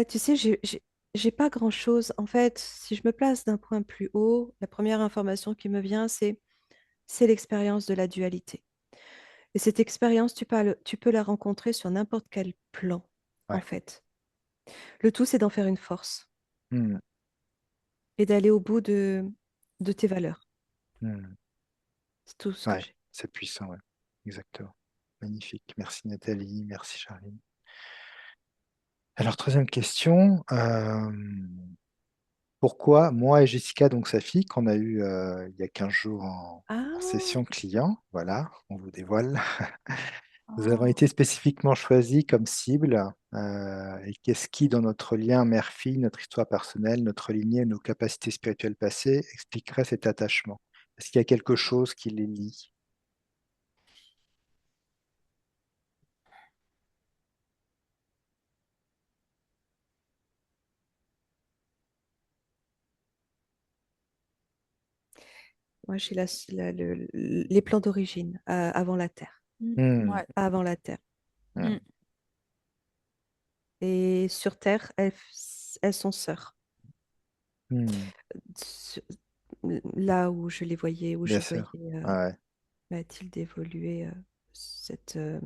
tu sais, j'ai pas grand-chose. En fait, si je me place d'un point plus haut, la première information qui me vient, c'est l'expérience de la dualité. Et cette expérience, tu peux la rencontrer sur n'importe quel plan, en Ouais. fait. Le tout, c'est d'en faire une force Hmm. et d'aller au bout de tes valeurs. Hmm. C'est tout ce que Ouais, j'ai. c'est puissant, ouais. Exactement. Magnifique. Merci Nathalie, merci Charline. Alors, troisième question. Pourquoi moi et Jessica, donc sa fille, qu'on a eu il y a 15 jours en Ah, session client, voilà, on vous dévoile, nous avons Oh. été spécifiquement choisis comme cible. Et qu'est-ce qui, dans notre lien mère-fille, notre histoire personnelle, notre lignée, nos capacités spirituelles passées, expliquerait cet attachement? Est-ce qu'il y a quelque chose qui les lie? moi, j'ai les plans d'origine, avant la Terre. Hmm, Ouais. Avant la Terre. hmm, Mm. Et sur Terre, elles sont sœurs. hmm. Sur- Là où je les voyais, où Bien je voyais sûr. Ouais. Mathilde évoluer, cette, euh,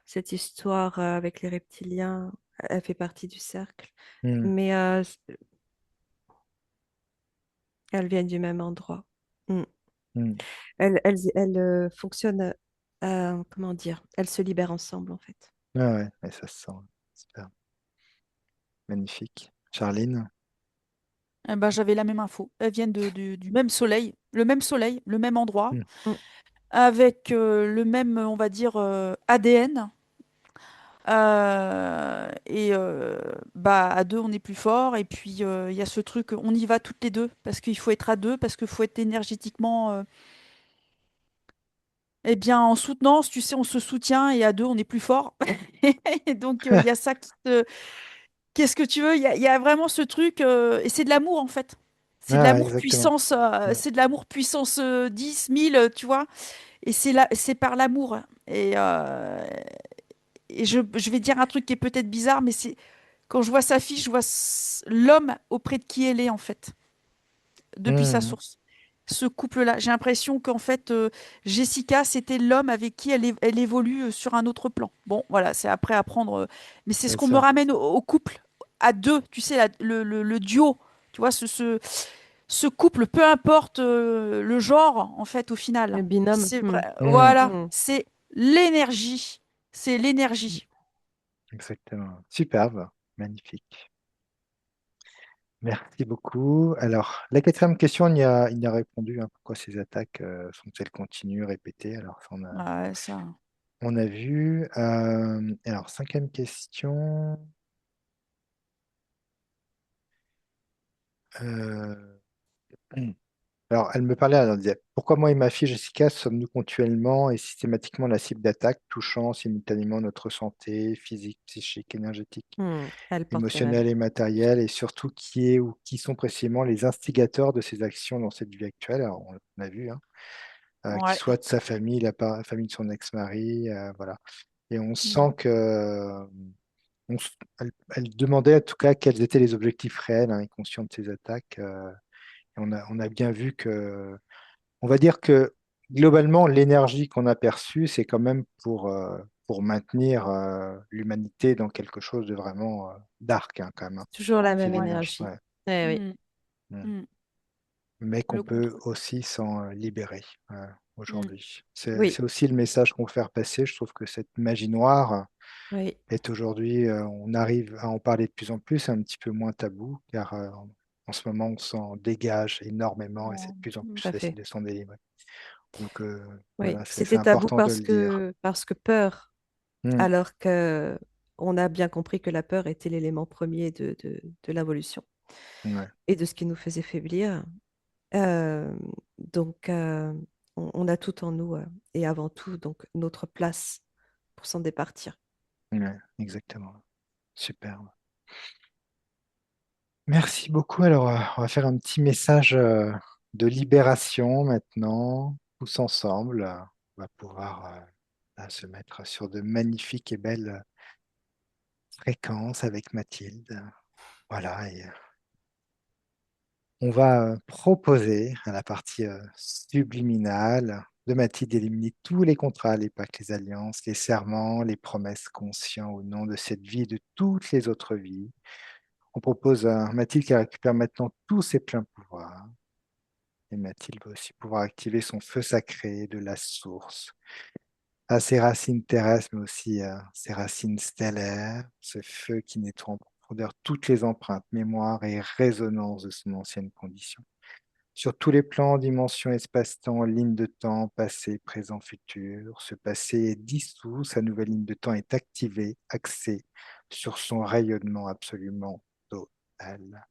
cette histoire avec les reptiliens, elle fait partie du cercle. Hmm, Mais elles viennent du même endroit. Mm. hmm. Elles fonctionnent, comment dire, elles se libèrent ensemble en fait. Ouais, ouais, ouais, ça se sent. Super. Magnifique. Charline? Eh ben, j'avais la même info. Elles viennent du même soleil, le même endroit, Hmm, Mm. avec le même, on va dire, ADN. Bah, à deux, on est plus fort. Et puis, il y a ce truc, on y va toutes les deux, parce qu'il faut être à deux, parce qu'il faut être énergétiquement, eh bien, en soutenance, tu sais, on se soutient, et à deux, on est plus fort. Et donc, il y a ça qui te... Qu'est-ce que tu veux? Il y a vraiment ce truc, et c'est de l'amour, en fait. C'est de ouais, l'amour exactement. puissance, Hmm, c'est de l'amour puissance 10, 1000, tu vois. Et c'est par l'amour. Et je vais dire un truc qui est peut-être bizarre, mais c'est quand je vois sa fille, je vois l'homme auprès de qui elle est, en fait, depuis sa hmm. source. Ce couple-là, j'ai l'impression qu'en fait, Jessica, c'était l'homme avec qui elle évolue sur un autre plan. Bon, voilà, c'est après à prendre. Mais c'est ce Bien qu'on me sûr. ramène au couple, à deux, tu sais, le duo. Tu vois, ce couple, peu importe le genre, en fait, au Le final. binôme. C'est Mm. vrai, Hmm, voilà, Mm. c'est l'énergie. C'est l'énergie. exactement. Superbe. Magnifique. Merci beaucoup. Alors, la quatrième question, il y a répondu, hein, pourquoi ces attaques sont-elles continues, répétées? Alors, ça, Ouais, ça. on a vu. Alors, cinquième question. euh, Alors, elle me parlait, elle disait, pourquoi moi et ma fille Jessica sommes-nous continuellement et systématiquement la cible d'attaques, touchant simultanément notre santé physique, psychique, énergétique, Mm. Elle porte les mêmes. émotionnelle et matérielle, et surtout qui est ou qui sont précisément les instigateurs de ces actions dans cette vie actuelle? Alors, on a vu, hein, qui Ouais. soit de sa famille, la famille de son ex-mari, voilà. Et on Mm. sent que Elle demandait en tout cas quels étaient les objectifs réels, hein, et conscients de ces attaques. Et on a bien vu que, on va dire que globalement, l'énergie qu'on a perçue, c'est quand même pour maintenir l'humanité dans quelque chose de vraiment dark, hein, quand même, hein. Toujours la C'est même l'énergie, énergie. ouais. Eh oui. Mm. Mm. Mm. Mais qu'on Le peut contrôle. aussi s'en libérer Mm. aujourd'hui. Oui, C'est aussi le message qu'on veut faire passer. Je trouve que cette magie noire oui, est aujourd'hui, on arrive à en parler de plus en plus, un petit peu moins tabou, car en ce moment, on s'en dégage énormément et c'est de plus en tout plus à facile fait. de s'en délivrer. Donc Oui, voilà, c'est c'était tabou important de le dire. parce que peur, Mm, alors que on a bien compris que la peur était l'élément premier de l'évolution ouais, et de ce qui nous faisait faiblir. Euh, donc, on a tout en nous et avant tout, donc, notre place pour s'en départir. ouais, exactement. Superbe. Merci beaucoup. Alors, on va faire un petit message de libération maintenant, tous ensemble. On va pouvoir là, se mettre sur de magnifiques et belles fréquences avec Mathilde. Voilà, et on va proposer à la partie subliminale de Mathilde d'éliminer tous les contrats, les pactes, les alliances, les serments, les promesses conscients au nom de cette vie et de toutes les autres vies. On propose à Mathilde qui récupère maintenant tous ses pleins pouvoirs. Et Mathilde va aussi pouvoir activer son feu sacré de la source, à ses racines terrestres, mais aussi à ses racines stellaires, ce feu qui nettoie en profondeur toutes les empreintes, mémoires et résonances de son ancienne condition. Sur tous les plans, dimensions, espace-temps, ligne de temps, passé, présent, futur, ce passé est dissous, sa nouvelle ligne de temps est activée, axée sur son rayonnement absolument total.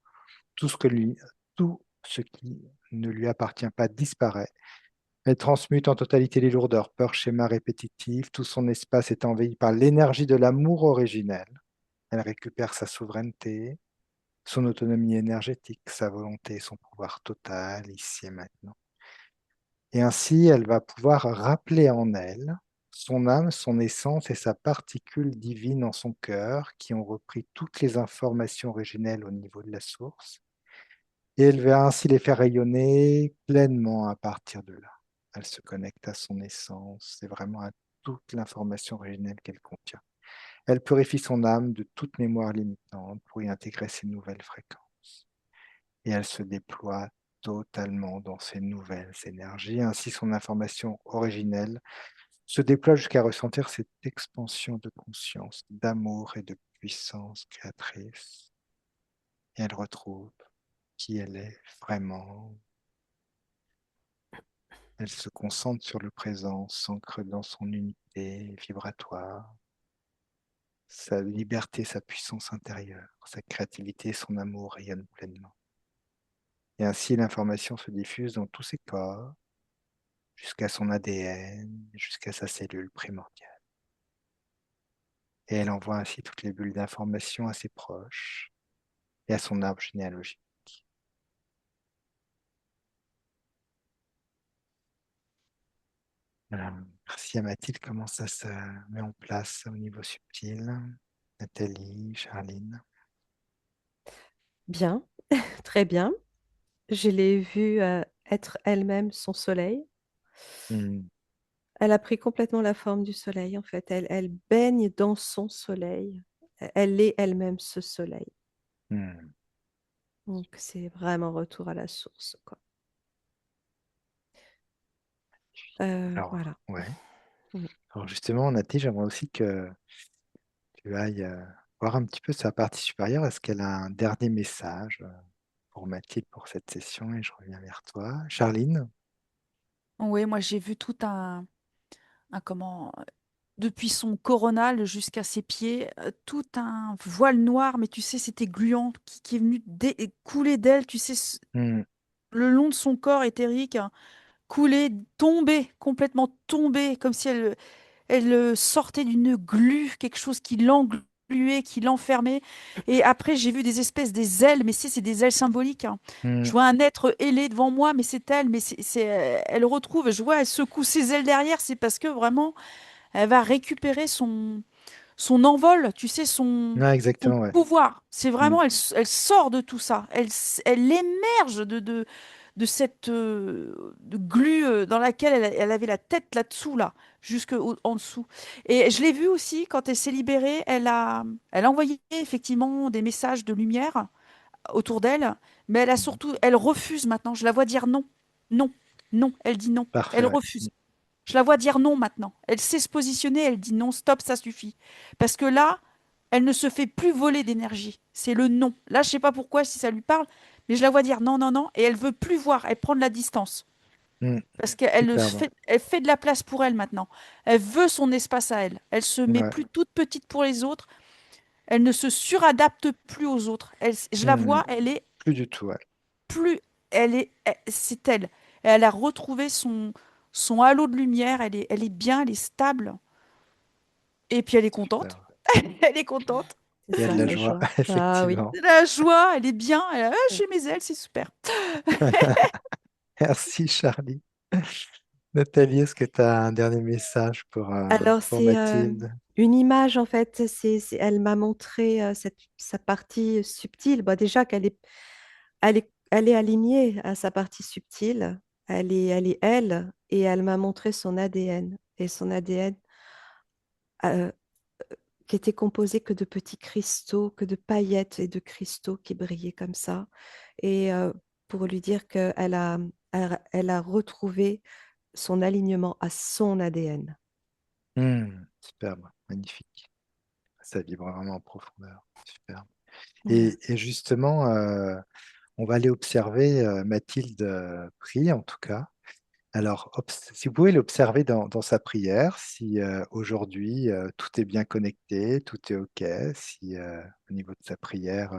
Tout ce qui ne lui appartient pas disparaît. Elle transmute en totalité les lourdeurs, peurs, schémas répétitifs. Tout son espace est envahi par l'énergie de l'amour originel. Elle récupère sa souveraineté, son autonomie énergétique, sa volonté, son pouvoir total, ici et maintenant. Et ainsi, elle va pouvoir rappeler en elle son âme, son essence et sa particule divine en son cœur, qui ont repris toutes les informations originelles au niveau de la source. Et elle va ainsi les faire rayonner pleinement à partir de là. Elle se connecte à son essence, c'est vraiment à toute l'information originelle qu'elle contient. Elle purifie son âme de toute mémoire limitante pour y intégrer ses nouvelles fréquences. Et elle se déploie totalement dans ces nouvelles énergies. Ainsi, son information originelle se déploie jusqu'à ressentir cette expansion de conscience, d'amour et de puissance créatrice. Et elle retrouve qui elle est vraiment. Elle se concentre sur le présent, s'ancre dans son unité vibratoire, sa liberté, sa puissance intérieure, sa créativité, son amour rayonnent pleinement. Et ainsi, l'information se diffuse dans tous ses corps, jusqu'à son ADN, jusqu'à sa cellule primordiale. Et elle envoie ainsi toutes les bulles d'information à ses proches et à son arbre généalogique. Merci à Mathilde, comment ça se met en place au niveau subtil. Nathalie, Charline. Bien, très bien. Je l'ai vue être elle-même son soleil. Hmm, Elle a pris complètement la forme du soleil, en fait. Elle baigne dans son soleil. Elle est elle-même ce soleil. hmm. Donc, c'est vraiment retour à la source, quoi. Alors, Voilà. ouais. Mm. Alors justement, Nathalie, j'aimerais aussi que tu ailles voir un petit peu sa partie supérieure. Est-ce qu'elle a un dernier message pour Mathilde pour cette session? Et je reviens vers toi. Charline? Oui, moi j'ai vu tout un comment, depuis son coronal jusqu'à ses pieds, tout un voile noir, mais tu sais, c'était gluant, qui est venu couler d'elle, tu sais, Hmm, le long de son corps éthérique, hein, couler, tomber, complètement tomber, comme si elle sortait d'une glu, quelque chose qui l'engluait, qui l'enfermait. Et après, j'ai vu des espèces des ailes, mais c'est des ailes symboliques, hein. Je hmm, vois un être ailé devant moi, mais c'est elle, mais elle retrouve, je vois, elle secoue ses ailes derrière, c'est parce que vraiment, elle va récupérer son envol, tu sais, son, Ouais, son exactement, ouais. pouvoir. C'est Mm. vraiment, elle sort de tout ça. Elle émerge de cette de glu dans laquelle elle avait la tête là-dessous, là, jusque en dessous. Et je l'ai vue aussi, quand elle s'est libérée, elle a envoyé effectivement des messages de lumière autour d'elle, mais elle a Mhm. surtout, elle refuse maintenant. Je la vois dire non, non, non. Elle dit non. Parfait, Elle ouais. refuse. Je la vois dire non maintenant. Elle sait se positionner, elle dit non, stop, ça suffit. Parce que là, elle ne se fait plus voler d'énergie. C'est le non. Là, je sais pas pourquoi, si ça lui parle, mais je la vois dire non, non, non, et elle veut plus voir, elle prend de la distance. Mm. Parce qu'elle Superbe. elle fait de la place pour elle maintenant. Elle veut son espace à elle. Elle se met Ouais. plus toute petite pour les autres. Elle ne se suradapte plus aux autres. Je la Mm. vois, elle est Plus du tout, ouais. plus, c'est elle. Elle a retrouvé son halo de lumière. Elle est bien, elle est stable. Et puis elle est contente. Super. Elle est contente. C'est Il y a de ça, la la joie, joie. Ah oui. effectivement. Elle a la joie, elle est bien. J'ai mes ailes, c'est super. Merci, Charlie. Nathalie, est-ce que tu as un dernier message Alors, pour c'est Mathilde? une image, en fait. Elle m'a montré sa partie subtile. Bah, déjà elle est alignée à sa partie subtile. Elle est elle. Et elle m'a montré son ADN. Et son ADN euh, qui était composé que de petits cristaux, que de paillettes et de cristaux qui brillaient comme ça. Et pour lui dire elle a retrouvé son alignement à son ADN. Superbe, magnifique. Ça vibre vraiment en profondeur. Superbe. Ouais. Et justement, on va aller observer Mathilde prie, en tout cas. Alors, si vous pouvez l'observer dans sa prière, si aujourd'hui tout est bien connecté, tout est OK, si au niveau de sa prière,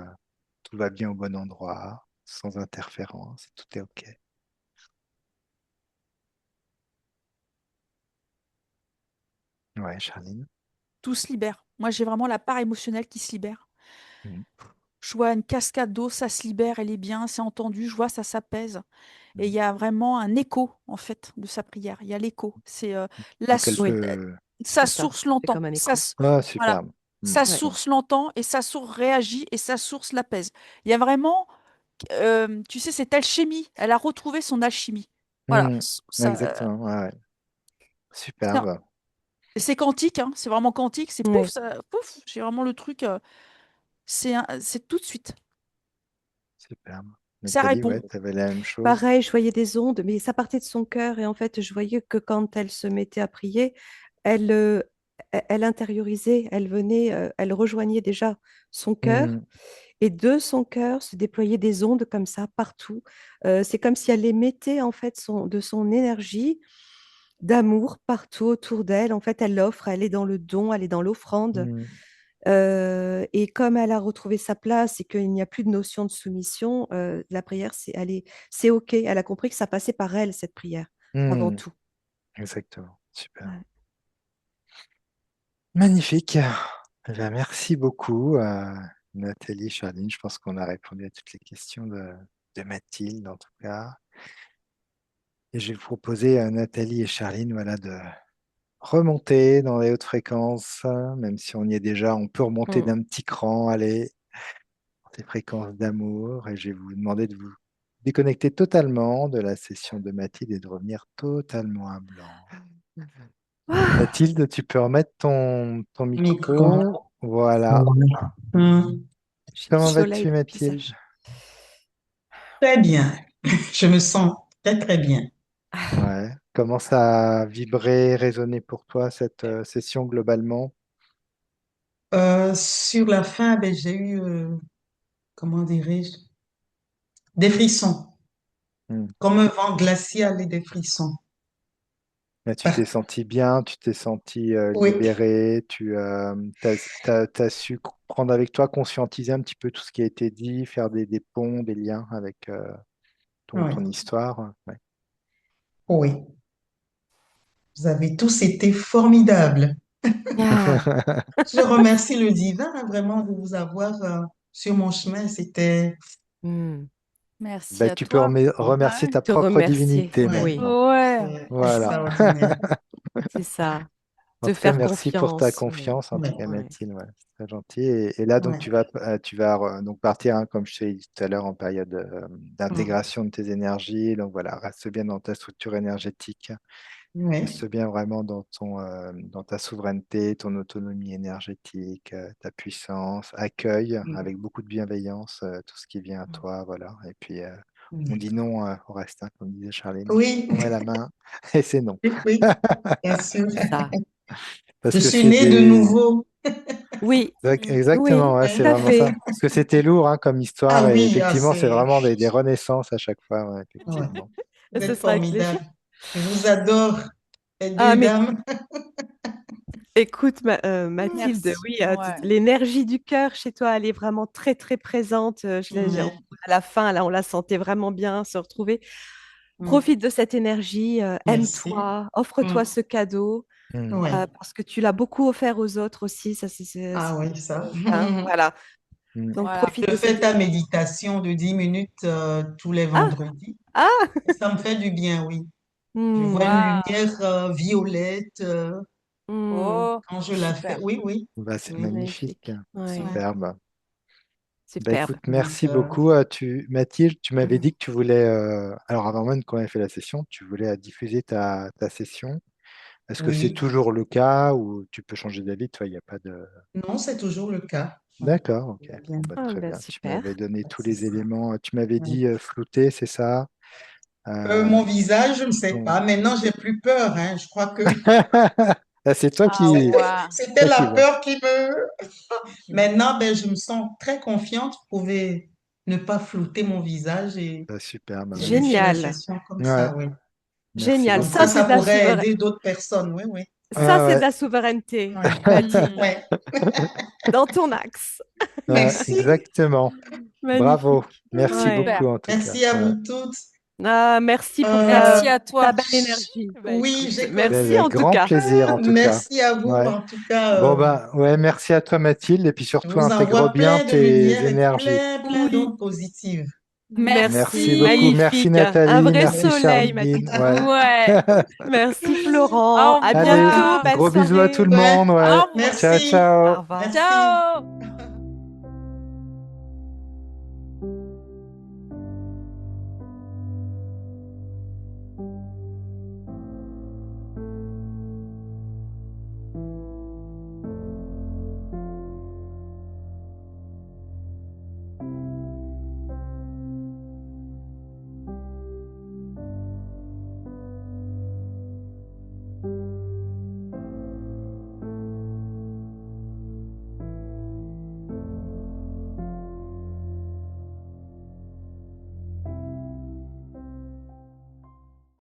tout va bien au bon endroit, sans interférence, tout est OK. Ouais, Charline. Tout se libère. Moi, j'ai vraiment la part émotionnelle qui se libère. Mhm. Je vois une cascade d'eau, ça se libère, elle est bien, c'est entendu, je vois, ça s'apaise. Et il Mhm. y a vraiment un écho, en fait, de sa prière. Il y a l'écho. C'est la, Donc elle Oui, peut... sa c'est ça. source C'est l'entend. comme un écho. Ah, Voilà. superbe. Sa Ouais. Super. source l'entend et sa source réagit et sa source l'apaise. Il y a vraiment, tu sais, cette alchimie. Elle a retrouvé son alchimie. Voilà. Mhm. Exactement, ouais, ouais. Ça- Superbe. c'est quantique, hein, c'est vraiment quantique. C'est pouf, Oui. ça, pouf. J'ai vraiment le truc. C'est tout de suite. Superbe. Ça Nathalie, répond. ouais, tu avais la même chose. Pareil, je voyais des ondes, mais ça partait de son cœur. Et en fait, je voyais que quand elle se mettait à prier, elle, elle intériorisait, elle venait, elle rejoignait déjà son cœur. Mhm. Et de son cœur se déployaient des ondes comme ça partout. C'est comme si elle émettait en fait de son énergie d'amour partout autour d'elle. En fait, elle offre, elle est dans le don, elle est dans l'offrande. Mhm. Et comme elle a retrouvé sa place et qu'il n'y a plus de notion de soumission, la prière, c'est OK. Elle a compris que ça passait par elle, cette prière, avant Mhm. tout. Exactement. Super. Ouais. Magnifique. Eh bien, merci beaucoup, Nathalie, Charline. Je pense qu'on a répondu à toutes les questions de Mathilde, en tout cas. Et je vais vous proposer à Nathalie et Charline, voilà, de remonter dans les hautes fréquences, même si on y est déjà, on peut remonter Mm. d'un petit cran, aller dans des fréquences d'amour. Et je vais vous demander de vous déconnecter totalement de la session de Mathilde et de revenir totalement à blanc. Ah, Mathilde, tu peux remettre ton Micro. micro. Voilà. Ouais. Hmm. j'ai du Comment soleil vas-tu, dans le Mathilde? visage. Très bien. Je me sens très, très bien. Ouais. Comment ça a vibré, résonné pour toi cette session globalement? Sur la fin, ben, j'ai eu, comment dirais-je, des frissons, Hmm. comme un vent glacial et des frissons. Là, tu t'es Parce- senti bien, tu t'es senti Oui, libéré, tu as su prendre avec toi, conscientiser un petit peu tout ce qui a été dit, faire des ponts, des liens avec oui, ton histoire. Ouais. oui. Vous avez tous été formidables. Ah, Je remercie le divin hein, vraiment de vous avoir sur mon chemin. C'était, hmm. Merci Bah, à tu peux toi. remercier Ouais. ta Te propre remercier. divinité ouais, Oui, maintenant. Ouais. c'est Voilà. extraordinaire. c'est ça. En te tout cas, faire merci pour ta confiance. confiance, en tout Ouais, cas, Ouais. Mathilde. Ouais, c'est très gentil. Et là, donc, ouais, tu vas donc partir, hein, comme je t'ai dit tout à l'heure, en période mm, d'intégration de tes énergies. Donc voilà, reste bien dans ta structure énergétique. ouais, Reste bien vraiment dans ta souveraineté, ton autonomie énergétique, ta puissance. Accueille mm, avec beaucoup de bienveillance tout ce qui vient à toi. Voilà. Et puis, on mm. dit non au reste, hein, comme disait Charlene. Oui, On met la main et c'est non. oui, oui, bien sûr. C'est ça. Parce Je que suis c'est née de des. nouveau. Oui, Mm. Exactement, oui, ouais, Ouais. c'est tout à vraiment ça. fait. Parce que c'était lourd hein, comme Ah histoire et oui, ah, effectivement, c'est c'est vraiment des renaissances à chaque fois, ouais, ouais. effectivement. Vous Ce êtes sera avec plaisir. formidable. Je vous adore, les Ah, deux mais dames. écoute, Mathilde, Merci. oui, Ouais. l'énergie du cœur chez toi, elle est vraiment très, très présente. Ouais. À la fin, là, on la sentait vraiment bien se retrouver. Mm. Profite de cette énergie, Merci. aime-toi, offre-toi Mm. ce cadeau, Hmm. Ouais. parce que tu l'as beaucoup offert aux autres aussi. Ça, Ah oui, ça. hein, voilà. Hmm. Donc, Voilà. profite Je de fais cette ta énergie. méditation de 10 minutes tous les Ah, vendredis. ah, Et ça me fait du bien, oui. Je vois une hmm, Waouh. lumière violette hmm, Oh, quand je la fais. super. Oui, oui, Bah, c'est oui. magnifique, magnifique. Ouais, Ouais. superbe. Bah, superbe. écoute, Donc, merci beaucoup. Mathilde, tu m'avais mm, dit que tu voulais, alors avant même qu'on ait fait la session, tu voulais diffuser ta session. Est-ce que c'est oui. toujours le cas ou tu peux changer d'avis? Toi, il n'y a pas de. Non, c'est toujours le cas. Ouais. D'accord, ok. Bien. Bon, bah, Ah, très ben, bien. Tu m'avais super. donné tous C'est les ça. éléments. Tu m'avais Ouais. dit flouter, c'est ça? Euh, Mon visage, je ne sais ton- pas. Maintenant, j'ai plus peur, hein. Je crois que Ah, c'est toi Ah qui, ouais. c'était toi qui la vois. peur qui me... Maintenant, ben, je me sens très confiante. Vous pouvez ne pas flouter mon visage et Bah, super, bah, je fais la magnifique. Génial. session comme Ouais, ça, oui. merci Génial. Comme beaucoup. ça, ça pourrait aider d'autres personnes. Oui, oui. Ça, Ouais, c'est de ouais, la souveraineté, Ouais. Mathilde, Ouais. dans ton axe. ouais, Merci. exactement. Bravo. Magnifique. Merci Ouais. beaucoup Super. en tout cas. Merci à Ouais. vous toutes. Ah, merci pour Euh, Merci à ta toi. belle énergie. Bah oui, écoute. j'ai Ben, Merci avec en tout grand cas. plaisir en tout cas. merci à vous. Ouais. En tout cas, Bon bah ouais, merci à toi Mathilde et puis je surtout vous intègre envoie bien plein de tes lumière et énergies. plein, plein Oui, d'ondes positives. Merci merci. beaucoup. Merci. Merci Magnifique. Un Nathalie, vrai merci soleil, Charline. Mathilde. Ouais. Ouais. Merci Florent. Au À Allez, bientôt. revoir. Belle gros bisous à tout soirée. le Ouais, monde. Ouais. Au revoir. Ciao, merci. Au ciao. revoir. Merci. Ciao.